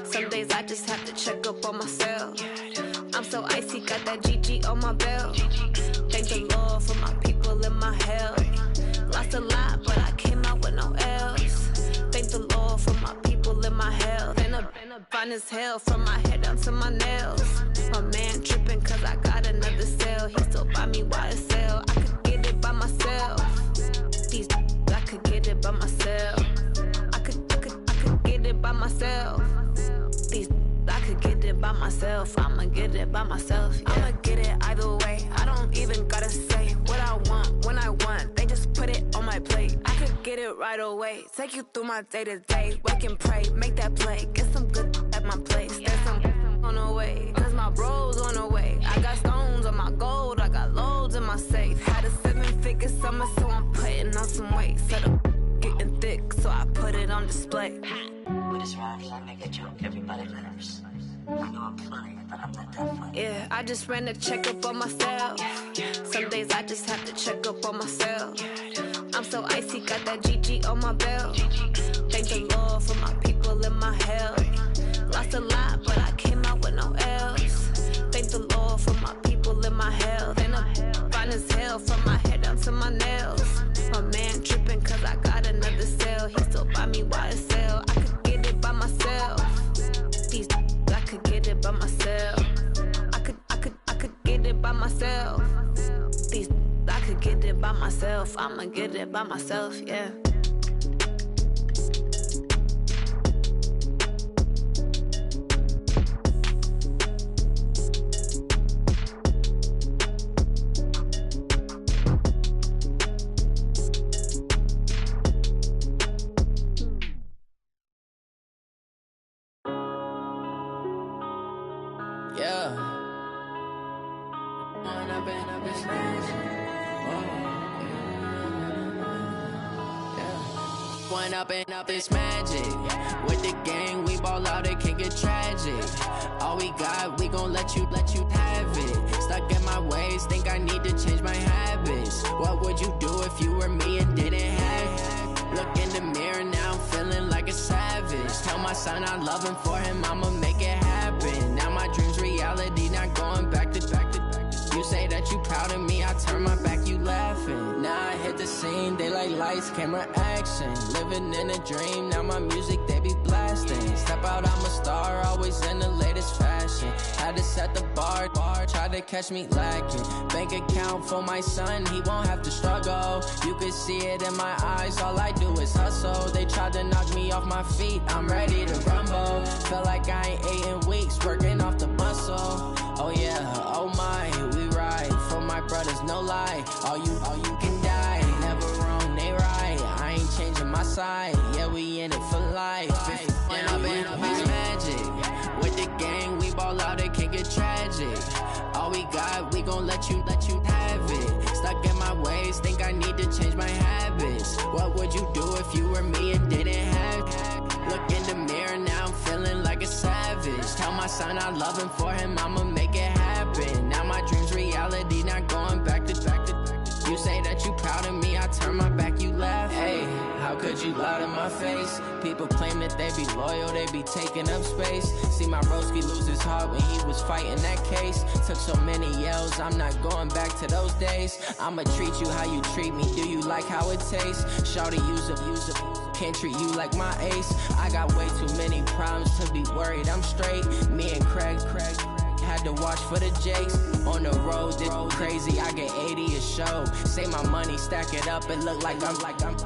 Some days I just have to check up on myself. I'm so icy, got that GG on my belt. Thank the Lord for my people in my health. Lost a lot, but I came out with no L's. Thank the Lord for my people in my health. And I'm fine as hell from my head down to my nails. My man tripping cause I got another cell. He still buy me YSL. I could get it by myself. These I could get it by myself. I could get it by myself. These I could get it by myself. I'ma get it by myself. Yeah. I'ma get it either way. I don't even gotta say what I want when I want. They just put it on my plate. I could get it right away. Take you through my day to day. Wake and pray, make that play. Get some good at my place. There's some on the way. Cause my bro's on the way. I got stones on my gold. I got loads in my safe. Had a 7-figure summer, so I'm putting on some weight. Set up getting thick, so I put it on display. With this rhymes, I make a joke, everybody laughs. I know I'm funny, but I'm not that funny. Yeah, I just ran a checkup on myself. Some days I just have to check up on myself. I'm so icy, got that GG on my belt. Thank the Lord for my people in my health. Lost a lot, but I came out with no L's. Thank the Lord for my people in my health. And I'm fine as hell from my head down to my nails. My man tripping cause I got another cell. He still buy me YSL. I could get it by myself. These I could get it by myself. I could get it by myself. These I could get it by myself. I'ma get it by myself, yeah. Up this magic. With the gang, we ball out, it can get tragic. All we got, we gon' let you have it. Stuck in my ways, think I need to change my habits. What would you do if you were me and didn't have it? Look in the mirror now, I'm feeling like a savage. Tell my son I love him, for him I'ma make it happen. Now my dream's reality, not going back to. You say that you proud of me, I turn my back, you laughing. Now I hit the scene, they like lights, camera, action. Living in a dream, now my music, they be blasting. Step out, I'm a star, always in the latest fashion. Had to set the bar, try to catch me lacking. Bank account for my son, he won't have to struggle. You can see it in my eyes, all I do is hustle. They tried to knock me off my feet, I'm ready to rumble. Felt like I ain't ate in weeks, working off the muscle. Oh yeah, oh my, we ride for my brothers, no lie. All you can die, never wrong, they right. I ain't changing my side, yeah, we in it for life. When up in up is magic. With the gang, we ball out, it can get tragic. All we got, we gon' let you have it. Stuck in my ways, think I need to change my habits. What would you do if you were me and didn't have it? Look in the mirror, now I'm feeling like a savage. Tell my son I love him, for him I'ma make it happen. Now my dream's reality, not going back to. You say that you proud of me, I turn my back, you laugh. Hey, how could you blood in my face. People claim that they be loyal, they be taking up space. See my broski lose his heart when he was fighting that case. Took so many yells, I'm not going back to those days. I'ma treat you how you treat me, do you like how it tastes? Shawty use up, can't treat you like my ace. I got way too many problems to be worried, I'm straight. Me and Craig had to watch for the Jakes. On the road, this crazy, I get 80 a show. Say my money, stack it up, it look like I'm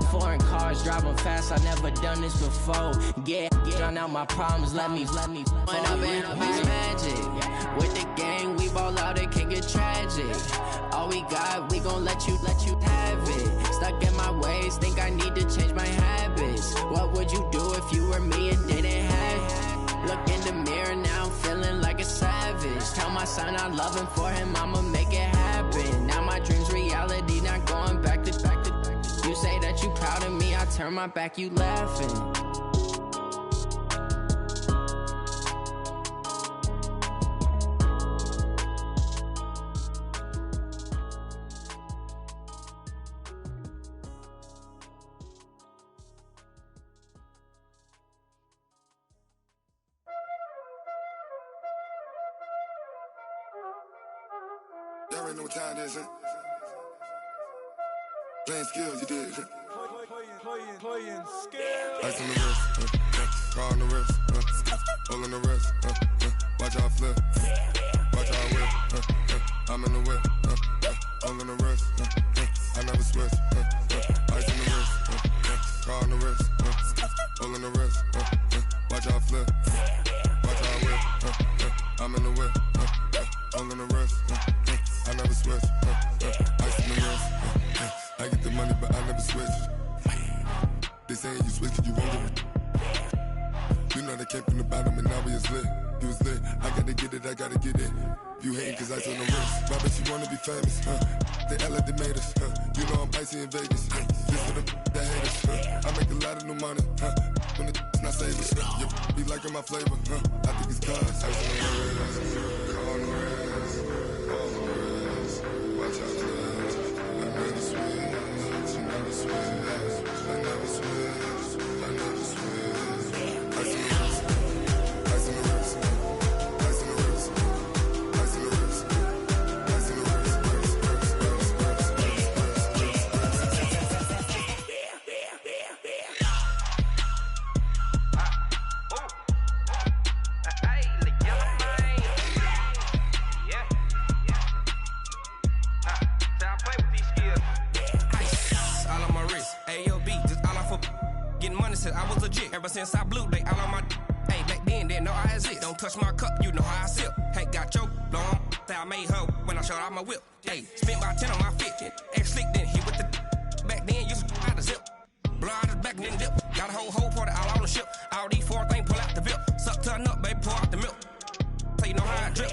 foreign cars, driving fast, I never done this before. Get drown out my problems, let me When up in this magic. With the gang, we ball out, it can get tragic. All we got, we gon' let you have it. Stuck in my ways, think I need to change my habits. What would you do if you were me and didn't have it? Look in the mirror now, I'm feeling like a savage. Tell my son I love him, for him I'ma make it happen. Now my dream's reality, not going back to. You say that you proud of me, I turn my back, you laughing. Y'all already know what time it is, huh? Playing skills, you did. Playing skills. Ice on the wrist, car on the wrist, hole in the wrist, watch how I flip, watch how I whip, I'm in the whip, hole in the wrist, I never switch, ice on the wrist, car on the wrist, hole in the wrist, watch how I flip, watch how I whip, I'm in the whip, hole in the wrist, I never switch, ice on the wrist, I get the money but I never switch. They saying you switch cause you won't get it. You know they came from the bottom and now we is lit. You was lit, I gotta get it, I gotta get it. You hating cause I told no wrist. My bitch, you wanna be famous, They act like they made us, You know I'm icy in Vegas, This for the that hate us, I make a lot of new money, When it's not savings, You be liking my flavor, I think it's cause I was on the wrist, on the wrist, on the wrist. Watch out, cause I never switch, I never switch, I never switch, I never switch. Ice in the wrist, ice in the wrist, ice in the wrist, ice in the wrist, ice in the wrist, I was legit ever since I blew they all on my hey back then didn't know I exist. Don't touch my cup, you know how I sip. Hey, got choked, long that I made her when I showed out my whip. Hey, spent about 10 on my fit. Ex slick then hit with the back then used to out the zip. Blow out his back then dip. Got a whole party all on the ship. All these four things pull out the VIP. Suck to a nut, baby, pour out the milk. So you know how I drip.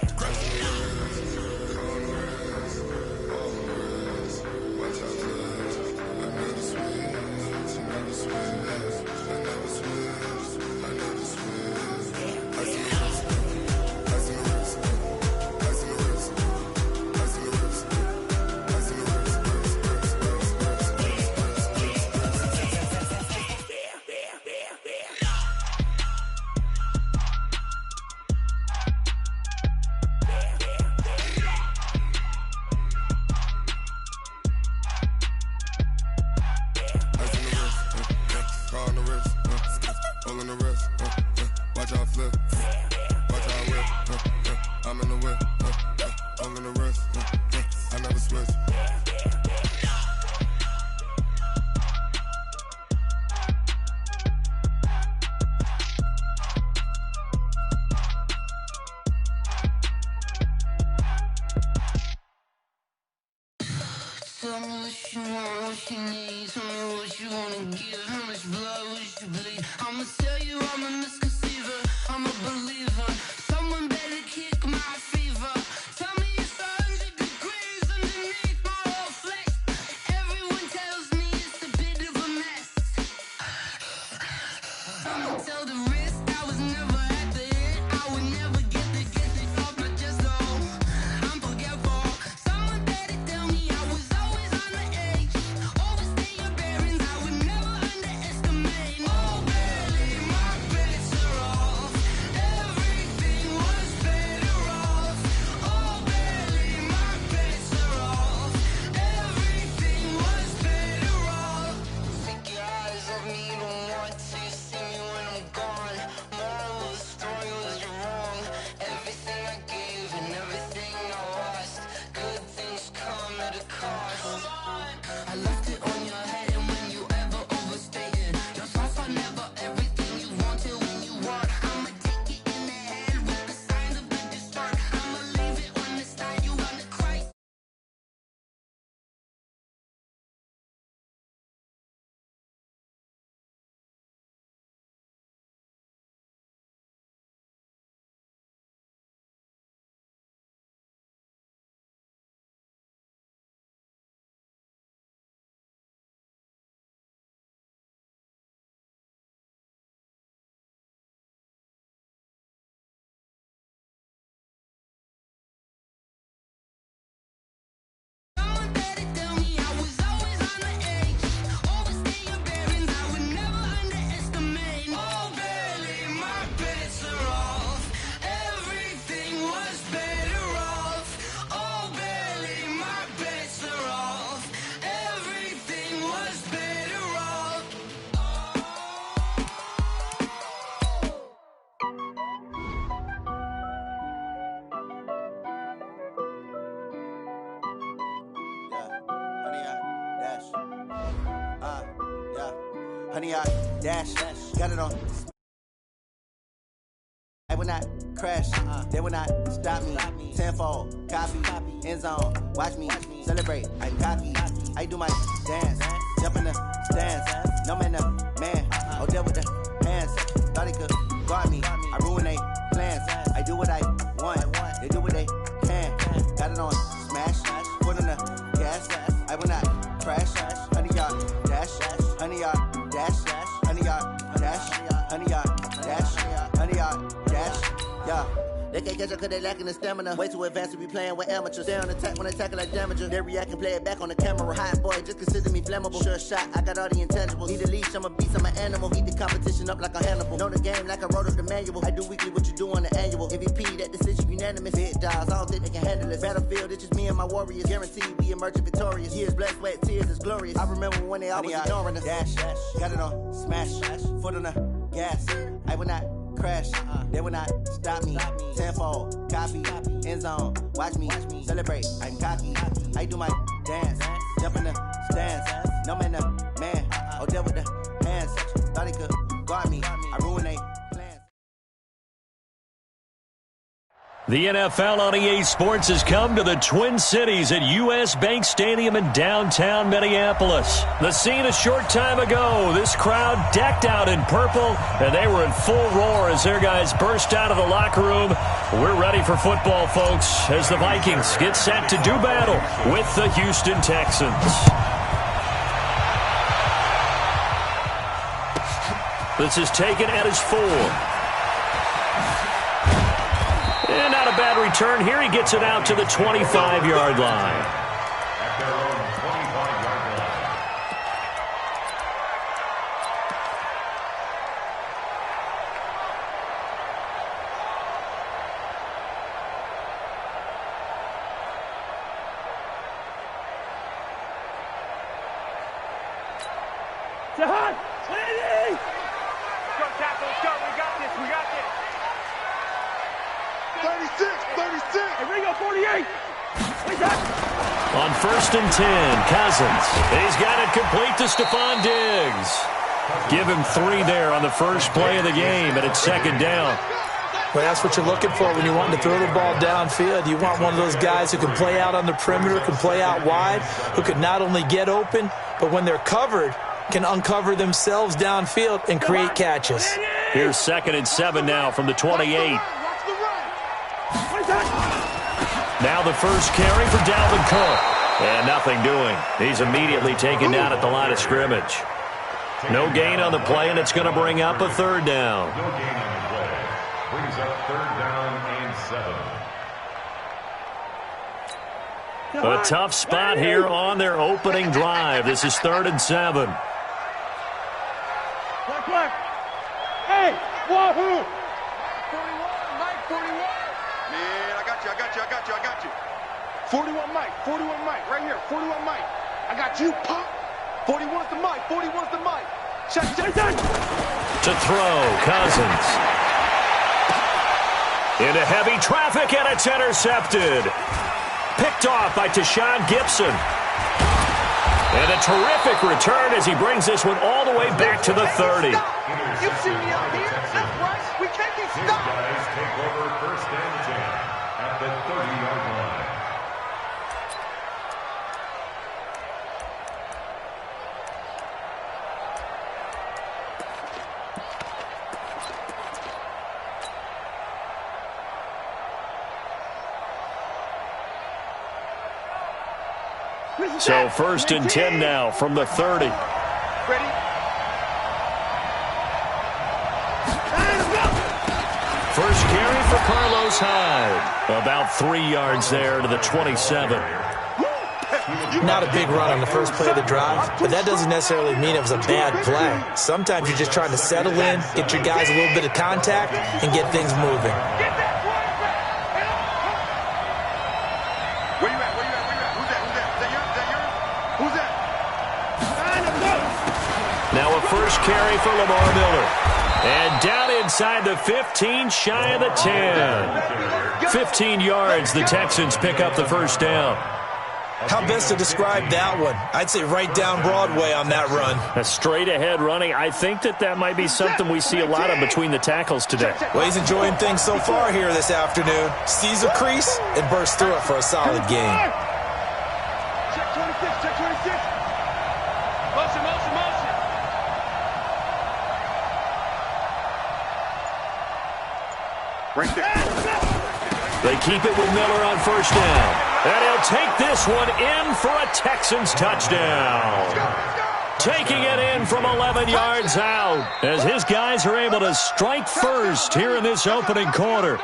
Tell me what you want, what you need. Tell me what you wanna give. How much blood would you bleed? I'ma tell you I'm a misconceiver. I'm a believer. Someone better kick my fever. Tell me it's 100 degrees underneath my whole flesh. Everyone tells me it's a bit of a mess. I'ma tell the risk I was never at the end. I would never get it off my chest though. I'm forgetful. Someone better tell me I was always on the edge. Overstay your bearings, I would never underestimate. honey, I dash, got it on. I will not crash, they will not stop me. Tenfold, copy, end zone, watch me celebrate. I'm cocky, I do my dance, jump in the stands. No man, man, oh there with the hands. Thought he could guard me, I ruin they plans. I do what I want, they do what they can. Got it on smash, foot on the gas. I will not crash, honey yard dash, honey yard dash, honey yard dash, honey yard dash, honey yard dash, yeah. They can't catch up cause they lacking the stamina. Way too advanced to be playing with amateurs. They on attack when they tackle like damager. They react and play it back on the camera. Hot boy, just consider me flammable. Sure shot, I got all the intangibles. Need a leash, I'm a beast, I'm an animal. Heat the competition up like a Hannibal. Know the game like I wrote up the manual. I do weekly what you do on the annual. MVP, that decision unanimous. Big dogs, I don't think they can handle it. Battlefield, it's just me and my warriors. Guaranteed we emerging victorious. Years, blood, sweat, tears, is glorious. I remember when they always ignoring us. Dash, got it on smash, foot on the gas. I will not crash, they will not stop me. Tenfold, copy, end zone, watch me celebrate. I'm cocky, I do my dance, jump in the stands. No man, man, oh there with the hands. Thought he could guard me, I ruin they plans. The NFL on EA Sports has come to the Twin Cities at U.S. Bank Stadium in downtown Minneapolis. The scene a short time ago, this crowd decked out in purple, and they were in full roar as their guys burst out of the locker room. We're ready for football, folks, as the Vikings get set to do battle with the Houston Texans. This is taken at his 4. And not a bad return here. He gets it out to the 25-yard line. At their own 25-yard line. Jahan! Lady! Go, tackle, let's go. We got this, we got this. 36! Hey, Ringo, 48! On 1st and 10, Cousins. He's got it complete to Stephon Diggs. Give him 3 there on the first play of the game, and it's 2nd down. Well, that's what you're looking for when you're wanting to throw the ball downfield. You want one of those guys who can play out on the perimeter, can play out wide, who can not only get open, but when they're covered, can uncover themselves downfield and create catches. Here's 2nd and 7 now from the 28. Now the first carry for Dalvin Cook. And nothing doing. He's immediately taken down at the line of scrimmage. No gain on the play, and it's going to bring up a 3rd down. No gain on the play. Brings up 3rd down and 7. A tough spot here on their opening drive. This is 3rd and 7. Hey, wahoo! 41, Mike, 41. Man, I got you. 41 Mike, right here, 41 Mike. I got you, pop. 41's the Mike, 41's the Mike. Check. To throw, Cousins. Into heavy traffic, and it's intercepted. Picked off by Tashawn Gibson. And a terrific return as he brings this one all the way back to the 30. You see me out here? That's right. We can't be stopped. His guys take over 1st and 10 at the 30-yard line. So 1st and 10 now from the 30. Ready? First carry for Carlos Hyde. About 3 yards there to the 27. Not a big run on the first play of the drive, but that doesn't necessarily mean it was a bad play. Sometimes you're just trying to settle in, get your guys a little bit of contact, and get things moving. Where you at? Who's that? Who's that? Now a first carry for Lamar Miller. And down inside the 15, shy of the 10. 15 yards, the Texans pick up the first down. How best to describe that one? I'd say right down Broadway on that run. A straight-ahead running. I think that might be something we see a lot of between the tackles today. Well, he's enjoying things so far here this afternoon. Sees a crease and bursts through it for a solid gain. Check 26, check 26. Motion, motion, motion. Right there. They keep it with Miller on first down. And he'll take this one in for a Texans touchdown. Taking it in from 11 yards out as his guys are able to strike first here in this opening quarter.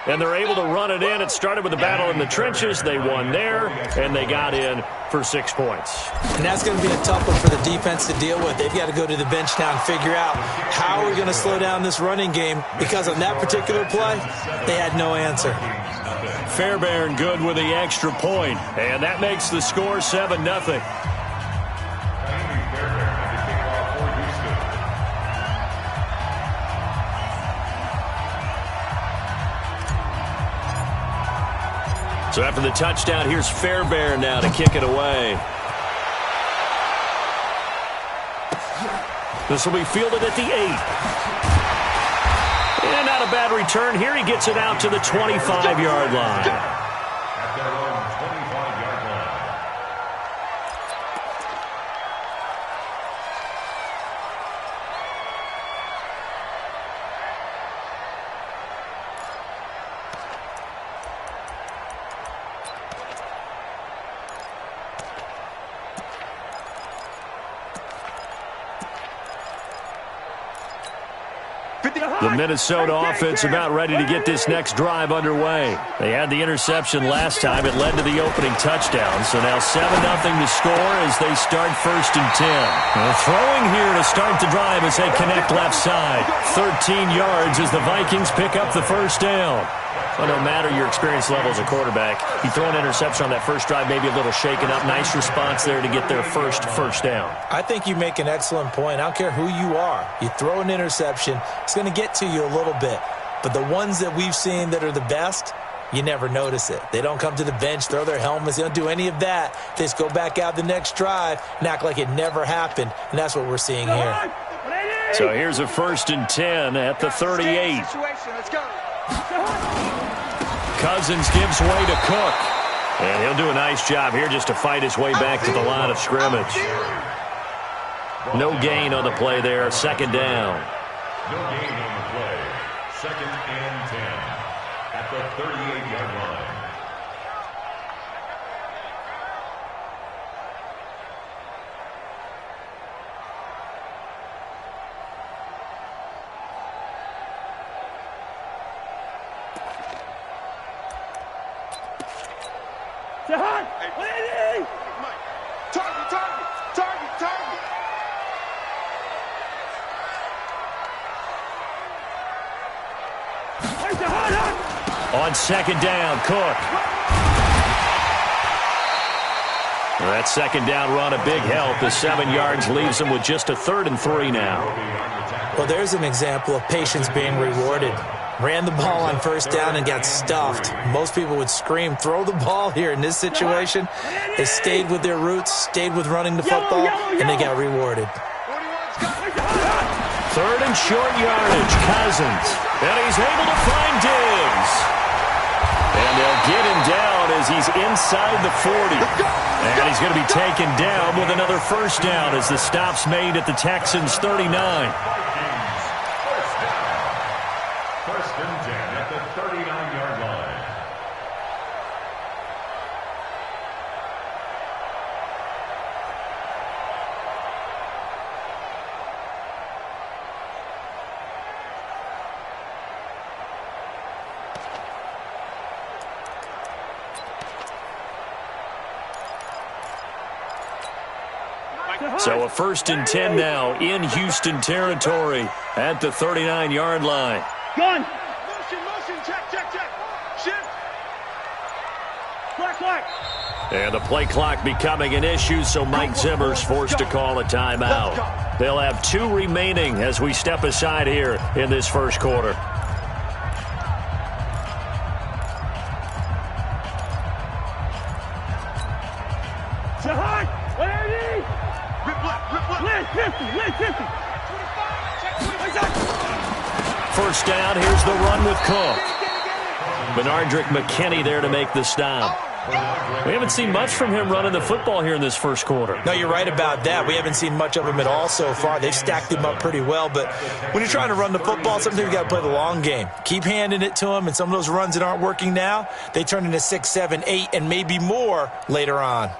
And they're able to run it in. It started with a battle in the trenches. They won there, and they got in for 6 points. And that's going to be a tough one for the defense to deal with. They've got to go to the bench now and figure out how we're going to slow down this running game, because on that particular play, they had no answer. Fairbairn good with the extra point, and that makes the score 7-0. So after the touchdown, here's Fairbairn now to kick it away. This will be fielded at the 8. And not a bad return here. He gets it out to the 25-yard line. At their own 25-yard line. The Minnesota offense about ready to get this next drive underway. They had the interception last time. It led to the opening touchdown. So now 7-0 to score as they start 1st and 10. They're throwing here to start the drive as they connect left side. 13 yards as the Vikings pick up the first down. Well, no matter your experience level as a quarterback, you throw an interception on that first drive, maybe a little shaken up. Nice response there to get their first down. I think you make an excellent point. I don't care who you are. You throw an interception, it's going to get to you a little bit. But the ones that we've seen that are the best, you never notice it. They don't come to the bench, throw their helmets. They don't do any of that. They just go back out the next drive and act like it never happened. And that's what we're seeing here. So here's a 1st and 10 at the 38. Let's go. Cousins gives way to Cook. And he'll do a nice job here just to fight his way back to the line of scrimmage. No gain on the play there. 2nd down. No gain on the play. 2nd and 10 at the 38-yard line. Target. On 2nd down, Cook. Well, that 2nd down run a big help. The 7 yards leaves them with just a 3rd and 3 now. Well, there's an example of patience being rewarded. Ran the ball on 1st down and got stuffed. Most people would scream, throw the ball here. In this situation, they stayed with their roots, stayed with running the football, and they got rewarded. 3rd and short yardage, Cousins. And he's able to find Diggs. And they'll get him down as he's inside the 40. And he's going to be taken down with another 1st down as the stop's made at the Texans' 39. 1st and 10 at the 39-yard line. So a 1st and 10 now in Houston territory at the 39-yard line. Gun. Motion. Check. Shift. Clock. And the play clock becoming an issue, so Mike Zimmer's forced to call a timeout. They'll have 2 remaining as we step aside here in this 1st quarter. First down, here's the run with Cook. Benardrick McKinney there to make the stop. We haven't seen much from him running the football here in this first quarter. No, you're right about that. We haven't seen much of him at all so far. They've stacked him up pretty well, but when you're trying to run the football, sometimes you got to play the long game. Keep handing it to him, and some of those runs that aren't working now, they turn into 6, 7, 8, and maybe more later on.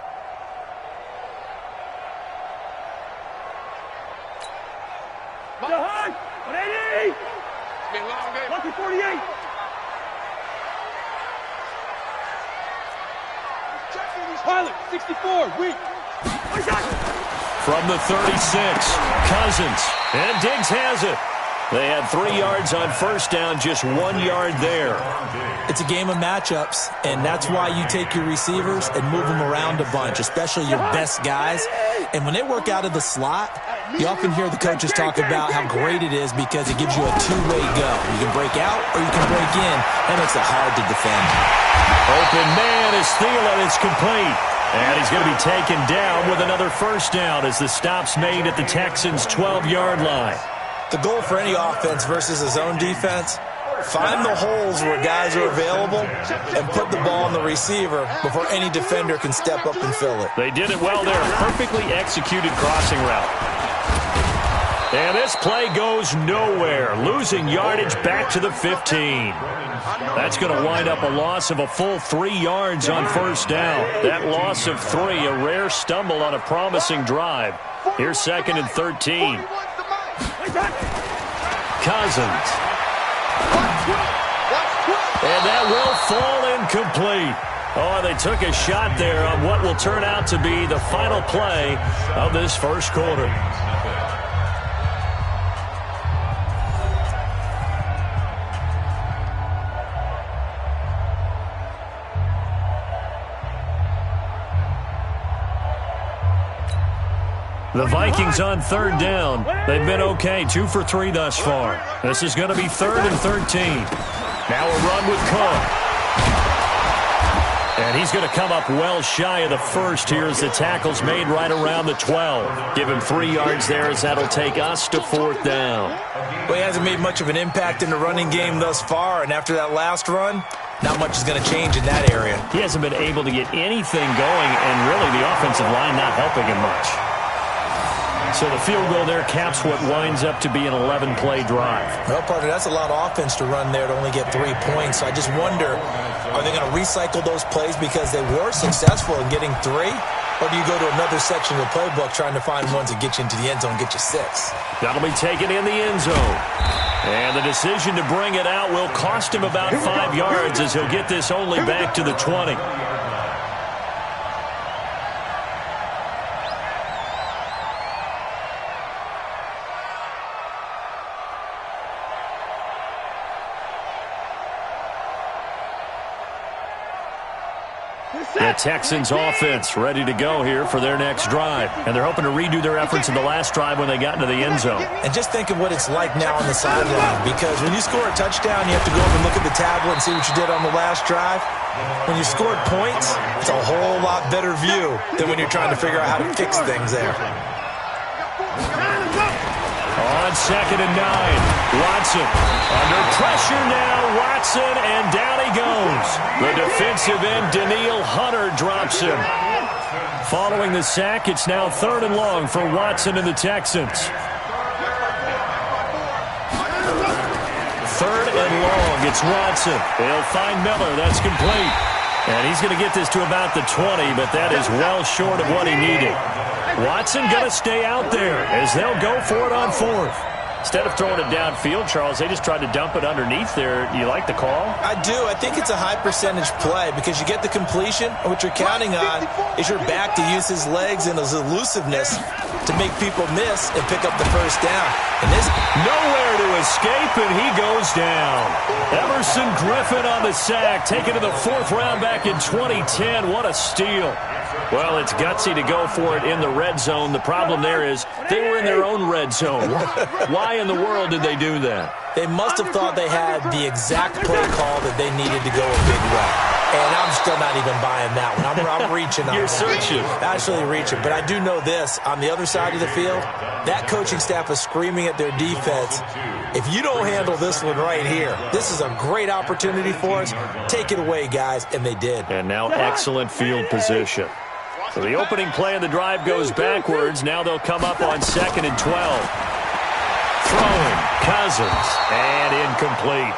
Lucky 48. Pilot, 64, weak. From the 36, Cousins, and Diggs has it. They had 3 yards on first down, just 1 yard there. It's a game of matchups, and that's why you take your receivers and move them around a bunch, especially your best guys. And when they work out of the slot, you often hear the coaches talk about how great it is because it gives you a two-way go. You can break out or you can break in. That makes it hard to defend. Open man is Thielen. It's complete. And he's going to be taken down with another first down as the stop's made at the Texans' 12-yard line. The goal for any offense versus a zone defense, find the holes where guys are available and put the ball on the receiver before any defender can step up and fill it. They did it well there. Perfectly executed crossing route. And this play goes nowhere. Losing yardage back to the 15. That's going to wind up a loss of a full 3 yards on first down. That loss of 3, a rare stumble on a promising drive. Here's 2nd and 13. Cousins. And that will fall incomplete. Oh, they took a shot there on what will turn out to be the final play of this first quarter. The Vikings on third down. They've been okay, 2 for 3 thus far. This is going to be 3rd and 13. Now a run with Cook. And he's going to come up well shy of the first here as the tackle's made right around the 12. Give him 3 yards there as that'll take us to 4th down. Well, he hasn't made much of an impact in the running game thus far, and after that last run, not much is going to change in that area. He hasn't been able to get anything going, and really the offensive line not helping him much. So the field goal there caps what winds up to be an 11-play drive. Well, partner, that's a lot of offense to run there to only get 3 points. So I just wonder, are they going to recycle those plays because they were successful in getting 3? Or do you go to another section of the playbook trying to find ones that get you into the end zone, get you 6? That'll be taken in the end zone. And the decision to bring it out will cost him about 5 yards as he'll get this only back to the 20. The Texans offense ready to go here for their next drive. And they're hoping to redo their efforts in the last drive when they got into the end zone. And just think of what it's like now on the sideline, because when you score a touchdown, you have to go over and look at the tablet and see what you did on the last drive. When you scored points, it's a whole lot better view than when you're trying to figure out how to fix things there. On 2nd and 9, Watson under pressure now. Watson, and down he goes. The defensive end, Danielle Hunter, drops him. Following the sack, it's now 3rd and long for Watson and the Texans. 3rd and long, it's Watson. They'll find Miller, that's complete. And he's going to get this to about the 20, but that is well short of what he needed. Watson going to stay out there as they'll go for it on 4th. Instead of throwing it downfield, Charles, they just tried to dump it underneath there. Do you like the call? I do. I think it's a high-percentage play because you get the completion, and what you're counting on is your back to use his legs and his elusiveness to make people miss and pick up the first down. And this nowhere to escape, and he goes down. Emerson Griffin on the sack, taken to the 4th round back in 2010. What a steal. Well, it's gutsy to go for it in the red zone. The problem there is they were in their own red zone. Why in the world did they do that? They must have thought they had the exact play call that they needed to go a big way. And I'm still not even buying that one. I'm reaching on You're that. searching. Actually reaching. But I do know this. On the other side of the field, that coaching staff is screaming at their defense, if you don't handle this one right here, this is a great opportunity for us. Take it away, guys. And they did. And now excellent field position. So the opening play of the drive goes backwards. Now they'll come up on 2nd and 12. Throwing, Cousins, and incomplete.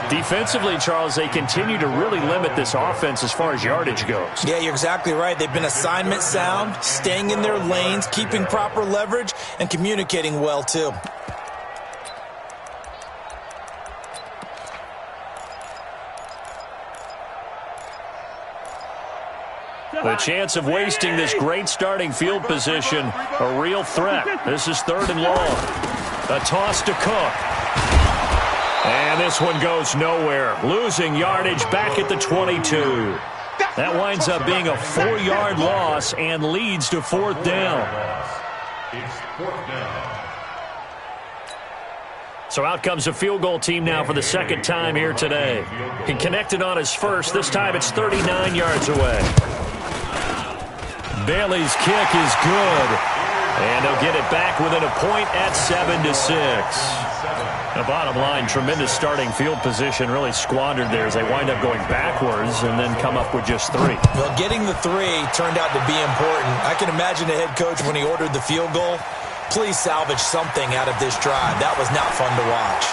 Defensively, Charles, they continue to really limit this offense as far as yardage goes. Yeah, you're exactly right. They've been assignment sound, staying in their lanes, keeping proper leverage, and communicating well, too. The chance of wasting this great starting field position, a real threat. This is 3rd and long. A toss to Cook. And this one goes nowhere. Losing yardage back at the 22. That winds up being a 4-yard loss and leads to 4th down. It's 4th down. So out comes a field goal team now for the 2nd time here today. He connected on his first. This time it's 39 yards away. Bailey's kick is good. And they'll get it back within a point at 7-6. The bottom line, tremendous starting field position, really squandered there as they wind up going backwards and then come up with just 3. Well, getting the 3 turned out to be important. I can imagine the head coach when he ordered the field goal. Please salvage something out of this drive. That was not fun to watch.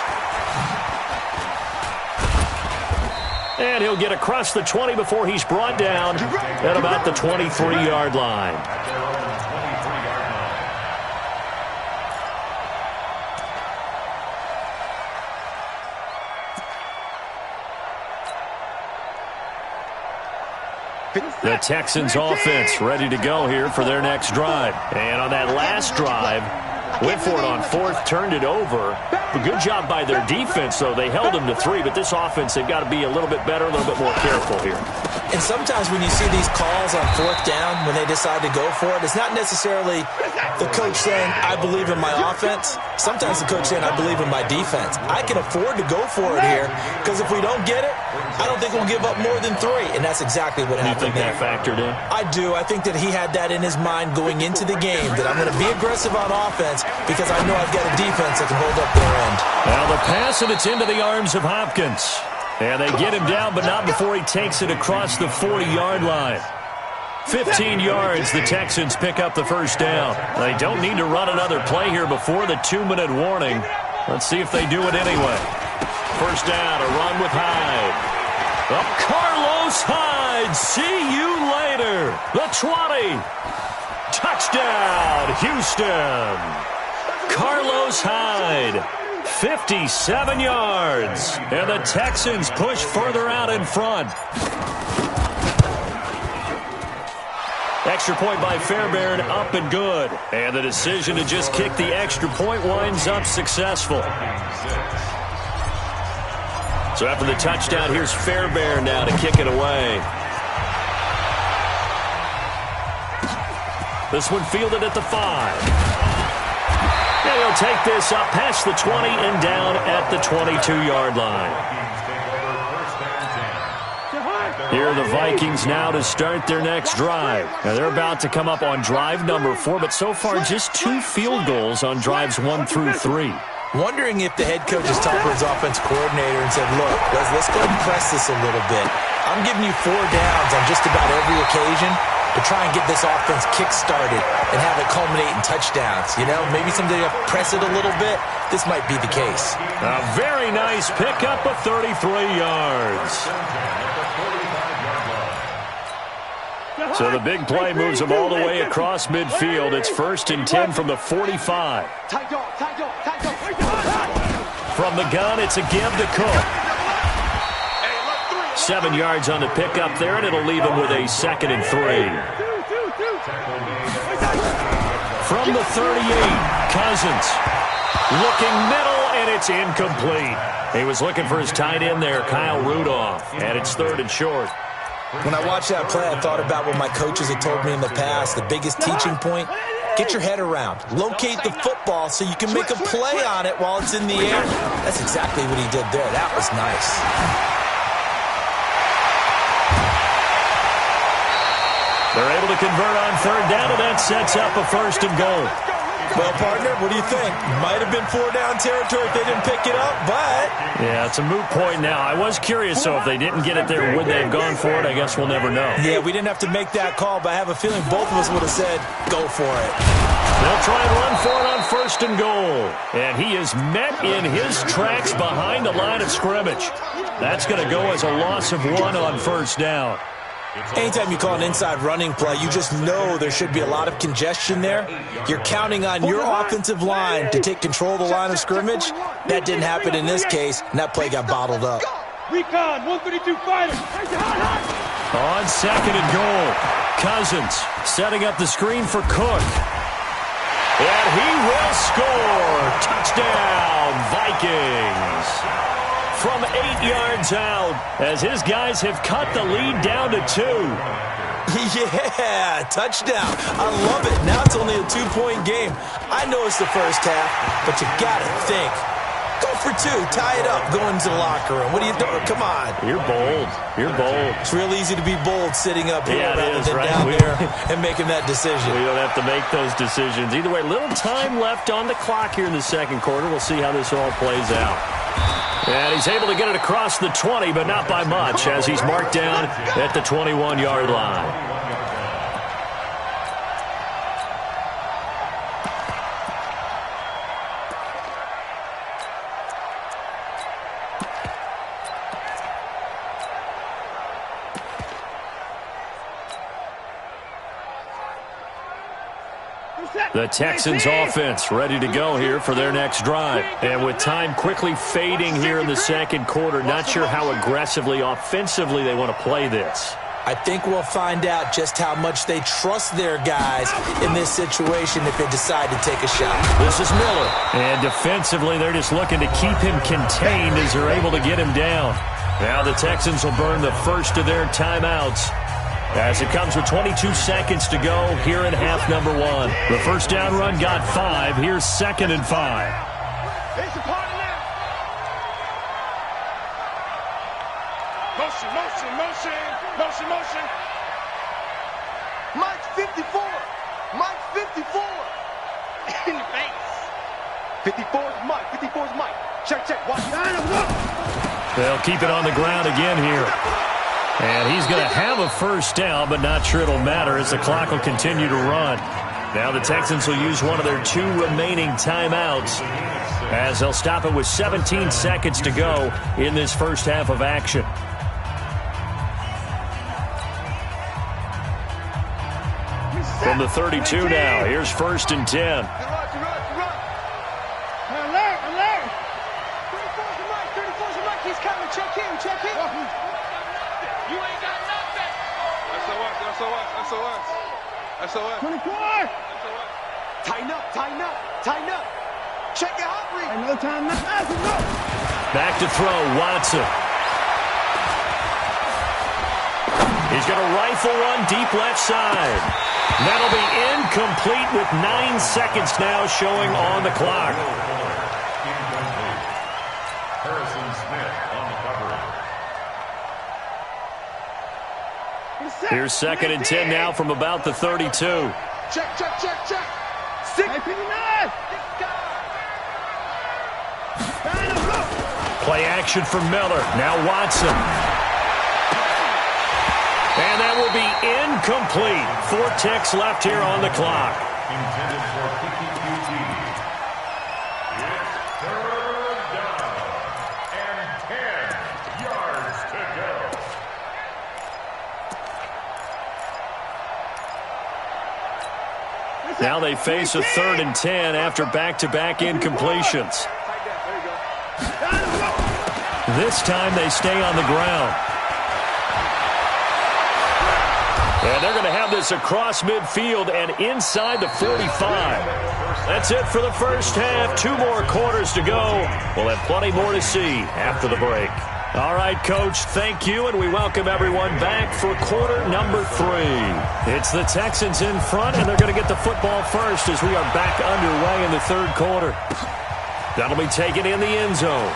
And he'll get across the 20 before he's brought down at about the 23-yard line. The Texans offense ready to go here for their next drive. And on that last drive, went for it on 4th, turned it over. A good job by their defense, though. They held them to 3, but this offense, they've got to be a little bit better, a little bit more careful here. And sometimes when you see these calls on 4th down, when they decide to go for it, it's not necessarily the coach saying, I believe in my offense. Sometimes the coach saying, I believe in my defense. I can afford to go for it here because if we don't get it, I don't think we'll give up more than 3. And that's exactly what happened there. You think that factored in? I do. I think that he had that in his mind going into the game, that I'm going to be aggressive on offense because I know I've got a defense that can hold up their end. Now the pass, and it's into the arms of Hopkins. And they get him down, but not before he takes it across the 40-yard line. 15 yards, the Texans pick up the first down. They don't need to run another play here before the 2-minute warning. Let's see if they do it anyway. First down, a run with Hyde. Up Carlos Hyde. See you later. The 20. Touchdown, Houston. Carlos Hyde. 57 yards. And the Texans push further out in front. Extra point by Fairbairn, up and good. And the decision to just kick the extra point winds up successful. So after the touchdown, here's Fairbairn now to kick it away. This one fielded at the 5. And he'll take this up past the 20 and down at the 22-yard line. Here are the Vikings now to start their next drive. Now they're about to come up on drive number 4, but so far just 2 field goals on drives 1 through 3. Wondering if the head coach is talking to his offense coordinator and said, look, let's go and press this a little bit. I'm giving you 4 downs on just about every occasion to try and get this offense kick-started and have it culminate in touchdowns. You know, maybe someday you press it a little bit. This might be the case. A very nice pickup of 33 yards. So the big play moves them all the way across midfield. It's 1st and 10 from the 45. From the gun, it's a give to Cook. 7 yards on the pickup there, and it'll leave him with a 2nd and 3. From the 38, Cousins. Looking middle, and it's incomplete. He was looking for his tight end there, Kyle Rudolph, and it's 3rd and short. When I watched that play, I thought about what my coaches had told me in the past. The biggest teaching point, get your head around. Locate the football so you can make a play on it while it's in the air. That's exactly what he did there. That was nice. to convert on third down, and that sets up a 1st and goal. Well, partner, what do you think? Might have been 4-down territory if they didn't pick it up, but... Yeah, it's a moot point now. I was curious, so if they didn't get it there, would they have gone for it? I guess we'll never know. Yeah, we didn't have to make that call, but I have a feeling both of us would have said, go for it. They'll try and run for it on 1st and goal. And he is met in his tracks behind the line of scrimmage. That's going to go as a loss of 1 on 1st down. Anytime you call an inside running play, you just know there should be a lot of congestion there. You're counting on your offensive line to take control of the line of scrimmage. That didn't happen in this case, and that play got bottled up. Recon, 132 fighter. On 2nd and goal, Cousins setting up the screen for Cook. And he will score. Touchdown, Vikings. From 8 yards out, as his guys have cut the lead down to 2. Yeah, touchdown. I love it. Now it's only a 2-point game. I know it's the first half, but you got to think. Go for 2. Tie it up. Go into the locker room. What are you doing? Come on. You're bold. You're bold. It's real easy to be bold sitting up here rather than right? down there and making that decision. We don't have to make those decisions. Either way, little time left on the clock here in the 2nd quarter. We'll see how this all plays out. And he's able to get it across the 20, but not by much, as he's marked down at the 21-yard line. The Texans offense ready to go here for their next drive. And with time quickly fading here in the 2nd quarter, not sure how aggressively, offensively they want to play this. I think we'll find out just how much they trust their guys in this situation if they decide to take a shot. This is Miller. And defensively, they're just looking to keep him contained as they're able to get him down. Now the Texans will burn the first of their timeouts, as it comes with 22 seconds to go here in half number 1. The first down run got 5. Here's 2nd and 5. Motion, motion, motion, motion, motion. Mike 54. Mike 54. In the face. 54 is Mike. 54 is Mike. Check, check. Watch it. They'll keep it on the ground again here. And he's going to have a first down, but not sure it'll matter as the clock will continue to run. Now the Texans will use one of their 2 remaining timeouts, as they'll stop it with 17 seconds to go in this first half of action. From the 32 now, here's 1st and 10. Alert. 34's the Mike. He's coming. Check in. You ain't got nothing. SOS. 24. Tighten up. Check your hot read. No time. Back to throw, Watson. He's going to rifle one deep left side. That'll be incomplete with 9 seconds now showing on the clock. Here's 2nd and 10 now from about the 32. Check. 6. Play action for Miller. Now Watson. And that will be incomplete. 4 ticks left here on the clock. Intended for PPQT. It's 3rd down and 10 yards to go. Now they face a 3rd and 10 after back-to-back incompletions. This time they stay on the ground. And they're going to have this across midfield and inside the 45. That's it for the first half. 2 more quarters to go. We'll have plenty more to see after the break. All right, Coach, thank you, and we welcome everyone back for quarter number 3. It's the Texans in front, and they're going to get the football first as we are back underway in the 3rd quarter. That'll be taken in the end zone.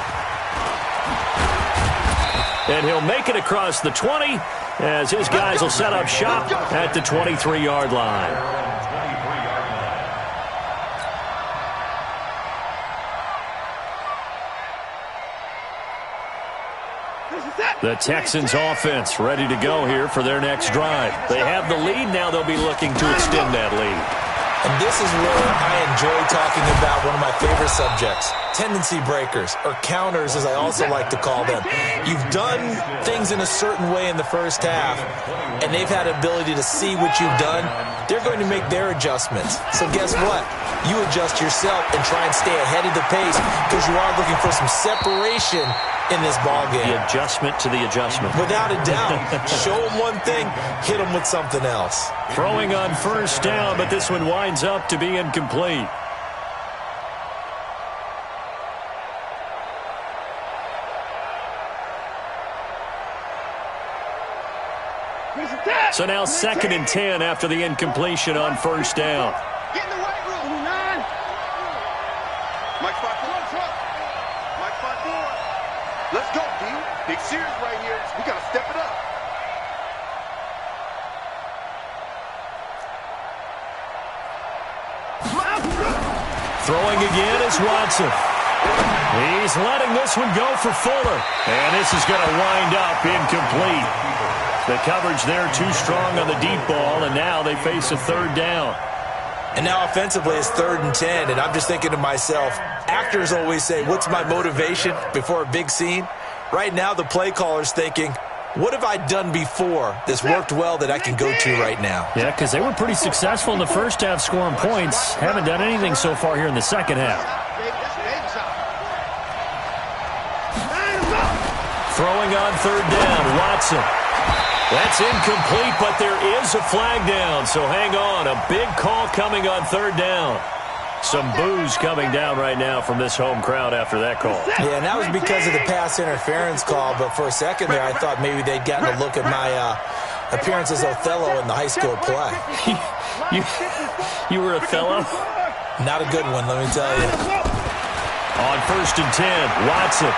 And he'll make it across the 20, as his guys will set up shop at the 23-yard line. The Texans offense ready to go here for their next drive. They have the lead. Now they'll be looking to extend that lead. And this is where I enjoy talking about one of my favorite subjects, tendency breakers, or counters as I also like to call them. You've done things in a certain way in the first half, and they've had ability to see what you've done. They're going to make their adjustments. So guess what? You adjust yourself and try and stay ahead of the pace because you are looking for some separation in this ball game. The adjustment to the adjustment. Without a doubt. Show them one thing, hit them with something else. Throwing on first down, but this one winds up to be incomplete. So now 2nd and 10 after the incompletion on first down. Get in the right room. 9. Mike spot 4. Mike spot 4. Let's go, D. Big series right here. We got to step it up. Throwing again is Watson. He's letting this one go for Fuller. And this is going to wind up incomplete. The coverage there too strong on the deep ball, and now they face a 3rd down. And now offensively it's 3rd and 10, and I'm just thinking to myself, actors always say, what's my motivation before a big scene? Right now the play caller's thinking, what have I done before that's worked well that I can go to right now? Yeah, because they were pretty successful in the first half scoring points. Haven't done anything so far here in the second half. Throwing on 3rd down, Watson. That's incomplete, but there is a flag down, so hang on. A big call coming on 3rd down. Some boos coming down right now from this home crowd after that call. Yeah, and that was because of the pass interference call, but for a second there I thought maybe they'd gotten a look at my appearance as Othello in the high school play. You were Othello? Not a good one, let me tell you. On 1st and 10, Watson.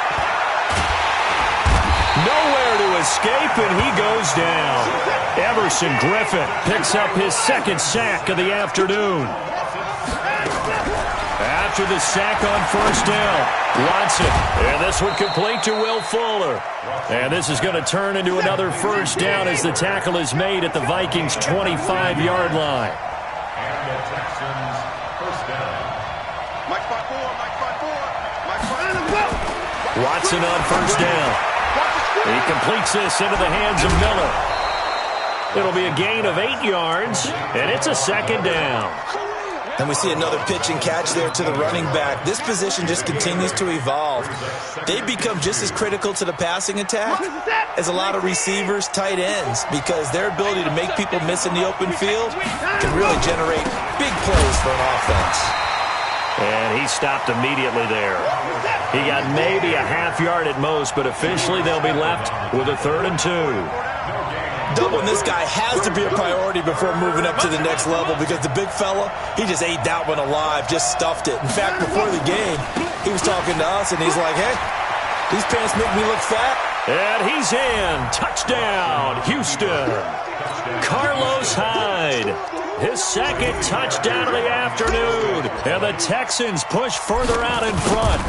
Nowhere to escape, and he goes down. Everson Griffin picks up his 2nd sack of the afternoon. After the sack on 1st down, Watson. And this one complete to Will Fuller. And this is going to turn into another 1st down as the tackle is made at the Vikings' 25-yard line. And the Texans' 1st down. Mike spot 4. Mike spot 4. Mike spot 4. Watson on 1st down. He completes this into the hands of Miller. It'll be a gain of 8 yards, and it's a 2nd down. And we see another pitch and catch there to the running back. This position just continues to evolve. They become just as critical to the passing attack as a lot of receivers, tight ends, because their ability to make people miss in the open field can really generate big plays for an offense. And he stopped immediately there. He got maybe a half yard at most, but officially they'll be left with a 3rd and 2. Doubling this guy has to be a priority before moving up to the next level because the big fella, he just ate that one alive, just stuffed it. In fact, before the game, he was talking to us, and he's like, hey, these pants make me look fat. And he's in. Touchdown, Houston. Carlos Hyde. His 2nd touchdown of the afternoon. And the Texans push further out in front.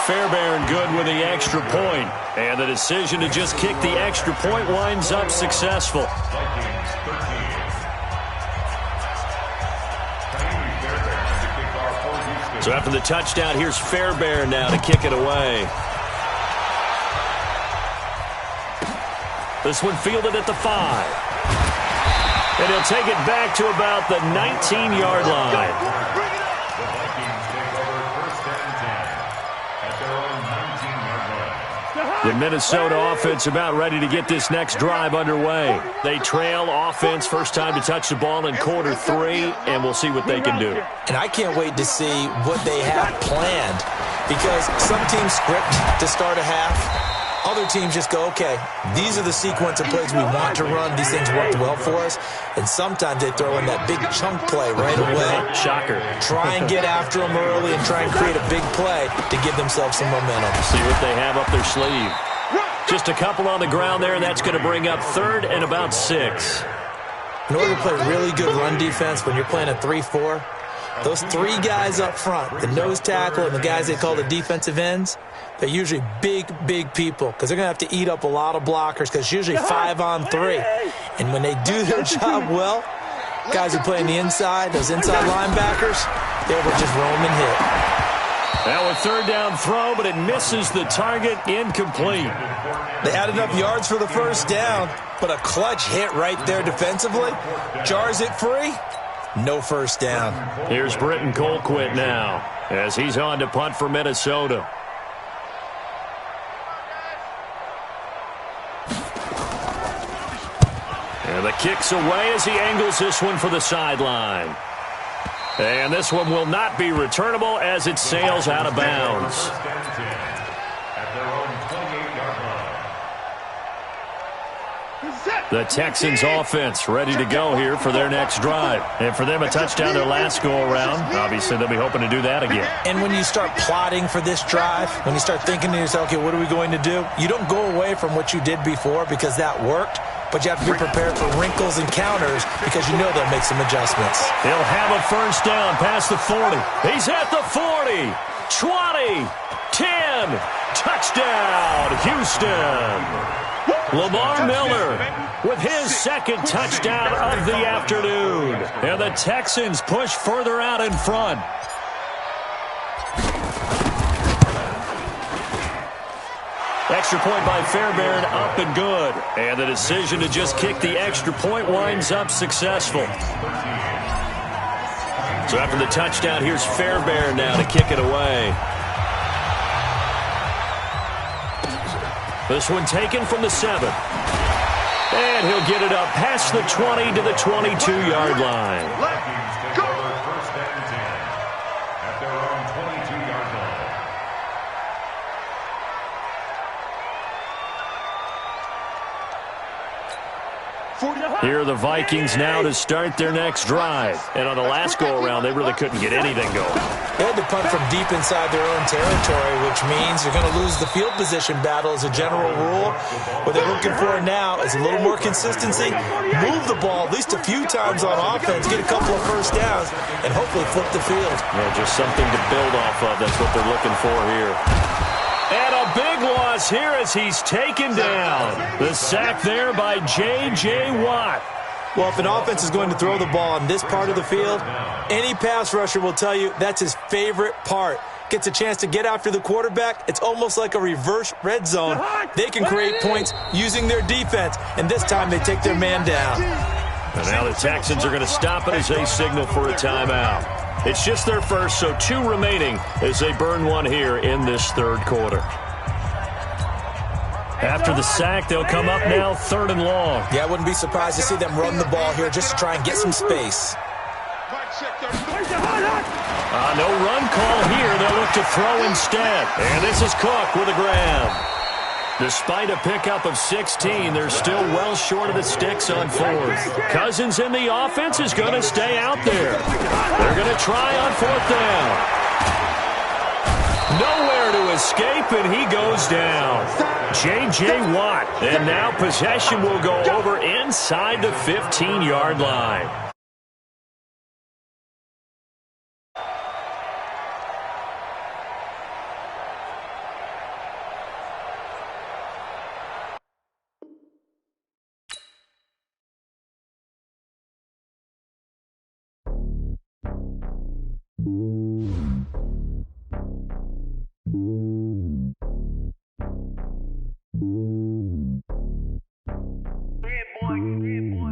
Fairbairn good with the extra point. And the decision to just kick the extra point winds up successful. So after the touchdown, here's Fairbairn now to kick it away. This one fielded at the 5. And he'll take it back to about the 19-yard line. The Vikings take over 1st and 10 at their own 19-yard line. The Minnesota offense about ready to get this next drive underway. They trail offense first time to touch the ball in quarter 3, and we'll see what they can do. And I can't wait to see what they have planned because some teams script to start a half. Other teams just go, okay, these are the sequence of plays we want to run. These things worked well for us. And sometimes they throw in that big chunk play right away. Shocker. Try and get after them early and try and create a big play to give themselves some momentum. See what they have up their sleeve. Just a couple on the ground there, and that's going to bring up 3rd and about 6. In order to play really good run defense when you're playing a 3-4, those 3 guys up front, the nose tackle and the guys they call the defensive ends, they're usually big people because they're going to have to eat up a lot of blockers because it's usually 5-on-3. And when they do their job well, guys who play on the inside, those inside linebackers, they will just roam and hit. Now a 3rd down throw, but it misses the target, incomplete. They had enough yards for the 1st down, but a clutch hit right there defensively. Jars it free. No 1st down. Here's Britton Colquitt now as he's on to punt for Minnesota. And the kick's away as he angles this one for the sideline. And this one will not be returnable as it sails out of bounds. The Texans offense ready to go here for their next drive. And for them, a touchdown their last go-around. Obviously, they'll be hoping to do that again. And when you start plotting for this drive, when you start thinking to yourself, okay, what are we going to do? You don't go away from what you did before because that worked, but you have to be prepared for wrinkles and counters because you know they'll make some adjustments. He'll have a 1st down past the 40. He's at the 40, 20, 10. Touchdown, Houston. Lamar Miller with his 2nd touchdown of the afternoon. And the Texans push further out in front. Extra point by Fairbairn, up and good. And the decision to just kick the extra point winds up successful. So after the touchdown, here's Fairbairn now to kick it away. This one taken from the 7. And he'll get it up past the 20 to the 22-yard line. Vikings take over 1st and 10 at their own 22-yard line. Here are the Vikings now to start their next drive. And on the last go-around, they really couldn't get anything going. They had to punt from deep inside their own territory, which means you're going to lose the field position battle as a general rule. What they're looking for now is a little more consistency, move the ball at least a few times on offense, get a couple of 1st downs, and hopefully flip the field. Yeah, just something to build off of. That's what they're looking for here. And a big loss here as he's taken down. The sack there by J.J. Watt. Well, if an offense is going to throw the ball on this part of the field, any pass rusher will tell you that's his favorite part. Gets a chance to get after the quarterback. It's almost like a reverse red zone. They can create points using their defense, and this time they take their man down. And now the Texans are going to stop it as they signal for a timeout. It's just their first, so 2 remaining as they burn one here in this 3rd quarter. After the sack, they'll come up now 3rd and long. Yeah, I wouldn't be surprised to see them run the ball here just to try and get some space. No run call here. They'll look to throw instead. And this is Cook with a grab. Despite a pickup of 16, they're still well short of the sticks on 4th. Cousins in the offense is going to stay out there. They're going to try on 4th down. Nowhere to escape, and he goes down. J.J. Watt. And now possession will go over inside the 15-yard line.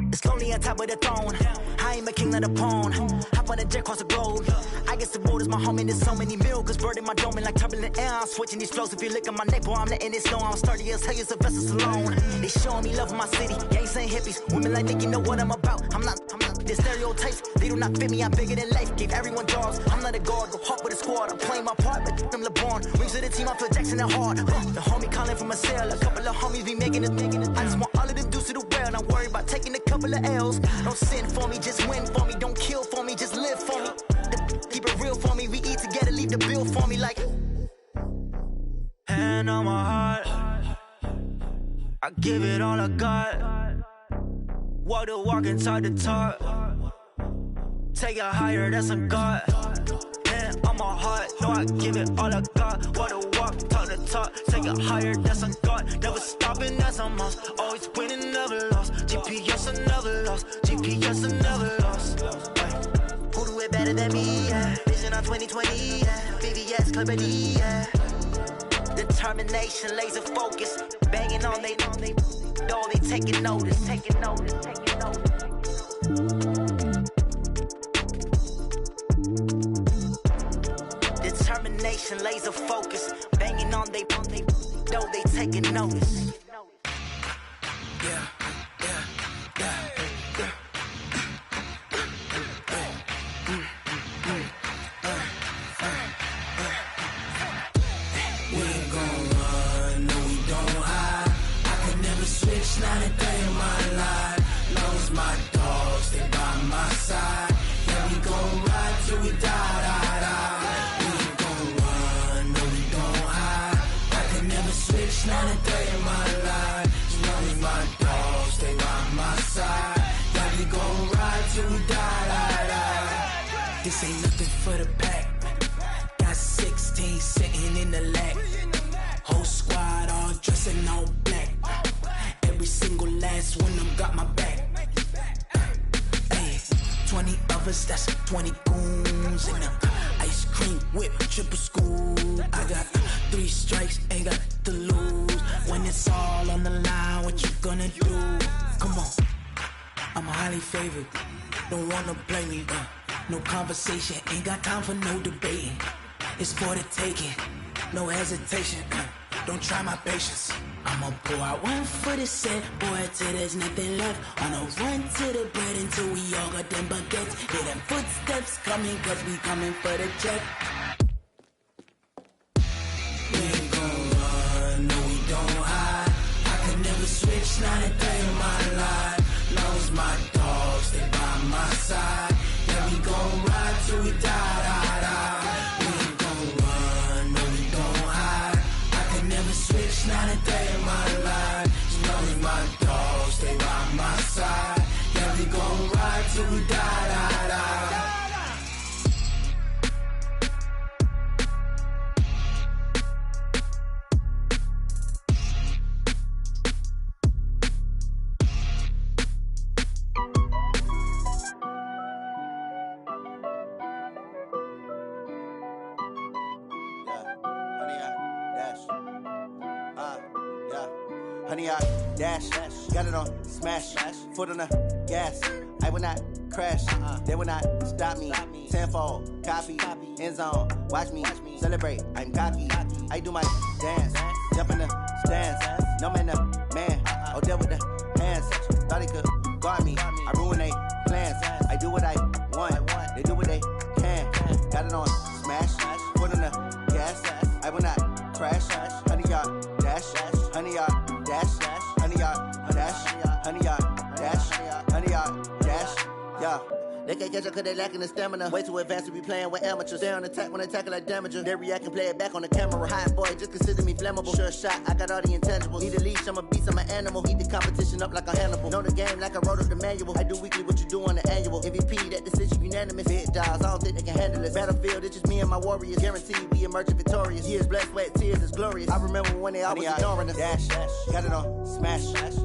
It's lonely on top of the throne. I am a king of the pawn. Hop on a jet across the globe. I guess the world is my home and there's so many milk. Bird in my dome and like turbulent air. I'm switching these flows. If you look at my neck, boy, I'm letting it snow. I'm sturdy as hell, as a vessel alone. They showing me love in my city. Gangs ain't hippies. Women like Nick, you know what I'm about. I'm not. The stereotypes, they do not fit me. I'm bigger than life. Gave everyone jobs. I'm not a guard. Go hard with a squad. I'm playing my part, but I'm LeBron. Rings of the team, I feel Jackson and hard. The homie calling from a cell. A couple of homies be making it. I just want all of them dudes to the well. Not worry about taking a couple of L's. Don't sin for me, just win for me. Don't kill for me, just live for me. Keep it real for me. We eat together, leave the bill for me like. Hand on my heart. I give it all I got. Walk the walk and talk the talk. Take it higher, that's a God. Man, on my heart, know I give it all I got. Walk the walk, talk the talk. Take it higher, that's a God. Never stopping, that's a must. Always winning, never lost. GPS, I never lost. GPS, I never lost. Who do it better than me? Yeah. Vision on 2020. Yeah. VVS, Clarity. Yeah. Determination, laser focus. Banging on they know they taking notice. Taking notice. Taking notice. Determination, laser focus, banging on they know they taking notice. Yeah. We ain't gon' run, no we don't hide. I can never switch, not a day in my life. Long as my dogs stay by my side. Yeah, we gon' ride till we die. Not a day in my life. As long as my dogs stay by my side. Yeah, we gon' ride till we die. This ain't nothing for the pack. Got 16 sitting in the lap. Whole squad all dressed in all black. Every single last one of them got my back. Hey, 20 of us, that's 20 goons in the ice cream whip, triple scoop. I got 3 strikes, ain't got to lose. When it's all on the line, what you gonna do? Come on, I'm highly favored. Don't wanna play me, no conversation. Ain't got time for no debating. It's for the taking, no hesitation. Don't try my patience. I'ma pour out one for the set, boy, till there's nothing left. On a run to the bread until we all got them baguettes. Hear them footsteps coming, cause we coming for the check. We ain't gon' run, no we don't hide. I can never switch, not a day in my life. Long as my dogs stay by my side. Yeah, we gon' ride till we die. We ain't gon' run, no we don't hide. I can never switch, not a day in my life. As long as my dogs stay by my side. Yeah, we gon' ride till we die. Honey, I dash, got it on smash, foot on the gas. I will not crash, they will not stop me. Tenfold, copy, end zone, watch me celebrate. I'm cocky, I do my dance, jump in the stands. No man, the man, oh there with the hands. Thought he could guard me, I ruin they plans. I do what I want, they do what they can. Got it on smash, foot on the gas. I will not crash, honey, y'all dash, honey, y'all dash, honey, y'all dash, honey, y'all dash, honey, y'all dash, yeah. They can't catch up cause they lacking the stamina. Way too advanced to be playing with amateurs. Stay on attack when they tackle like damager. They react and play it back on the camera. Hot boy, just consider me flammable. Sure shot, I got all the intangibles. Need a leash, I'm a beast, I'm an animal. Eat the competition up like a Hannibal. Know the game like I wrote up the manual. I do weekly what you do on the annual. MVP, that decision unanimous. Big dogs, I don't think they can handle it. Battlefield, it's just me and my warriors. Guaranteed we emerge victorious. Years, blood, sweat, tears, it's glorious. I remember when they always ignoring us. Dash, got it on smash,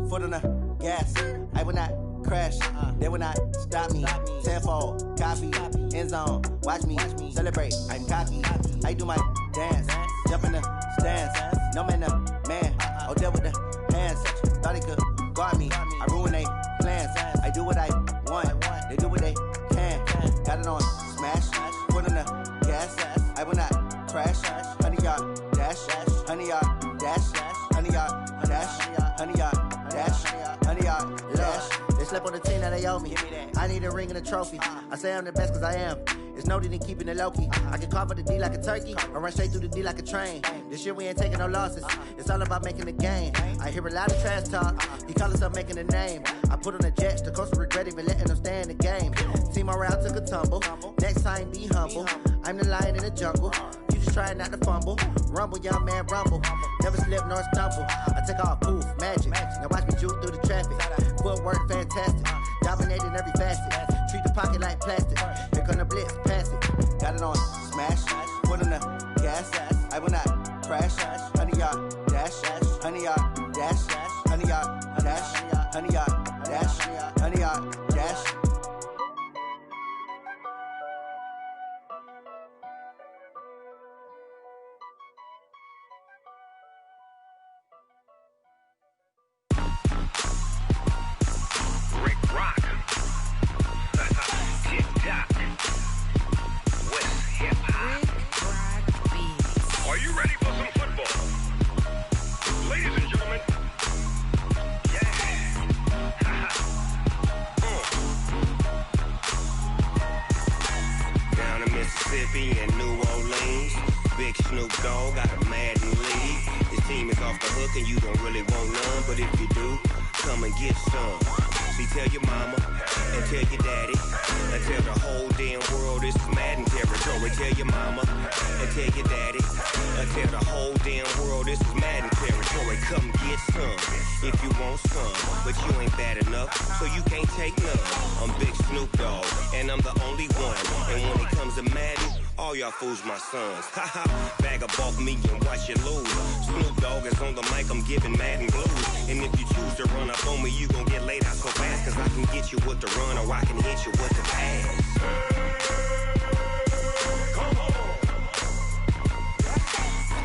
foot on the gas. I will not crash, they will not stop me. Tenfold, copy, end zone, watch me celebrate. I'm cocky, I do my dance, jump in the stands. No man, the man, oh there with the hands. Thought he could guard me, I ruin they plans. I do what I want, they do what they can. Got it on smash, foot on the gas. I will not crash, honey y'all dash, honey y'all dash, honey y'all dash, honey y'all dash, honey y'all dash. They slept on the team that they owe me. I need a ring and a trophy. I say I'm the best cause I am. It's no need in keeping it low-key. I can carve up the D like a turkey or run straight through the D like a train. This year we ain't taking no losses. It's all about making the game. I hear a lot of trash talk. He call himself making a name. I put on the Jets. The coach regret even letting them stay in the game. Team morale took a tumble. Next time be humble. I'm the lion in the jungle. You just try not to fumble. Rumble, young man, rumble. Never slip nor stumble. I take off poof, magic. fantastic. Dominating every facet. Treat the pocket like plastic. Here come the blitz, pass it. Got it on smash. Put on the gas. I will not crash. 100-yard dash. 100-yard dash. 100-yard dash. 100-yard dash. 100-yard dash. Are you ready for some football? Ladies and gentlemen, Down in Mississippi and New Orleans, Big Snoop Dogg got a Madden league. His team is off the hook and you don't really want none, but if you do, come and get some. See, tell your mama and tell your daddy and tell the whole damn world this is Madden territory. Tell your mama and tell your daddy and tell the whole damn world this is Madden territory. Come get some if you want some, but you ain't bad enough, so you can't take none. I'm Big Snoop Dogg and I'm the only one. And when it comes to Madden, all y'all fools my sons. Haha, bag up off me and watch you lose. Snoop Dogg is on the mic, I'm giving Madden blues. And if you choose to run up on me, you gon' get laid out so fast, cause I can get you with the run or I can hit you with the pass.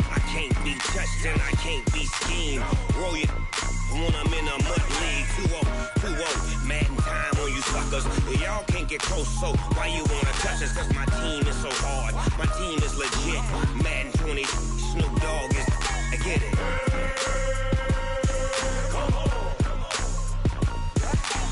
I can't be touched and I can't be schemed. Roll it when I'm in a mud league. 2-0, Madden time on you suckers. Y'all can't get close, so why you wanna touch us? Cause my team is so hard, my team is legit. Madden 20, Snoop Dogg is, I get it.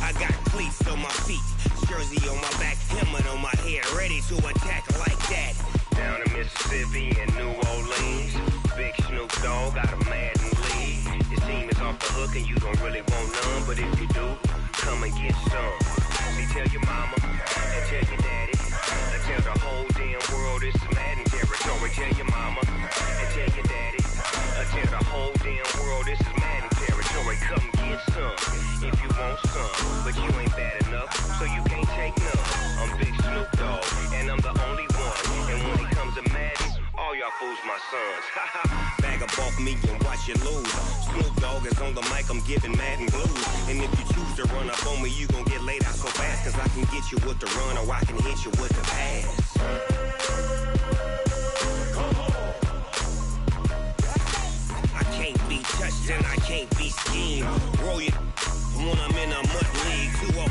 I got cleats on my feet, jersey on my back, helmet on my head, ready to attack like that. Down in Mississippi and New Orleans, Big Snoop Dogg got a Madden league. His team is off the hook and you don't really want none, but if you do, come and get some. See, tell your mama and tell your daddy and tell the whole damn world this is Madden territory. Tell your mama and tell your daddy and tell the whole damn world this is Madden territory. Come get some if you want some, but you ain't bad enough, so you can't take none. I'm Big Snoop Dogg and I'm the only one. And when it comes to Madden, all y'all fools my sons. Bag up off me and watch you lose. Snoop Dogg is on the mic, I'm giving Madden blues. And if you choose to run up on me, you gon' get laid out so fast, cause I can get you with the run or I can hit you with the pass. I can't be touched and I can't be schemed. Roll it when I'm in a mud league. 2-0,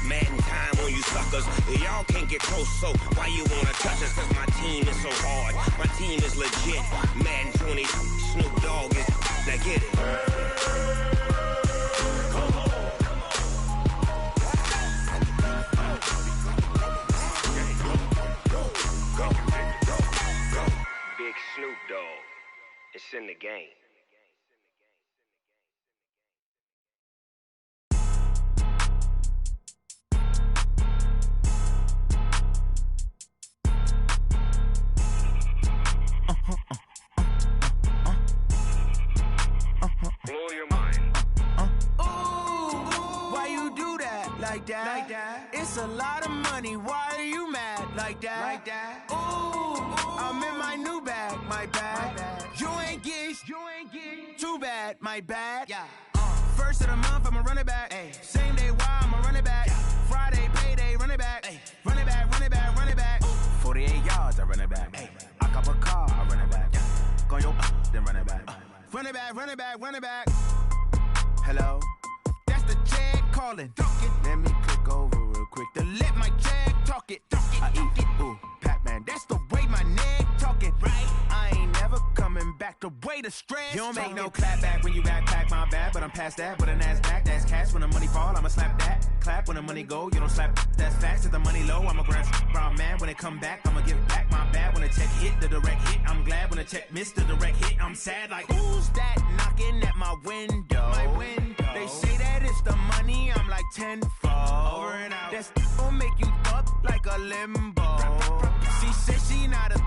Madden time on you suckers. Y'all can't get close, so why you wanna touch us? Cause my team is so hard, my team is legit. Madden 20, Snoop Dogg is, now get it. Big Snoop Dogg, it's in the game. blow your mind. Why you do that? Like that? It's a lot of money. Why are you mad? Like that? I'm in my new bag. My bad. You ain't getting too bad. My bad. Yeah. First of the month, I'ma run it back. Ay. Same day, why I'ma run it back. Friday, payday, run it back. Ay. Run it back, run it back, run it back. 48 yards, I run it back. Ay. I cop a car, I run it back. Go yo, then run it back. Run it back, run it back, run it back. Hello? That's the check calling. Let me click over real quick to let my check talk it. I eat it, ooh, Pac-Man. That's the way my neck talking. Right? I ain't never coming back the way the stress. You don't make no clap back when you backpack, my bad. But I'm past that with a NASDAQ. That's cash when the money fall, I'ma slap that. Clap when the money go, you don't slap. That's facts. If the money low, I'ma grab brown man. When it come back, I'ma give back my bad. When the check hit, the direct hit. I'm glad when the check missed the direct hit. I'm sad like, who's that knocking at my window? My window. They say that it's the money, I'm like tenfold. Over and out. That's gon' make you up like a limbo. She said she not a,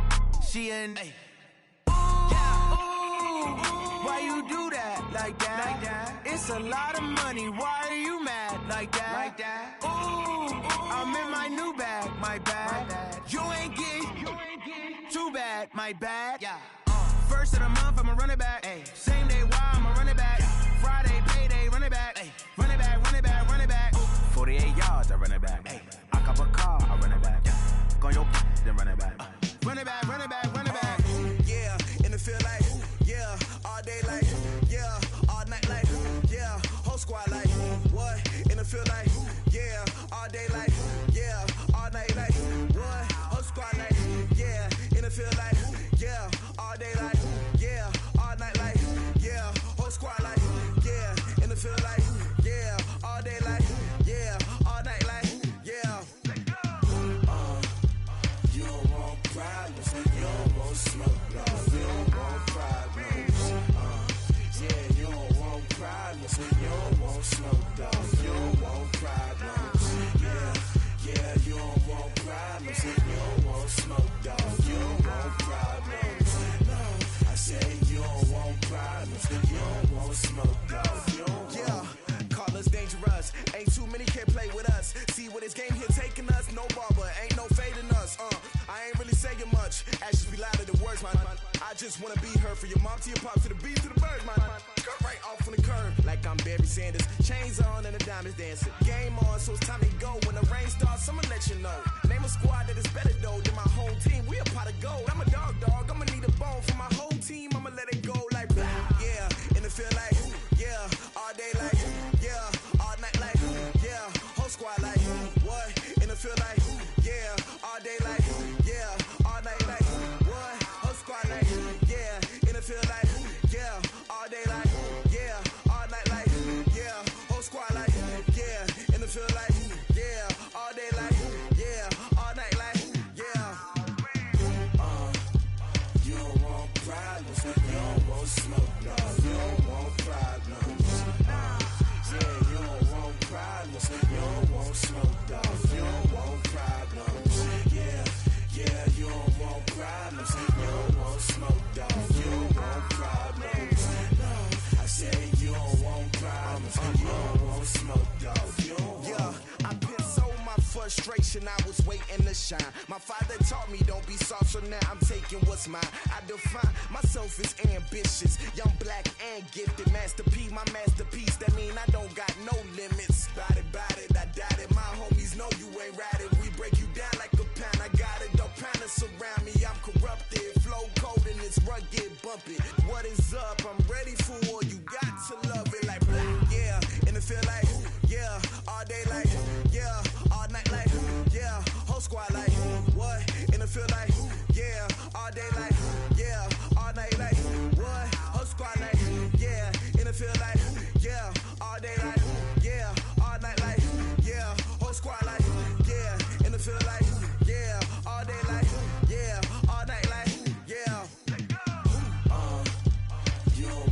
she an. Ooh, why you do that? Like that? It's a lot of money, why are you mad like that? Ooh, I'm in my new bag, my bad. You ain't get too bad, my bad. First of the month, I'ma run it back. Same day, why I'ma run it back. Friday, payday, run it back. Run it back, run it back, run it back. 48 yards, I run it back. I cop a car, I run it back. Go your then run it back. Run it back, run it back, run it back. Yeah, in the field like, yeah, all day like, yeah, all night like, yeah, whole squad like, what? In the field like, yeah, all day like, yeah, all night like, what? Whole squad like, yeah, in the field like, yeah, all day like, yeah, all night like, yeah, whole squad like, yeah, in the field like, yeah, all day like, yeah, all night like, yeah. You don't want problems, you don't want smoke, no. You don't want problems, yeah, you don't want problems, you don't want smoke, dog. You don't want problems, yeah, you don't want problems, you don't want smoke, dog. You don't want problems, no. I say you don't want problems, you don't want smoke, dog. You don't want. Yeah, call us dangerous. Ain't too many can play with us. See where this game here taking us. No barber, ain't no fading us. I ain't really saying much. Actions be louder than words, man. I just wanna be heard from your mom to your pop to the beat to the birds, man. Cut right off on the curb like I'm Barry Sanders. Chains on and the diamonds dancing. Game on, so it's time to go. When the rain starts, I'ma let you know. Name a squad that is better though than my home team. We a pot of gold. I'm a dog. I'ma need a bone for my whole team. I'ma let it go like blah. Yeah, in the field like yeah, all day like yeah, all night like yeah, whole squad like what? In the field like yeah, all day like yeah, all night like what? Whole squad like yeah, in the field like yeah, all day like yeah, all night like yeah, whole squad like yeah, in the field like yeah, all day like yeah, all night like yeah. You don't want problems, you don't want smoke, no. You don't want problems, yeah, you don't want problems, you don't want smoke, dog. You don't want problems, yeah, you don't want problems, you don't want smoke, dog. You don't want problems, no. I say you don't want problems, you don't want smoke, dog. You don't want. Yeah, I put so my frustration, I was waiting to shine. My father taught me don't be soft, so now I'm taking what's mine. I define myself as ambitious, young, black, and gifted. Master P, my masterpiece, that mean I don't got no limits. Bout it, I doubt it. My homies know you ain't ratted. We break you down like a pound. I got it, don't panic surround me. I'm corrupted, flow cold and it's rugged, bumpy. What is up? I'm ready for war. You got to love it like blah. Yeah, in the field like yeah, all day like yeah, all night like yeah, whole squad like what? In the field like yeah, all day like yeah, all night like what? Whole squad like yeah, in the field like yeah, all day like yeah, all night like yeah, whole squad like yeah, in the field like yeah, all day like yeah, all night like yeah. You don't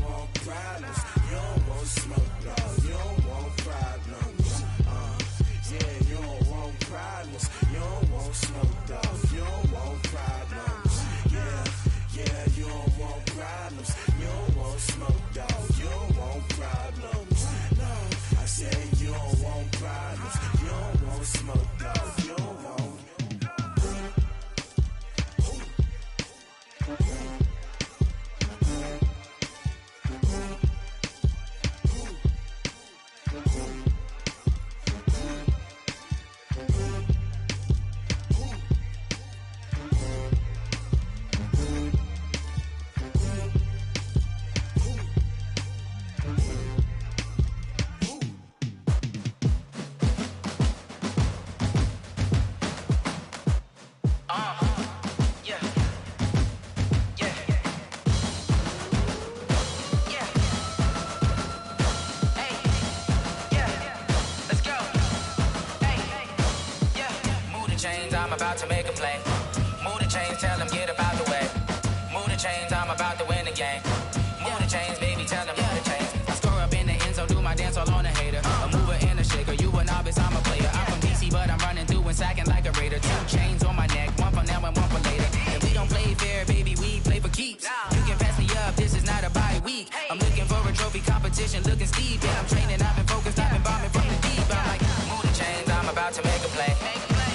competition looking steep. Yeah, I'm training, I've been focused, I've been bombing from the deep. I'm like, move the chains, I'm about to make a play.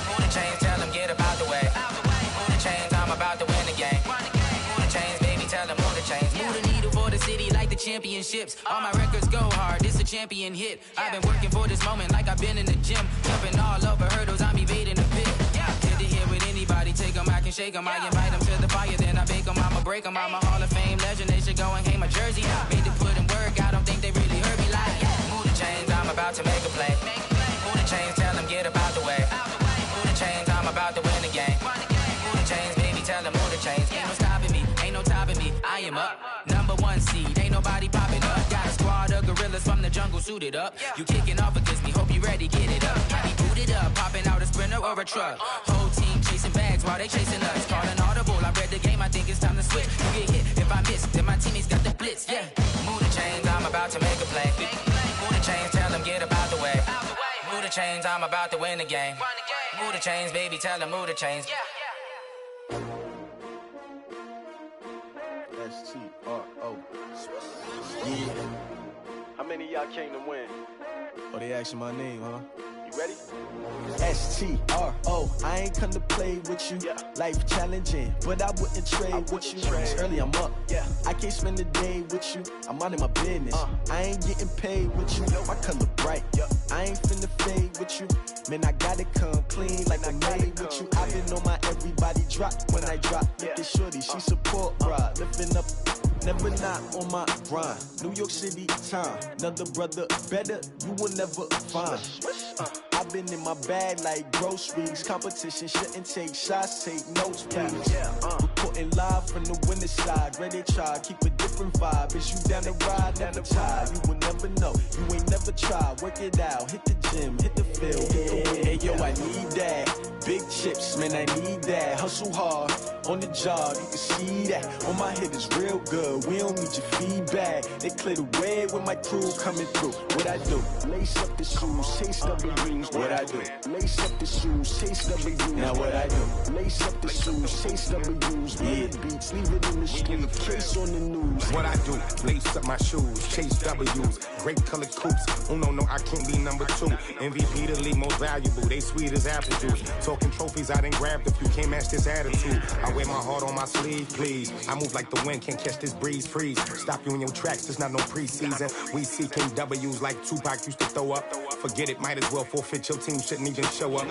Move the chains, tell them get up out the way. Move the chains, I'm about to win the game. Move the chains, baby, tell them move the chains. Move the needle for the city like the championships. All my records go hard, this a champion hit. I've been working for this moment like I've been in the gym. Jumping all over hurdles, I'm evading the pit. Good to hear with anybody, take them, I can shake them. I invite them to the fire, then I bake them, I'ma break them. I'm a Hall of Fame legend, they should go and hang my jersey. Made to put in work, I don't think they really heard me like, move the chains, I'm about to make a play. Move the chains, tell them get up out the way. Move the chains, I'm about to win the game. Move the chains, baby, tell them move the chains. Ain't no stopping me, ain't no topping me, I am up. #1 seed, ain't nobody popping up. Got a squad of gorillas from the jungle suited up. You kicking off against me, hope you ready, get it up. Might be booted up, popping out a Sprinter or a truck. Whole team chasing bags while they chasing us. Calling audible, I read the game, I think it's time to switch. You get hit, if I miss, then my teammates got the blitz, yeah. Move the chains, I'm about to make a play. Move the chains, tell them get up out the way. Move the chains, I'm about to win the game. Move the chains, baby, tell them move the chains. S-T-R-O. Yeah. How many of y'all came to win? Oh, they asking my name, huh? You ready? S-T-R-O. I ain't come to play with you. Life challenging, but I wouldn't trade with you. It's early, I'm up. I can't spend the day with you. I'm out of my business. I ain't getting paid with you. My color bright. I ain't finna fade with you. Man, I gotta come clean like I made with you. I've been on my everybody drop when I drop. Look at shorty, she support ride. Lifting up, never not on my grind. New York City time, another brother better you will never find. I've been in my bag like groceries. Competition shouldn't take shots, take notes, please. Reporting live from the winter side. Ready to try, keep a different vibe. Is you down the ride, never tired. You will never know, you ain't never tried. Work it out, hit the gym, hit the field. Hey yo, I need that. Big chips, man, I need that. Hustle hard, on the job, you can see that. On my head is real good, we don't need your feedback. They clear the way with my crew coming through. What I do? Lace up the shoes, chase W's. What I do? Lace up the shoes, chase W's. Now what I do? Lace up the shoes, chase W's. Yeah, beats, leave it in the street, case on the news. What I do? Lace up my shoes, chase W's. Great colored coops. Oh no, I can't be #2. MVP, the league most valuable. They sweet as apple juice. Talking trophies, I done grabbed a few. Can't match this attitude. I wear my heart on my sleeve, please. I move like the wind, can't catch this breeze, freeze. Stop you in your tracks, there's not no preseason. We seeking W's like Tupac used to throw up. Forget it, might as well forfeit. Your team shouldn't even show up.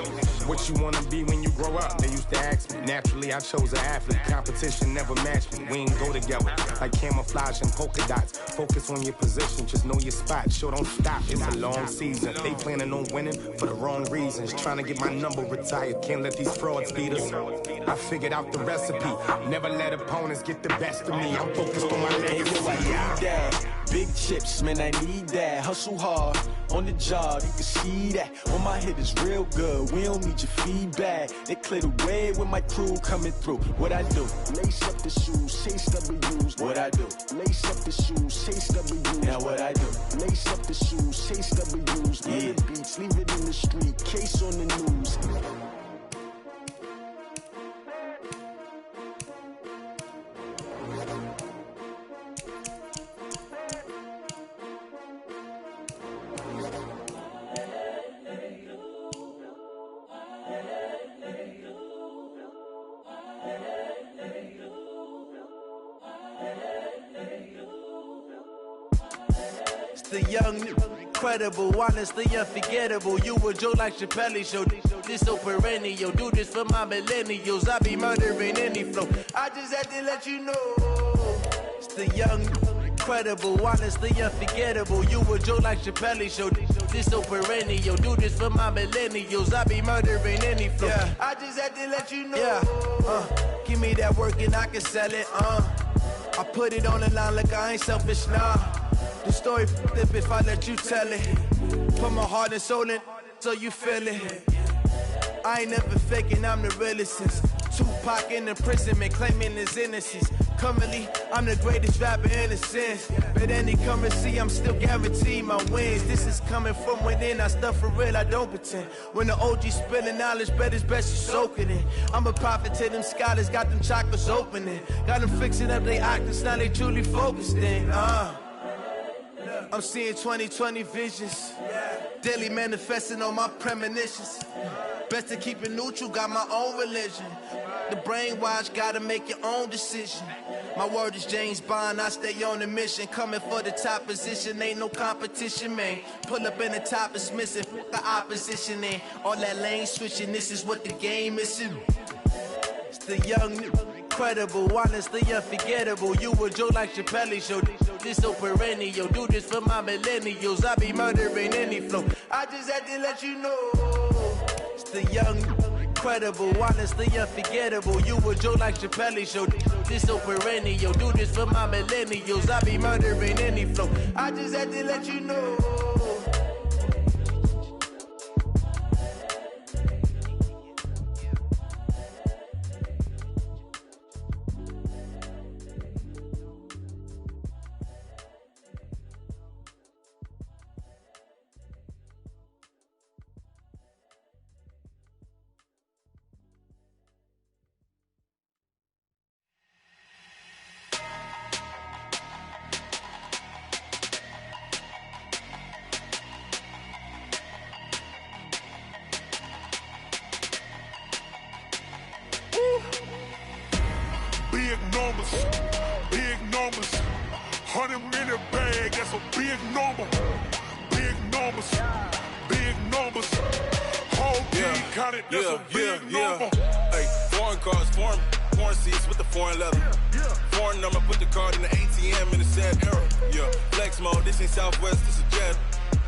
What you wanna be when you grow up? They used to ask me. Naturally, I chose an athlete. Competition never matched me. We ain't go together like camouflage and polka dots. Focus on your position, just know your spot. Sure, don't stop. It's a long season. They planning on winning for the wrong reasons. Trying to get my number retired. Can't let these frauds beat us. I figured out the recipe. Never let opponents get the best of me. I'm focused on my legacy. I need that. Big chips, man, I need that. Hustle hard, on the job, you can see that. On my head is real good, we don't need your feedback. They clear the way with my crew coming through. What I do? Lace up the shoes, chase W's. What I do? Lace up the shoes, chase W's. Now what I do? Lace up the shoes, chase W's. Yeah, beats, leave it in the street, case on the news. The young, incredible, honestly unforgettable. You a joke like Chappelle show. This so perennial. Do this for my millennials. I be murdering any flow. I just had to let you know. It's the young, incredible, honestly unforgettable. You a joke like Chappelle show. This so perennial. Do this for my millennials. I be murdering any flow. I just had to let you know. Give me that work and I can sell it. I put it on the line like I ain't selfish, nah. The story flip if I let you tell it. Put my heart and soul in so you feel it. I ain't never faking, I'm the realest since Tupac in imprisonment, claiming his innocence. Currently, I'm the greatest rapper in a sense. But any currency, I'm still guaranteed my wins. This is coming from within, I stuff for real, I don't pretend. When the OG spilling knowledge, bet it's best you soak it in. I'm a prophet to them scholars, got them chakras opening. Got them fixing up they octaves, now they truly focused in. I'm seeing 20/20 visions. Daily manifesting on my premonitions. Best to keep it neutral, got my own religion. The brainwash, gotta make your own decision. My word is James Bond, I stay on the mission. Coming for the top position, ain't no competition, man. Pull up in the top is missing, fuck the opposition, and all that lane switching, this is what the game is. It's the young, incredible, honestly unforgettable. You a joke like Chappelle show, this so perennial. Do this for my millennials, I be murdering any flow. I just had to let you know. It's the young, incredible, honestly unforgettable. You a joke like Chappelle show, this so perennial. Do this for my millennials, I be murdering any flow. I just had to let you know. Big numbers, 100-minute bag, that's a big number. Big numbers, whole team counted, that's a big number. Hey, foreign cars, foreign seats with the foreign leather. Foreign number, put the card in the ATM in the sad era. Yeah, flex mode, this ain't Southwest, this is Jet.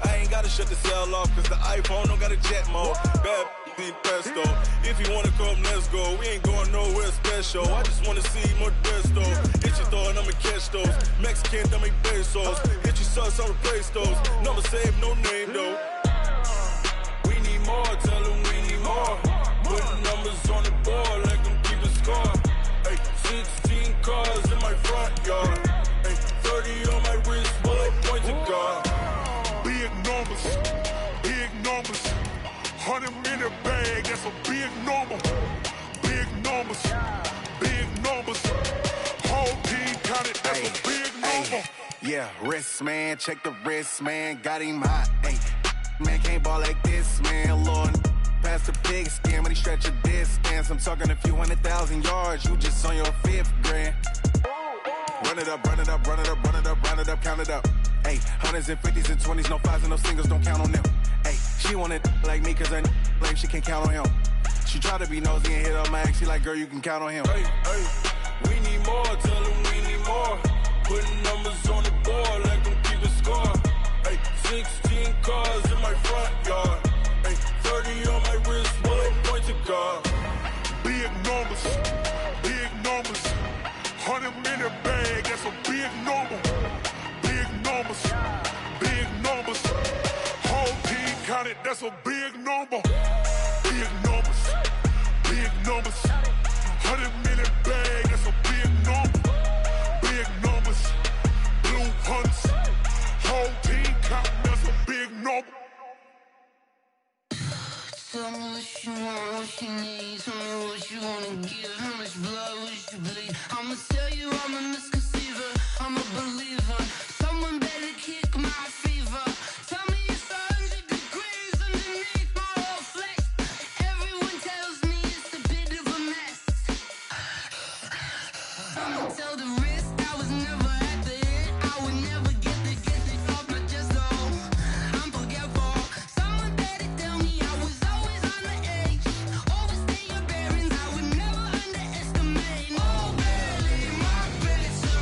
I ain't gotta shut the cell off, cause the iPhone don't got a jet mode. Bad need pesto. If you wanna come, let's go. We ain't going nowhere special. I just wanna see more pesto. Hit your thought, I'ma catch those. Mexican, dummy pesos. Hit your sauce, I'll replace those. Number save, no name though. We need more, tell them we need more. Putting numbers on the board, like them keeping score. Hey, 16 cars in my front yard. Hey, 30 on my wrist, while I point to God. Big numbers, 100-minute bag, that's a big number. Big numbers, whole team counted, that's a big number. Yeah, wrist man, check the wrist man, got him hot. Ay, man can't ball like this, man. Lord, past the big skin when he stretch a distance. I'm talking a few 100,000 yards, you just on your 5th grand. Run it up, count it up. Ay, 100s and 50s and 20s, no 5s and no singles, don't count on them. Ay, she want it like me, cause her like she can't count on him. She try to be nosy and hit up my ex, she like, girl, you can count on him. Hey, we need more, tell them we need more. Putting numbers on the board, like them keeping score. Hey, 16 cars in my front yard. Hey, 30 on my wrist, while I point to God. Big numbers, 100-minute bag, that's a big number. Big numbers, whole team counted, that's a big number. Big numbers, 100-minute bag, that's a big number. Big numbers, blue hunts, whole team counting, that's a big number. Tell me what you want, what you need. Tell me what you wanna give. How much blood would you bleed? I'ma tell you I'm a misconceiver. I'm a believer. Someone better kick my fever. Tell me it's 100 degrees underneath my whole flesh. Everyone tells me it's a bit of a mess. I'ma tell the risk I was never at the end. I would never get it off my chest though. I'm forgetful. Someone better tell me I was always on the edge. Overstay your bearings, I would never underestimate. Oh, barely, my better.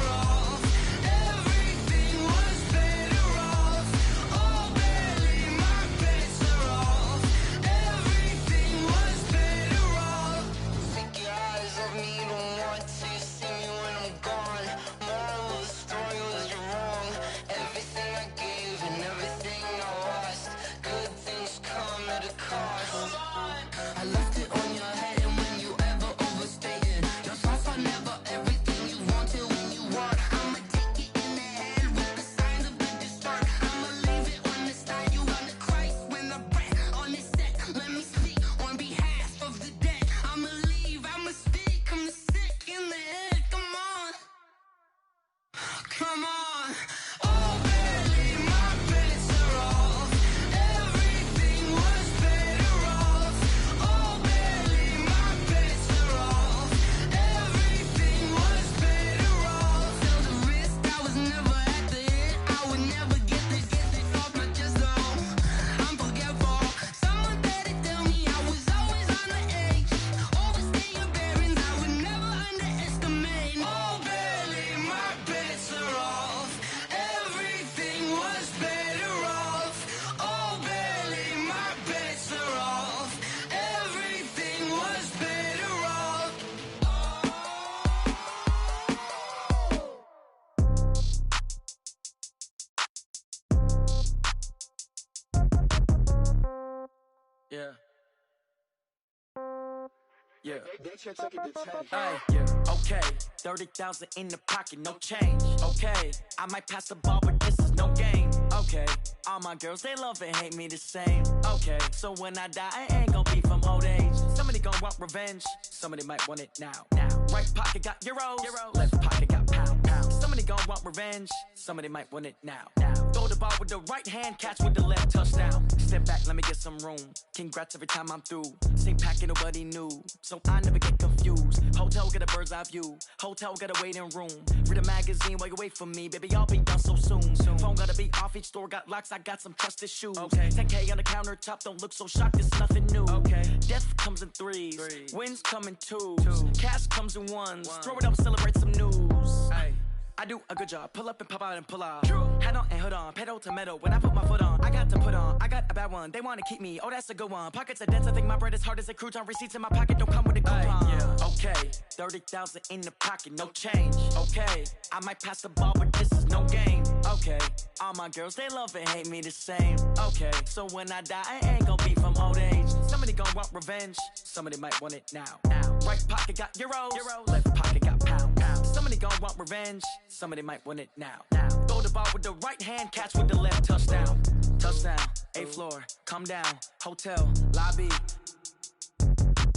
Yeah. Hey, yeah. Okay, 30,000 in the pocket, no change. Okay, I might pass the ball, but this is no game. Okay, all my girls, they love and hate me the same. Okay, so when I die, I ain't gonna be from old age. Somebody gon' want revenge, somebody might want it now. Right pocket got euros, left pocket got pound. Somebody gon' want revenge, somebody might want it now. Throw the ball with the right hand, catch with the left, touchdown. Step back, let me get some room. Congrats every time I'm through. Same packet, nobody knew, so I never get confused. Hotel get a bird's eye view, hotel get a waiting room. Read a magazine while you wait for me, baby, I'll be done so soon. Phone gotta be off, each store got locks, I got some trusted shoes. 10K on the countertop, don't look so shocked, it's nothing new. Death comes in threes, wins come in twos, cash comes in ones. Throw it up, celebrate some news. I do a good job, pull up and pop out and pull out. Hat on and hood on, pedal to metal. When I put my foot on, I got to put on. I got a bad one, they wanna keep me, oh that's a good one. Pockets are dense, I think my bread is hard as a crouton. Receipts in my pocket don't come with a coupon. Okay, 30,000 in the pocket, no change. Okay, I might pass the ball, but this is no game. Okay, all my girls, they love and hate me the same. Okay, so when I die, I ain't gonna be from old age. Somebody gon' want revenge, somebody might want it now. Right pocket got euros, left pocket got pound. Somebody gon' want revenge, somebody might want it now. Throw the ball with the right hand, catch with the left, touchdown. Touchdown, 8th floor, come down, hotel, lobby.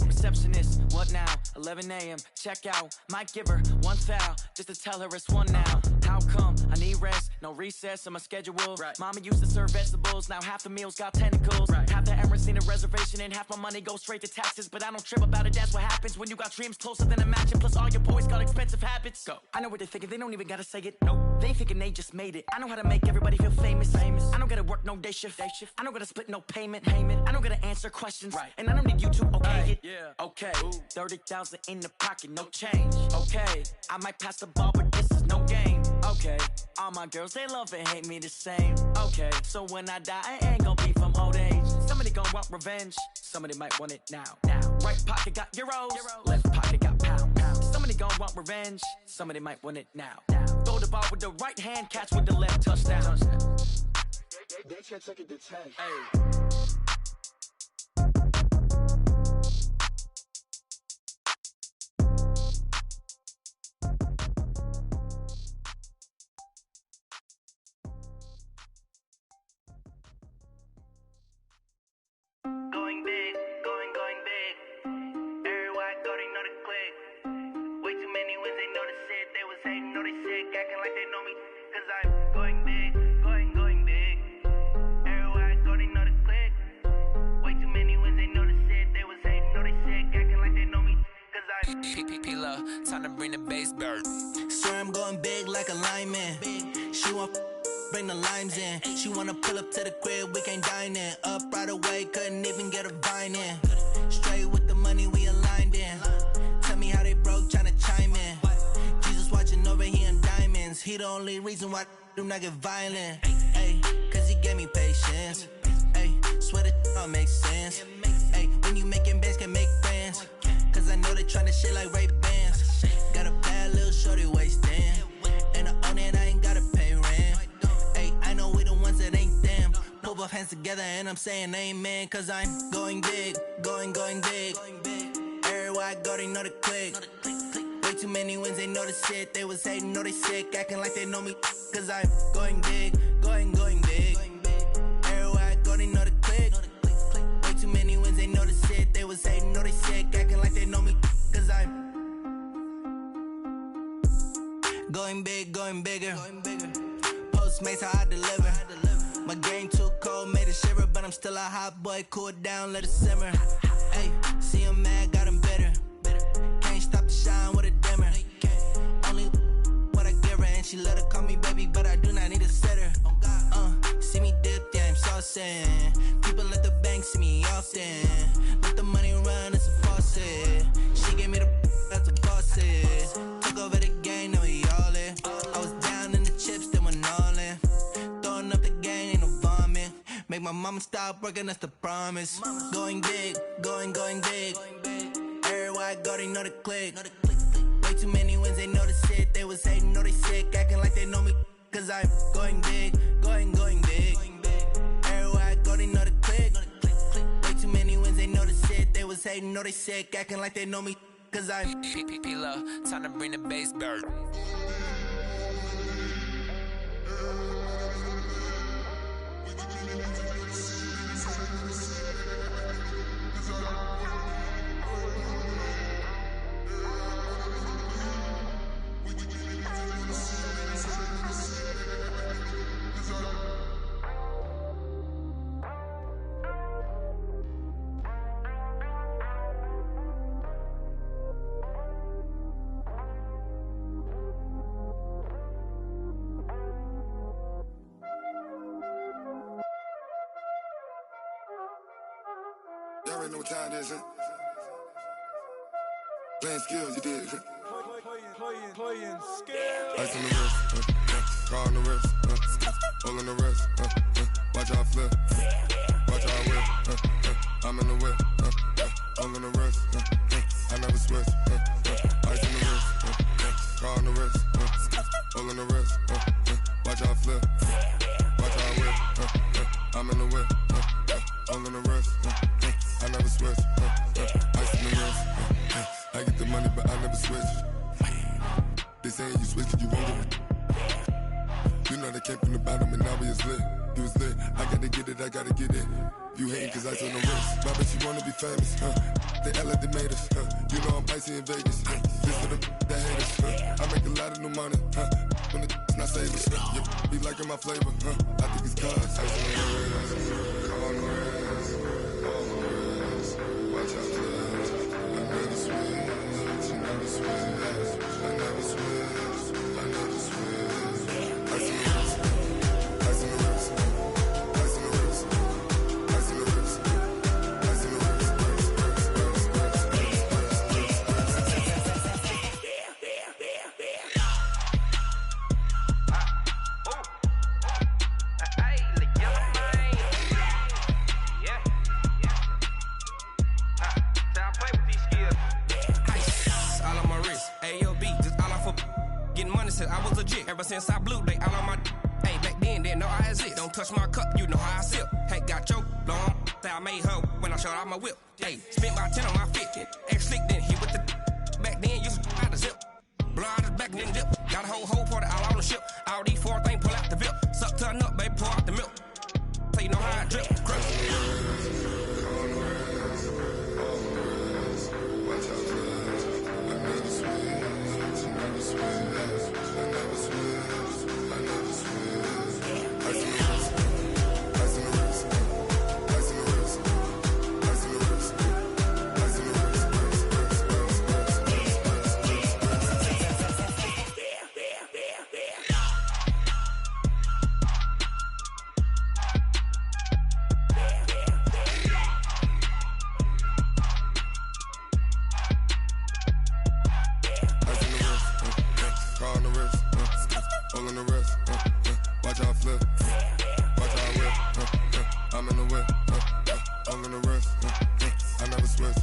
Receptionist, what now? 11 a.m., check out. Might give her one foul, just to tell her it's one now. How come? I need rest, no recess in my schedule. Mama used to serve vegetables, now half the meals got tentacles. Half the Emirates need a reservation and half my money goes straight to taxes. But I don't trip about it, that's what happens when you got dreams closer than a match. And plus all your boys got expensive habits. Go. I know what they're thinking, they don't even gotta say it. Nope. They ain't thinking they just made it. I know how to make everybody feel famous. I don't gotta work no day shift. I don't gotta split no payment. I don't gotta answer questions. And I don't need you to okay it. Okay, 30,000 in the pocket, no change. Okay, I might pass the ball, but this is no game. Okay, all my girls, they love and hate me the same. Okay, so when I die, I ain't gonna be from old age. Somebody gon' want revenge, somebody might want it now. Right pocket got euros, left pocket got pound. Somebody gon' want revenge, somebody might want it now. Throw the ball with the right hand, catch with the left, touchdown. They can't take it to 10. Going big, going big. Everywhere I go, they know the click. Way too many wins, they know the shit. They was hating, know they sick, acting like they know me. Cause I'm going big, going big. Everywhere I go, they know the click. Way too many wins, they know the shit. They was hating, know they sick, acting like they know me. Cause I'm P-P-P-Love, time to bring the bass bird. Swear I'm going big like a lineman. She want bring the limes in. She wanna pull up to the crib, we can't dine in. Up right away, couldn't even get a vine in. Straight with the money, we aligned in. Tell me how they broke, tryna chime in. Jesus watching over here in diamonds. He the only reason why I do not get violent. Ay, cause he gave me patience. Ay, swear that all makes sense. Ay, when you making bands, can make friends. Cause I know they tryna shit like Ray-Bans. Got a bad little shorty wasting. And I own it, I ain't gotta pay rent. Ay, I know we the ones that ain't them. Pull both hands together and I'm saying amen. Cause I'm going big, going big. Everywhere I go, they know the click. Way too many wins, they know the shit. They was hating, know they sick, acting like they know me. Cause I'm going big, going big. Everywhere I go, they know the click. Way too many wins, they know the shit. They was hating, know they sick, acting like they know me. Cause I'm going big, going bigger. Postmates how I deliver. My game too cold, made it shiver, but I'm still a hot boy. Cool it down, let it simmer. Hey, see him mad, got him bitter. Can't stop the shine with a dimmer. Only what I give her, and she let her call me baby, but I do not need a sitter. See me dip, yeah, I'm saucing. People at the bank see me often. Let the money run, it's a faucet. She gave me the that's a faucet. Took over the game, now we all in. I was down in the chips, then went all in. Throwing up the game, ain't no vomit. Make my mama stop working, that's the promise. Going big, going big. Everywhere I go, they know the click. Way too many wins, they know the shit. They was hating, know they sick, acting like they know me. Cause I'm going big, going big. Everywhere I go, they know the click. Way too many wins, they know the shit. They was hating, know know they sick, acting like they know me, cause I'm P-P-P-Lo, time to bring the bass bird. Y'all already know what time it is, huh? Playing skills, you did. Playing skills. Ice on the wrist, car on the wrist, all on the wrist, watch how I flip, watch how I whip, I'm in the whip, all on the wrist, I never switch, ice on the wrist, car on the wrist, all on the wrist, watch how I flip, watch how I whip, I'm in the whip, all on the wrist, I never switch, ice on the wrist, I get the money but I never switch. They saying you switch and you won't get it. You know they came from the bottom and now we is lit. You was lit, I gotta get it, I gotta get it. You hating cause ice on the wrist. My bitch, you wanna be famous, They act like they made us, You know I'm icy in Vegas, This for the that hate us, I make a lot of new money, When it's not savers, Be liking my flavor, I think it's cause ice on the wrist, on the wrist, on the wrist. Watch out, cuz I never switch, I never switch, I never switch, I never switch. Ice on the wrist, ice on the wrist, ice on the wrist, ice on the wrist, ice on the wrist, I was legit ever since I blew they all on my hey back then didn't know I exist. Don't touch my cup, you know how I sip. Hey, got your long that I made her when I showed out my whip. Hey, spent about 10 on my 50. Ex slick then hit with the back then used to out the zip. Blow out his back then dip. Got a whole party all on the ship. All these four things pull out the VIP. Suck turn up, baby, pour out the milk. So you know how I drip. Crush. Watch out, cuz I never switch, I never switch. I never switch, I never switch. Ice on the wrist, ice on the wrist, ice on the wrist, ice on the wrist, ice on the wrist, car on the wrist, all on the wrist, watch how I flip, watch how I whip, I'm in the whip, all on the wrist, I never switch.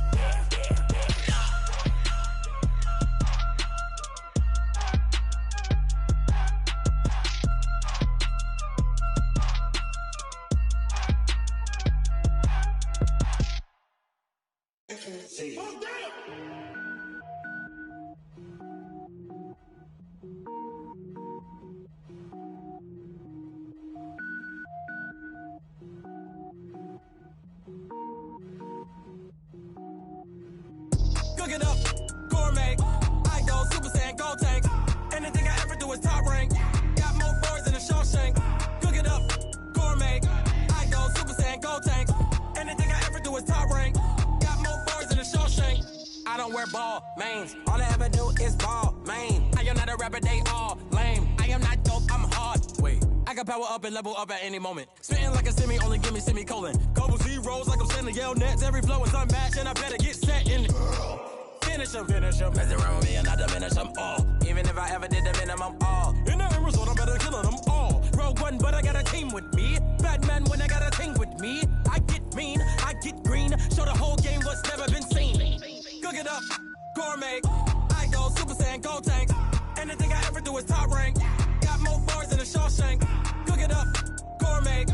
Cook it up, gourmet. I go Super Saiyan, gold tank. Anything I ever do is top rank. Got more birds than a Shawshank. Cook it up, gourmet. I go Super Saiyan, gold tank. Anything I ever do is top rank. Got more birds than a Shawshank. I don't wear ball mains. All I ever do is ball main. I am not a rapper, they all lame. I am not dope, I'm hard. Wait, I can power up and level up at any moment. Spitting like a semi, only give me semicolon. Couple zeros like I'm sending yell nets. Every flow is unmatched and I better get set in. Finish them. Mess around with me and I diminish them all. Even if I ever did the minimum all. In the end result, I'm better killing them all. Rogue One, but I got a team with me. Batman when I got a thing with me. I get mean, I get green. Show the whole game what's never been seen. Cook it up, gourmet. I go Super Saiyan, gold tank. Anything I ever do is top rank. Got more bars than a Shawshank. Cook it up, gourmet.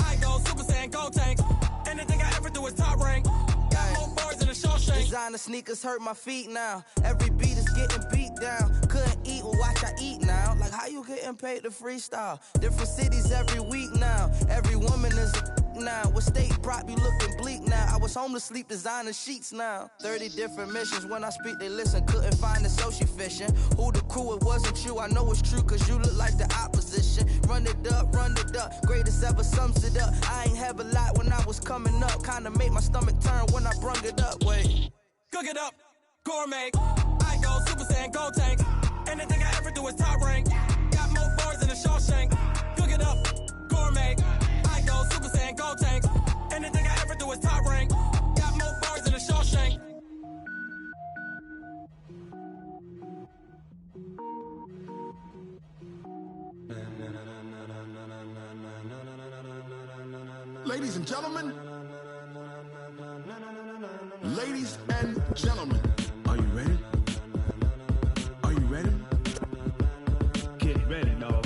I go Super Saiyan, gold tank. Anything I ever do is top rank. Got more bars than a Shawshank. Designer sneakers hurt my feet now. Every beat is getting beat down. Couldn't eat, well watch I eat now. Like how you getting paid to freestyle? Different cities every week now. Every woman is a now. With state prop, you looking bleak now. I was home to sleep, designer sheets now. 30 different missions. When I speak, they listen. Couldn't find it, so she fishing. Who the crew? It wasn't you. I know it's true, cause you look like the opposition. Run it up, run it up. Greatest ever sums it up. I ain't have a lot when I was coming up. Kinda made my stomach turn when I brung it up. Wait. Cook it up, gourmet. I go Super Saiyan, go tank. Anything I ever do is top rank. Got more bars than a Shawshank. Cook it up, gourmet. I go Super Saiyan, go tank. Anything I ever do is top rank. Got more bars than a Shawshank. Ladies and gentlemen. Ladies and gentlemen. Are you ready? Are you ready? Get ready, dog.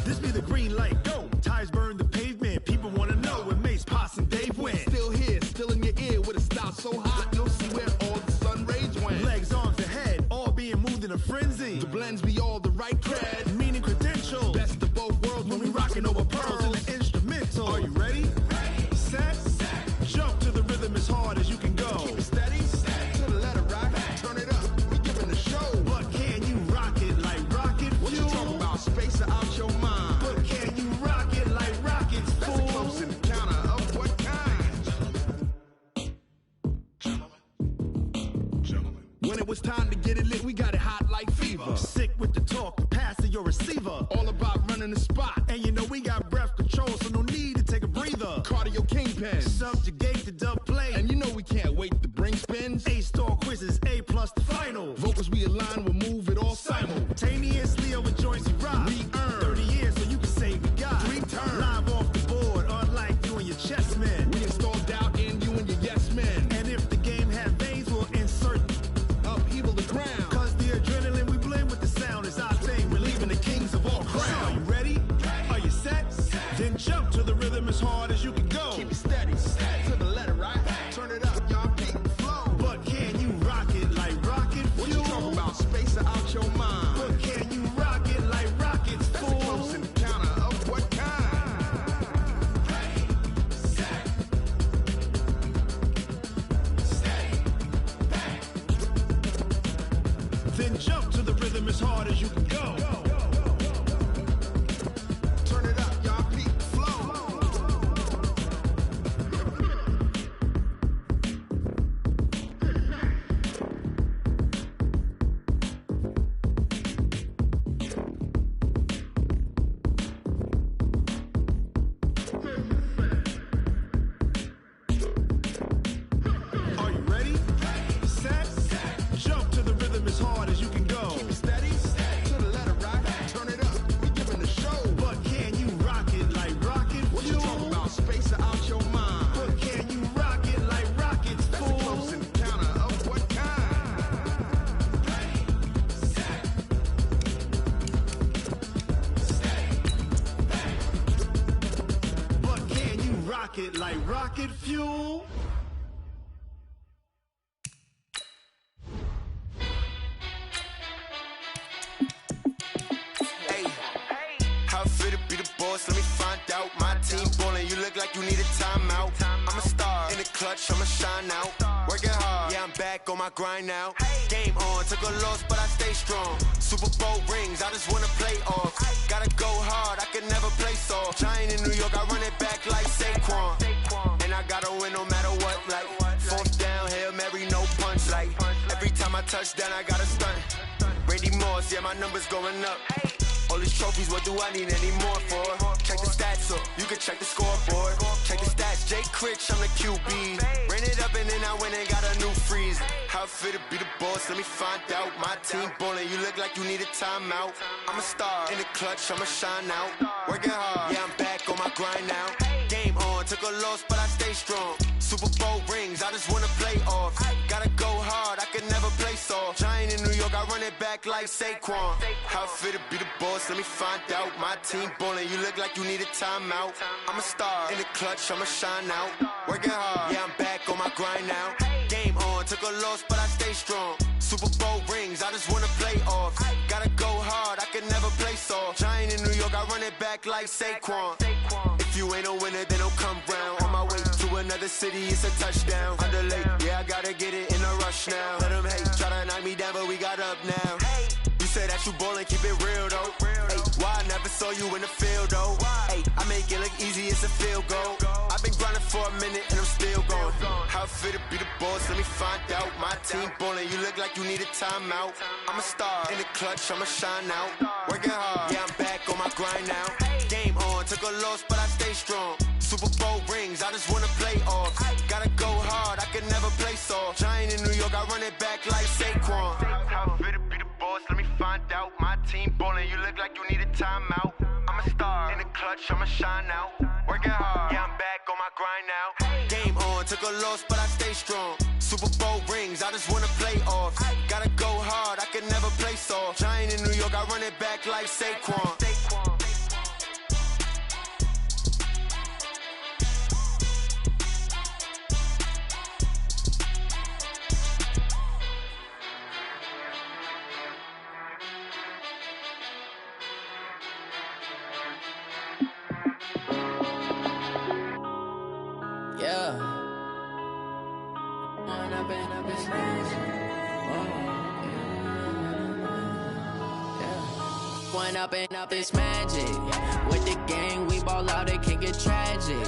This be the green light, go. Tires burn the pavement. People wanna know when Mace, Posse, and Dave went. Still here, still in your ear with a style so hot, you'll see where all the sun rays went. Legs, arms, and head, all being moved in a frenzy. The blends be all the right cred, meaning credentials. Best of both worlds when we rockin' over pearls in the instrumental. Are you ready? Ready. Set. Jump to the rhythm as hard as you can go. Keep it steady. To the letter right. Turn it up. We giving the show. But can you rock it like rocket fuel? What you talking about? Space out your mind. But can you rock it like rockets, fool? That's a close encounter of what kind? Gentlemen. When it was time to get it lit, we got it hot like fever. Sick with the talk, pass to your receiver. All about running the spot. And you know we got breath control, so no need to take a breather. Cardio kingpin. Subjugate the dub play. And you know we can't wait to bring spins. A-star quizzes, A+ the final. Vocals we align, we'll move it all simultaneously over joints we rock. We earn 30 years so you can say we got 3 turns. Live off the board, unlike you and your chess men. We install doubt in you and your yes men. And if the game had veins, we'll insert upheaval the ground. Cause the adrenaline we blend with the sound is our thing. We're leaving the kings of all crowns. So are you ready? Are you set? Then jump to the rhythm as hard as you can go. Keep it steady. To the letter right. Turn it up, y'all keep the flow. But can you rock it like rocket fuel? What you talking about? Space out your mind. But can you rock it like rockets, fool? That's a close encounter of what kind? Ready, set, steady, back. Then jump to the rhythm as hard as you can go. Turn it up, y'all keep the flow. Are you ready? Set. Jump to the rhythm as hard as you can go. Keep it steady. To the letter right. Turn it up. We giving the show. But can you rock it like rocket fuel? What you talking about? Space out your mind. But can you rock it like rockets, fool? That's a close encounter of what kind? Ready, set, steady, back. But can you rock it like rocket fuel? Hey, how fit to be the boss? Let me find out. My team ballin', you look like you need a timeout. I'm a star in the clutch, I'ma shine out. Working hard, yeah, I'm back on my grind now. Game on, took a loss, but I stay strong. Super Bowl rings, I just wanna play off. Gotta go hard, I can never play soft. Giant in New York, I run it back like Saquon. And I gotta win no matter what, like 4th down, Hail Mary, no punch. Like every time I touch down, I gotta stunt. Brady Moss, yeah, my numbers going up. All these trophies, what do I need any more for? Check the stats up, you can check the scoreboard. Check the stats, Jay Critch, I'm the QB. Ran it up and then I went and got a new freeze. How it feel to be the boss, let me find out. My team ballin', you look like you need a timeout. I'm a star, in the clutch, I'ma shine out. Working hard, yeah, I'm back on my grind now. Game on, took a loss, but I stay strong. Super Bowl rings, I just wanna play off. Gotta go hard, I can never play soft. Giant in New York, I run it back like Saquon. How it feel to be the boss, let me find out. My team ballin', you look like you need a timeout. I'm a star, in the clutch, I'ma shine out. Working hard, yeah, I'm back on my grind now. Game on, took a loss, but I stay strong. Super Bowl rings, I just wanna play off. Gotta go hard, I can never play soft. Giant in New York, I run it back like Saquon. If you ain't a winner, then don't come round. On my way to another city, it's a touchdown. Underlay, yeah, I gotta get it in a rush now. Let them hate, try to knock me down, but we got up now. You say that you ballin', keep it real though. Ay, why I never saw you in the field though? Ay, I make it look easy, it's a field goal. I've been grinding for a minute and I'm still going. How it feel to be the boss, let me find out. My team ballin', you look like you need a timeout. I'm a star, in the clutch, I'ma shine out. Working hard, yeah, I'm back on my grind now. Game on, took a loss, but I stay strong. Super Bowl rings, I just wanna play off. Gotta go hard, I can never play soft. Giant in New York, I run it back like Saquon. How it feel to be the boss, let me find out. My team ballin', you look like you need a timeout. I'm a star, in the clutch, I'ma shine out. Working hard, yeah, I'm back on my grind now. Game on, took a loss, but I stay strong. Super Bowl rings, I just wanna play off. Gotta go hard, I can never play soft. Giant in New York, I run it back like Saquon. Up this magic. With the gang, we ball out, it can get tragic.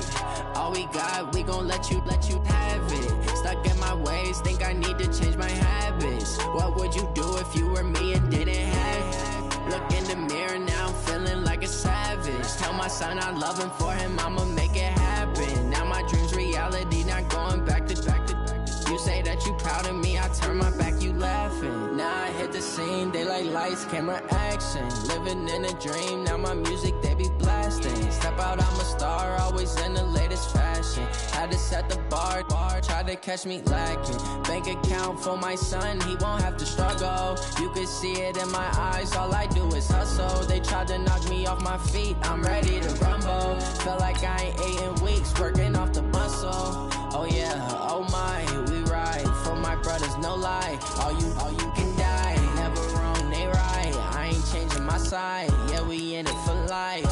All we got, we gon' let you have it. Stuck in my ways, think I need to change my habits. What would you do if you were me and didn't have it? Look in the mirror now, I'm feeling like a savage. Tell my son I love him, for him I'ma make it happen. Now my dream's reality, not going back to. You say that you proud of me, I turn my back, you laughing. Now I hit the scene, they like lights, camera, action. Living in a dream, now my music, they be blasting. Step out, I'm a star, always in the latest fashion. Had to set the bar, try to catch me lacking. Bank account for my son, he won't have to struggle. You can see it in my eyes, all I do is hustle. They tried to knock me off my feet, I'm ready to rumble. Feel like I ain't ate in weeks, working off the muscle. Oh yeah, oh my, we ride for my brothers, no lie. All you can die, never wrong, they right. I ain't changing my side, yeah, we in it for life.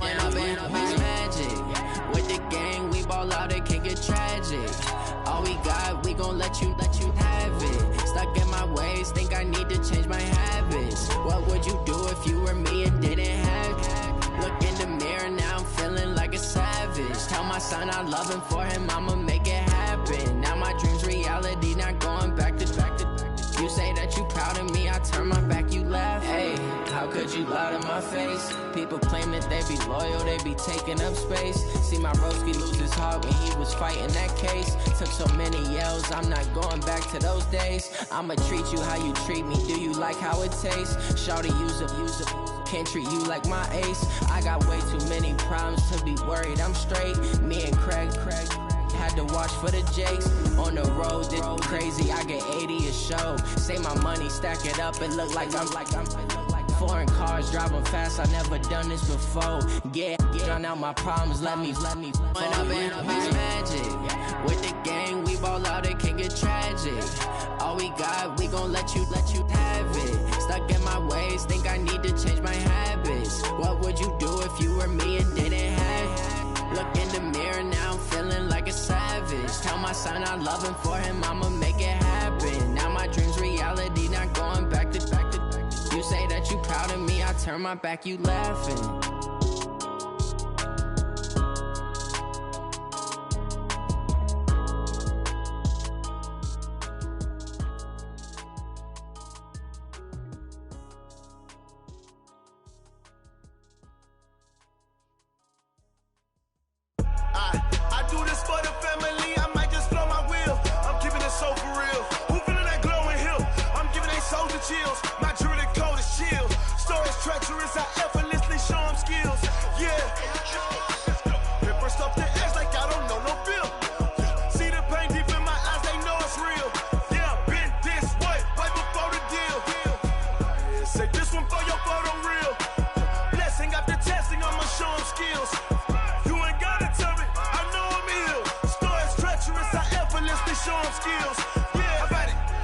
And I've been up this magic. With the gang, we ball out, it can get tragic. All we got, we gon' let you have it. Stuck in my ways, think I need to change my habits. What would you do if you were me and didn't have it? Look in the mirror, now I'm feeling like a savage. Tell my son I love him, for him I'ma make it happen. Now my dream's reality, not going back to. You say that you proud of me, I turn my back, you laugh. Hey, how could you lie to my face? People claim that they be loyal, they be taking up space. See my broski lose his heart when he was fighting that case. Took so many yells, I'm not going back to those days. I'ma treat you how you treat me, do you like how it tastes? Shawty, use it, can't treat you like my ace. I got way too many problems to be worried, I'm straight. Me and Craig had to watch for the Jakes. On the road, it's crazy, I get 80 a show. Say my money, stack it up, it look like I'm foreign cars, driving fast, I never done this before. Yeah, drown out my problems, let me When up in up this magic. With the gang, we ball out, it can get tragic. All we got, we gon' let you have it. Stuck in my ways, think I need to change my habits. What would you do if you were me and didn't have it? Look in the mirror, now I'm feeling like a savage. Tell my son I love him, for him I'ma make it happen. Now my dream's reality, not going back to. You say that you proud of me, I turn my back, you laughing. chills. My jewelry cold as chill. Stories treacherous, I effortlessly show them skills. Yeah. Pepper stuff the edge like I don't know no bill. See the pain deep in my eyes, they know it's real. Yeah, been this way, right before the deal. Say this one for your photo real. Blessing after testing, I'ma show them skills. You ain't gotta tell me, I know I'm ill. Stories treacherous, I effortlessly show them skills. Yeah,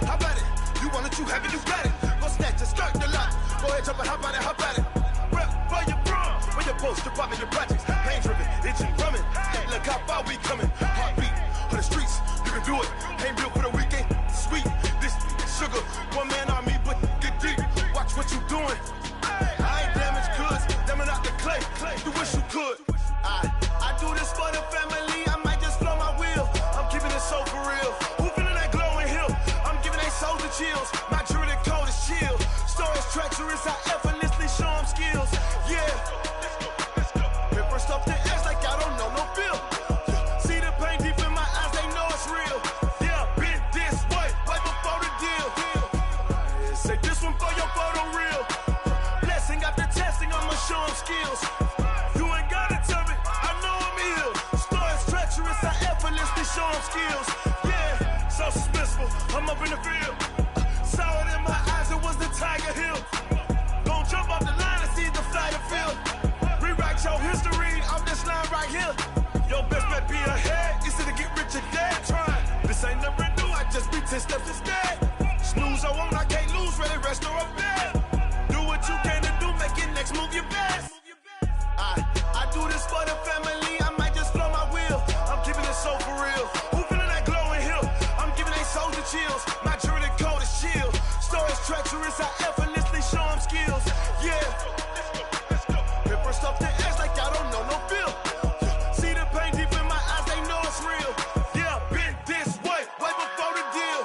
how about it? You want it, you have it, you got it. Go snatch it, skirt the lot. Go ahead, jump it, how about it? Rep for your bro, where your post, department, your projects. Pain driven, itching, drumming. Hey, look how far we coming. Heartbeat on the streets, you can do it. Ain't built for the weekend, sweet. This sugar, one man army, but get deep. Watch what you doing. I ain't damaged goods, damn out the clay. You wish you could. I do this for the family. I might just blow my wheel. I'm keeping it so for real. Who feeling that glowing hill? I'm giving they souls the chills. My jewelry cold is chill. Stories treacherous, I effortlessly show them skills. Yeah. Pepper stuff the edge like I don't know no bill. See the pain deep in my eyes, they know it's real. Yeah, been this way, right before the deal. Say this one for your photo real. Blessing after testing, I'ma show them skills. You ain't gotta tell me, I know I'm ill. Stories treacherous, I effortlessly show them skills. Yeah, so suspenseful, I'm up in the field. Saw it in my eyes, it was the Tiger Hill. Don't jump off the line and see the flight of field. Rewrite your history off this line right here. Your best bet be ahead, easy to get rich or dead. Trying, this ain't never new, I just be 10 steps instead. Snooze or won't, I can't lose, ready, rest or a bed. Do what you can to do, make your next move your best. I do this for the family, I might just blow my wheel. I'm keeping it so for real. Who feeling that glowing hill? I'm giving they souls the chills. My jewelry cold is chill. Stories treacherous, I effortlessly show them skills. Yeah. Pepper stuff the edge like I don't know no bill. See the pain deep in my eyes, they know it's real. Yeah, been this way, right before the deal.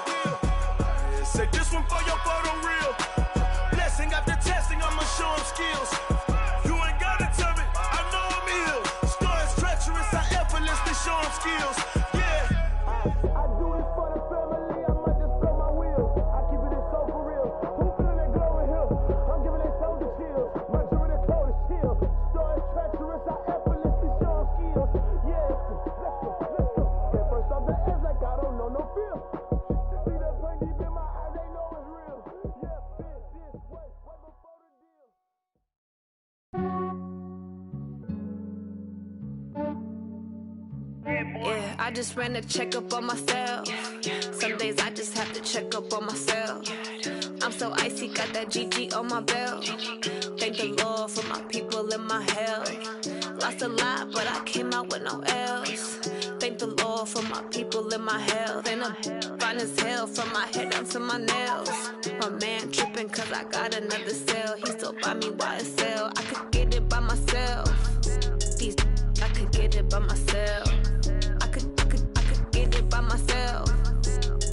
Say this one for your photo real. Blessing after testing, I'ma show them skills. You ain't gotta tell me, I know I'm ill. Stories treacherous, I effortlessly show them skills. Yeah. I do this for the family, I might just blow my wheel. I keep it so for real. Who feeling that glowing hill? I'm giving they souls the chills. My jewelry cold is chill. Stories treacherous, I effortlessly show them skills. Yeah, let's go. Get first off the edge like I don't know no feel. See that pain deep in my eyes, they know it's real. Yeah, been this way, right before the deal. Yeah, I just ran a checkup on myself. Some days I just have to check up on myself. I'm so icy, got that GG on my belt. Thank the Lord for my people in my health. Lost a lot, but I came out with no L's. Thank the Lord for my people in my health. And I'm fine as hell from my head down to my nails. My man tripping cause I got another cell. He still buy me YSL. I could get it by myself. These I could get it by myself. I could get it by myself.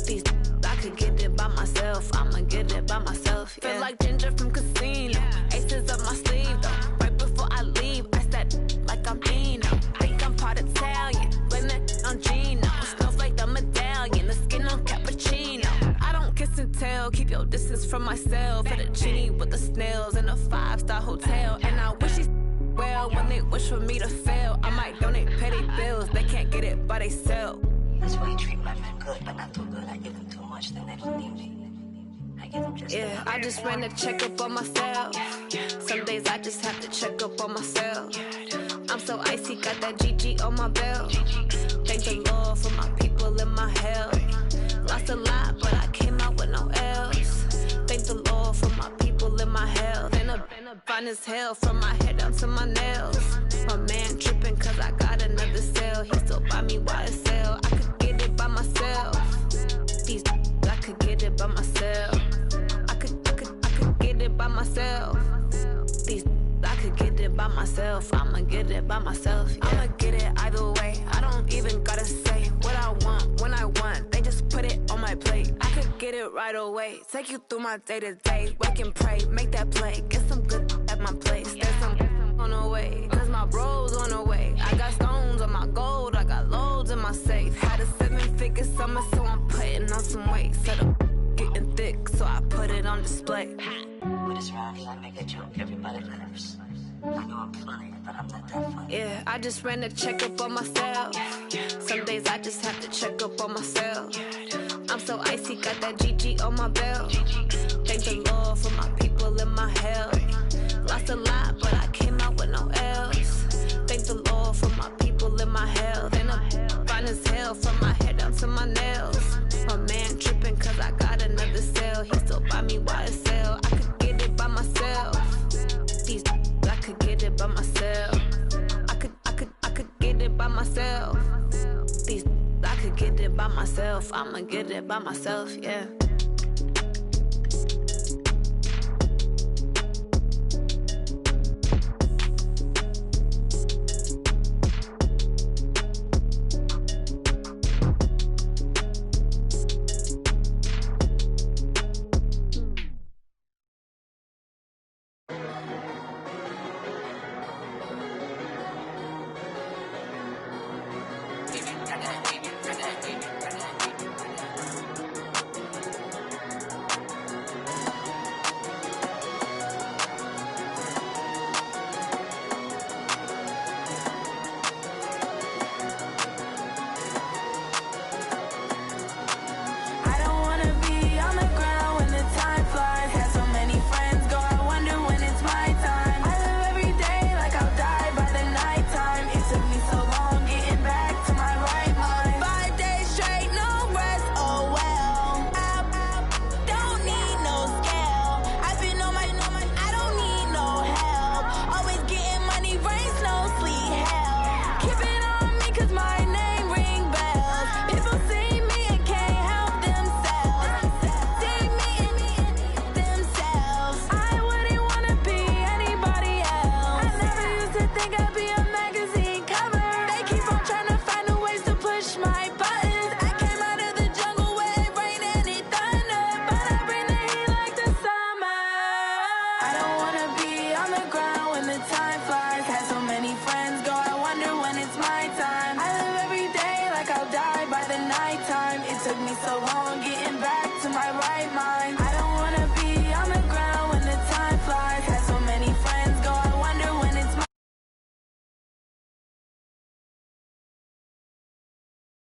These I could get it by myself. I'ma get it by myself. Yeah. Feel like Ginger from Casino. Aces up my sleeve though. Right before I leave, I said like I'm Dino. Think I'm part Italian. Blame that on Gino. Smells like the medallion. The skin on cappuccino. I don't kiss and tell. Keep your distance from myself. At a genie with the snails in a 5-star hotel. And I wish he's well when they wish for me to fail. I might donate petty bills. They can't get it by themselves. That's why you treat my men good, but not too good. I give them too much, then they don't need me. I give them just yeah, I just ran a checkup on myself. Some days I just have to check up on myself. I'm so icy, got that GG on my belt. Thank the Lord for my people in my health. Lost a lot, but I came out with no L's. Thank the Lord for my people in my health. And I'm fine as hell from my head down to my nails. My man tripping cause I got another cell. He still buy me YSL. I could get it by myself. These I could get it by myself. I could get it by myself. These I could get it by myself. I'ma get it by myself. Yeah. I'ma get it either way. I don't even gotta say what I want when I want. They just put it on my plate. I could get it right away. Take you through my day to day. Wake and pray, make that play. Get some good at my place. There's some on the way. Cause my bro's on the way. I got stones on my gold. I got loads in my safe. Had a 7-figure summer, so I'm putting on some weight. Set up getting thick. so I put it on display. With this round here, I make a joke, everybody laughs. I know I'm funny, but I'm not that funny. Yeah, I just ran a checkup on myself. Some days I just have to check up on myself. I'm so icy, got that GG on my belt. Thank the Lord for my people in my health. Lost a lot, but I came out with no L's. Thank the Lord for my people in my health. And I'm fine as hell from my head down to my nails. My man tripping cause I got another cell. He still buy me YSL. I could get it by myself. These I could get it by myself. I could get it by myself. These I could get it by myself. I'ma get it by myself, yeah.